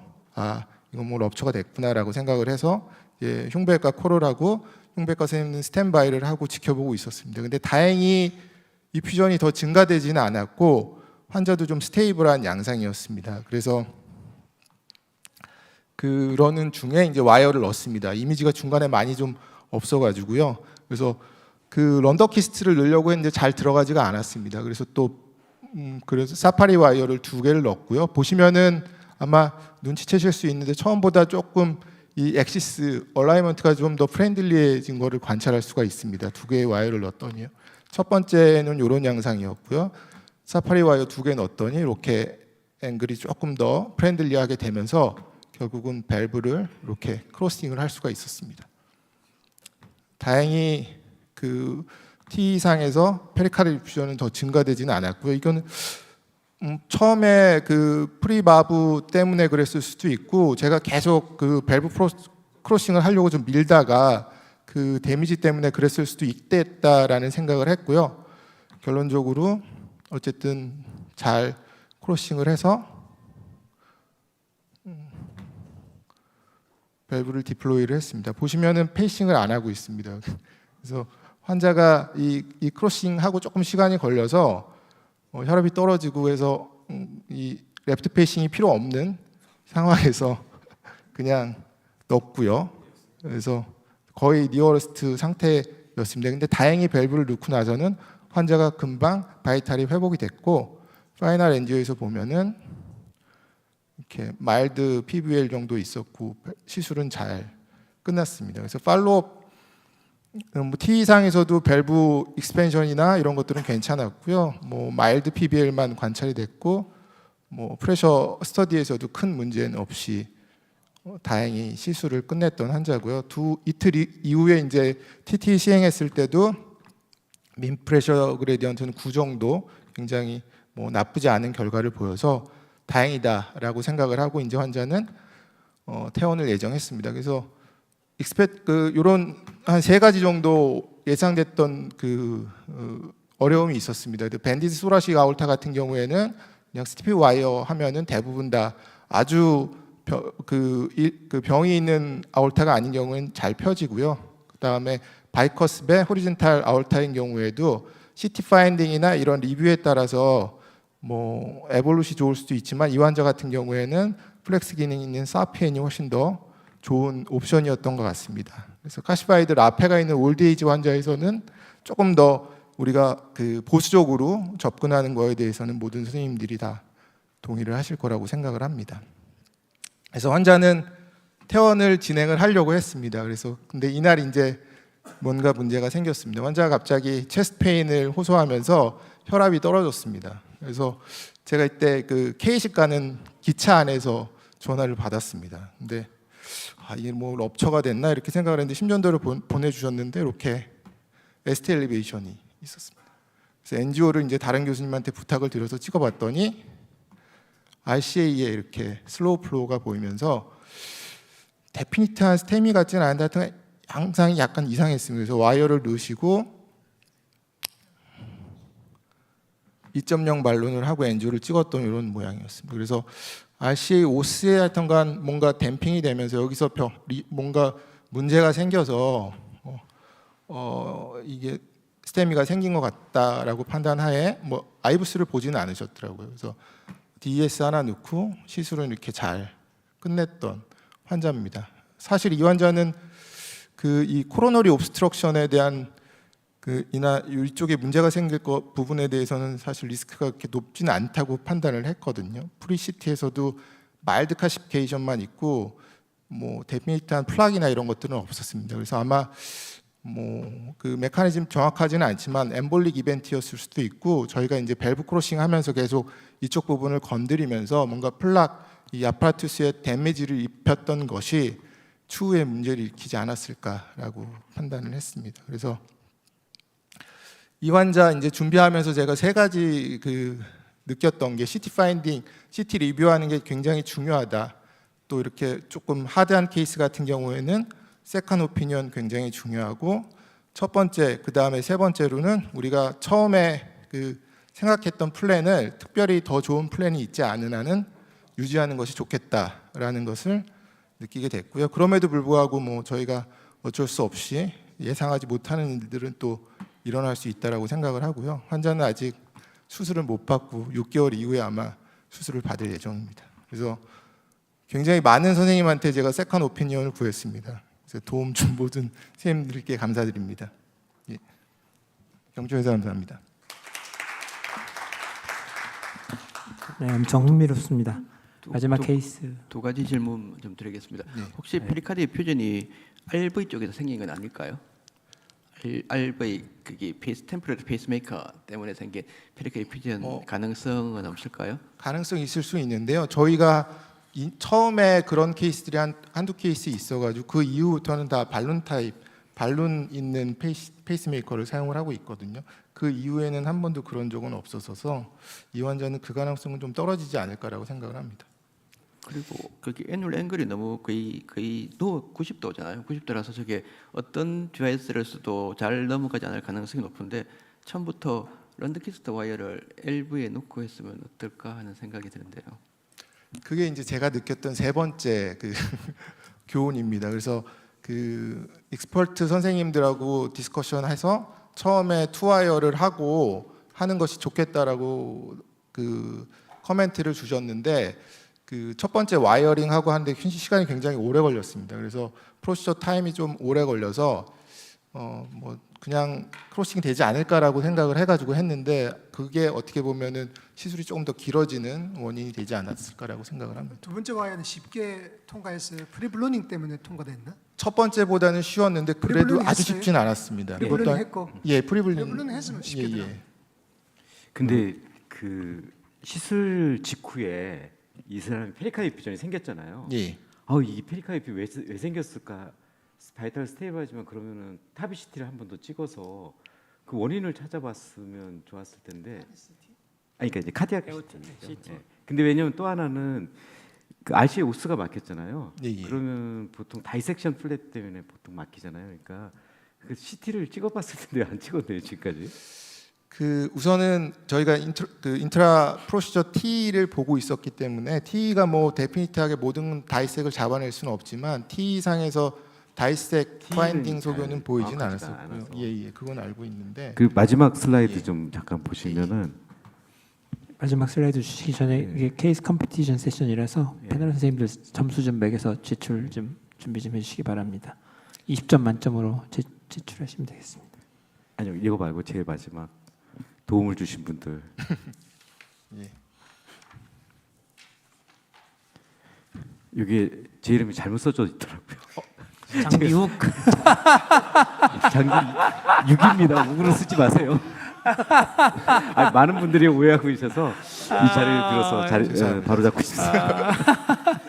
이건 뭐 럽처가 됐구나라고 생각을 해서 흉부외과 콜을 하고 흉부외과 선생님은 스탠바이를 하고 지켜보고 있었습니다. 근데 다행히 이 퓨전이 더 증가되지는 않았고 환자도 좀 스테이블한 양상이었습니다. 그래서 그러는 중에 이제 와이어를 넣습니다. 이미지가 중간에 많이 좀 없어가지고요. 그래서 그 런더키스트를 넣으려고 했는데 잘 들어가지가 않았습니다. 그래서 그래서 사파리 와이어를 2개를 넣었고요. 보시면은 아마 눈치채실 수 있는데 처음보다 조금 이 엑시스 얼라이먼트가 좀 더 프렌들리해진 거를 관찰할 수가 있습니다. 2개의 와이어를 넣었더니요. 첫 번째는 이런 양상이었고요. 사파리 와이어 2개 넣었더니 이렇게 앵글이 조금 더 프렌들리하게 되면서 결국은 밸브를 이렇게 크로싱을 할 수가 있었습니다. 다행히 그 T상에서 페리카드 디퓨전은 더 증가되지는 않았고요. 이거는 처음에 그 프리바브 때문에 그랬을 수도 있고 제가 계속 그 밸브 크로싱을 하려고 좀 밀다가 그 데미지 때문에 그랬을 수도 있겠다라는 생각을 했고요. 결론적으로 어쨌든 잘 크로싱을 해서 밸브를 디플로이를 했습니다. 보시면은 페이싱을 안 하고 있습니다. 그래서 환자가 이 크로싱하고 조금 시간이 걸려서 혈압이 떨어지고 해서 이 레프트 페이싱이 필요 없는 상황에서 그냥 넣었고요. 그래서 거의 니어러스트 상태였습니다. 근데 다행히 밸브를 넣고 나서는 환자가 금방 바이탈이 회복이 됐고 파이널 엔지오에서 보면은 이렇게 마일드 PVL 정도 있었고 시술은 잘 끝났습니다. 그래서 팔로업 T상에서도 밸브 익스펜션이나 이런 것들은 괜찮았고요. 뭐 마일드 PVL만 관찰이 됐고 뭐 프레셔 스터디에서도 큰 문제는 없이 다행히 시술을 끝냈던 환자고요. 이틀 이후에 이제 TT 시행했을 때도 민 프레셔 그레디언트는 9 정도 굉장히 뭐 나쁘지 않은 결과를 보여서 다행이다라고 생각을 하고 이제 환자는 퇴원을 예정했습니다. 그래서 요런 한 3가지 정도 예상됐던 어려움이 있었습니다. 밴디드 소라식 아울타 같은 경우에는 그냥 스티피 와이어 하면은 대부분 다 아주 병이 있는 아울타가 아닌 경우에는 잘 펴지고요. 그다음에 바이커스배 호리젠탈 아울타인 경우에도 CT 파인딩이나 이런 리뷰에 따라서 뭐 에볼루시 좋을 수도 있지만 이 환자 같은 경우에는 플렉스 기능이 있는 사피엔이 훨씬 더 좋은 옵션이었던 것 같습니다. 그래서 카시바이드 라페가 있는 올드에이지 환자에서는 조금 더 우리가 보수적으로 접근하는 거에 대해서는 모든 선생님들이 다 동의를 하실 거라고 생각을 합니다. 그래서 환자는 퇴원을 진행을 하려고 했습니다. 그래서 근데 이날 이제 뭔가 문제가 생겼습니다. 환자가 갑자기 체스트 페인을 호소하면서 혈압이 떨어졌습니다. 그래서 제가 이때 K식 가는 기차 안에서 전화를 받았습니다. 근데 이게 뭐 럽처가 됐나 이렇게 생각을 했는데 심전도를 보내주셨는데 이렇게 ST 엘리베이션이 있었습니다. 그래서 NGO를 이제 다른 교수님한테 부탁을 드려서 찍어봤더니 RCA에 이렇게 슬로우 플로우가 보이면서 데피니트한 스테미 같지는 않은데 하여튼 항상 약간 이상했습니다. 그래서 와이어를 넣으시고 2.0 발론을 하고 엔조를 찍었던 이런 모양이었습니다. 그래서 RCA 오스에 하여튼간 뭔가 댐핑이 되면서 여기서 뭔가 문제가 생겨서 이게 스테미가 생긴 것 같다라고 판단하에 뭐 아이브스를 보지는 않으셨더라고요. 그래서 DES 하나 넣고 시술은 이렇게 잘 끝냈던 환자입니다. 사실 이 환자는 이 코로너리 옵스트럭션에 대한 이쪽에 문제가 생길 부분에 대해서는 사실 리스크가 그렇게 높지는 않다고 판단을 했거든요. 프리시티에서도 마일드 카시피케이션만 있고 뭐 데피니트한 플락이나 이런 것들은 없었습니다. 그래서 아마 뭐 메커니즘 정확하지는 않지만 엠볼릭 이벤트였을 수도 있고 저희가 이제 밸브 크로싱 하면서 계속 이쪽 부분을 건드리면서 뭔가 플락 이 아파라투스에 데미지를 입혔던 것이 추후에 문제를 일으키지 않았을까라고 판단을 했습니다. 그래서 이 환자 이제 준비하면서 제가 3가지 느꼈던 게 CT 파인딩, CT 리뷰하는 게 굉장히 중요하다. 또 이렇게 조금 하드한 케이스 같은 경우에는 세컨 오피니언 굉장히 중요하고 첫 번째, 그 다음에 3번째로는 우리가 처음에 생각했던 플랜을 특별히 더 좋은 플랜이 있지 않은 한은 유지하는 것이 좋겠다라는 것을 느끼게 됐고요. 그럼에도 불구하고 뭐 저희가 어쩔 수 없이 예상하지 못하는 일들은 또 일어날 수 있다라고 생각을 하고요. 환자는 아직 수술을 못 받고 6개월 이후에 아마 수술을 받을 예정입니다. 그래서 굉장히 많은 선생님한테 제가 세컨 오피니언을 구했습니다. 그래서 도움 준 모든 선생님들께 감사드립니다. 예. 경청해서 감사합니다. 네, 엄청 흥미롭습니다. 마지막 두- 케이스. 두 가지 질문 좀 드리겠습니다. 네. 혹시 페리카디의 퓨전이 RV 쪽에서 생긴 건 아닐까요? RV 그게 템포러리 페이스메이커 때문에 생긴 페리카디 퓨전 가능성은 없을까요? 가능성이 있을 수 있는데요. 저희가 처음에 그런 케이스들이 한두 케이스 있어가지고 그 이후부터는 다 발룬 타입, 발룬 있는 페이스메이커를 사용을 하고 있거든요. 그 이후에는 한 번도 그런 적은 없었어서 이 환자는 그 가능성은 좀 떨어지지 않을까라고 생각을 합니다. 그리고 거기 애놀 앵글이 너무 거의 90도잖아요. 90도라서 저게 어떤 디바이스를 써도 잘 넘어가지 않을 가능성이 높은데 처음부터 런드키스트 와이어를 LV에 놓고 했으면 어떨까 하는 생각이 드는데요. 그게 이제 제가 느꼈던 세 번째 그 교훈입니다. 그래서 그 익스퍼트 선생님들하고 디스커션해서 처음에 투와이어를 하고 하는 것이 좋겠다라고 그 커멘트를 주셨는데 그 첫 번째 와이어링 하고 하는데 시간이 굉장히 오래 걸렸습니다. 그래서 프로시저 타임이 좀 오래 걸려서 뭐 그냥 크로싱 되지 않을까라고 생각을 해가지고 했는데 그게 어떻게 보면은 시술이 조금 더 길어지는 원인이 되지 않았을까라고 생각을 합니다. 두 번째 와이어는 쉽게 통과했어요. 프리블로닝 때문에 통과됐나? 첫 번째보다는 쉬웠는데 그래도 프리블로닝 아주 했어요? 쉽진 않았습니다. 프리블로닝 그것도 했고. 예, 프리블로닝 프리블로닝 했으면 쉽게 되나? 근데 그 시술 직후에 이 사람이 페리카디 퓨전이 생겼잖아요. 예. 이 페리카디 퓨 왜 생겼을까? 바이탈 스테이블하지만 그러면은 타비시티를 한 번 더 찍어서 그 원인을 찾아봤으면 좋았을 텐데. 그러니까 이제 카디악 CT. 네. 근데 왜냐면 또 하나는 그 RCA 오스가 막혔잖아요. 예. 그러면 보통 다이섹션 플랫 때문에 보통 막히잖아요. 그러니까 그 CT를 찍어봤을 텐데 안 찍었네요 지금까지. 그 우선은 저희가 인트라 프로시저 T를 보고 있었기 때문에 T가 뭐 데피니트하게 모든 다이색을 잡아낼 수는 없지만 T 상에서 다이색 파인딩 소견은 보이진 않았었고요. 예, 그건 알고 있는데. 그 마지막 슬라이드 좀 잠깐 보시면은 마지막 슬라이드 주시기 전에 이게 케이스 컴피티션 세션이라서 패널 선생님들 점수 좀 매겨서 제출 좀 준비 좀 해주시기 바랍니다. 20점 만점으로 제출하시면 되겠습니다. 아니요 이거 말고 제일 마지막 도움을 주신 분들. 예. 이게 제 이름이 잘못 써져 있더라고요. 장기욱. 장기 6입니다. 우으로 쓰지 마세요. 많은 분들이 오해하고 있어서 이 자리를 빌어서 바로 잡고 싶습니다.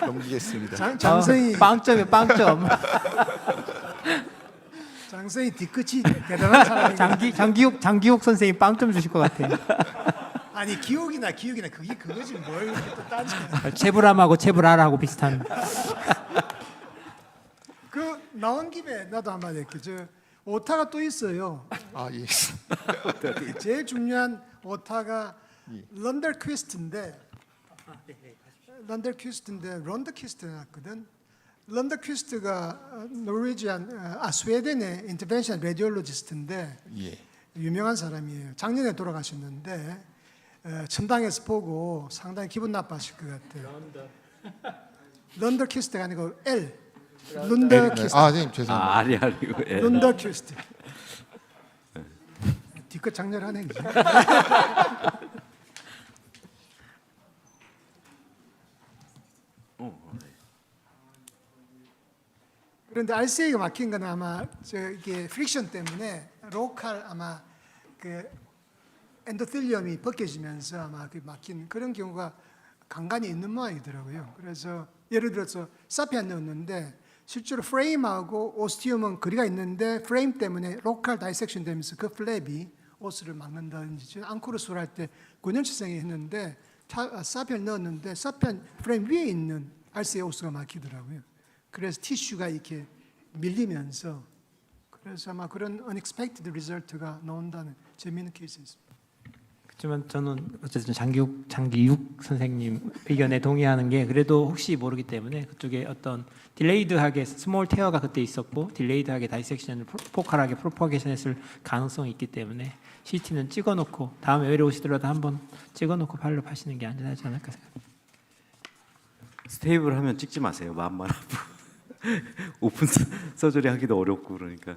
넘기겠습니다. 장선이 빵점이에요, 빵점. 장선이 뒤끝이 대단한 사람이. 장기욱 선생님 빵점 주실 것 같아요. 아니 기억이나 그게 그거지 뭘 이렇게 또 따지냐. 체브람하고 체브라라고 비슷한. 그 나온 김에 나도 한마디 할게. 저 오타가 또 있어요. 예. 제일 중요한 오타가 런더퀴스트인데 런더퀴스트가 났거든. 런더퀴스트가 스웨덴의 인터벤션 라디올로지스트인데 유명한 사람이에요. 작년에 돌아가셨는데 천당에서 보고 상당히 기분 나빠하실 것 같아요. 런더퀴스트가 아니고 런더퀴스트. 선생님 죄송합니다. 아니고 런더퀴스트. 뒤끝 장렬하네. 그런데 RCA가 막힌 건 아마 이게 프릭션 때문에 로컬 아마 그 엔도텔리엄이 벗겨지면서 아마 그 막힌 그런 경우가 간간히 있는 모양이더라고요. 그래서 예를 들어서 사피안 넣었는데 실제로 프레임하고 오스티움은 거리가 있는데 프레임 때문에 로컬 다이섹션 되면서 그 플랩이 오스를 막는다든지 앙코르스를 할 때 9년치생이 했는데 사피안 넣었는데 사피안 프레임 위에 있는 RCA 오스가 막히더라고요. 그래서 티슈가 이렇게 밀리면서 그래서 아마 그런 unexpected result가 나온다는 재미있는 케이스였습니다. 하지만 저는 어쨌든 장기육 선생님 의견에 동의하는 게 그래도 혹시 모르기 때문에 그쪽에 어떤 딜레이드하게 스몰 테어가 그때 있었고 딜레이드하게 다이섹션을 포칼하게 프로퍼게이션했을 가능성이 있기 때문에 CT는 찍어놓고 다음에 외래 오시더라도 한번 찍어놓고 발로 파시는 게 안전하지 않을까 생각합니다. 스테이블 하면 찍지 마세요. 마음만 아프고 오픈 서저리 하기도 어렵고 그러니까.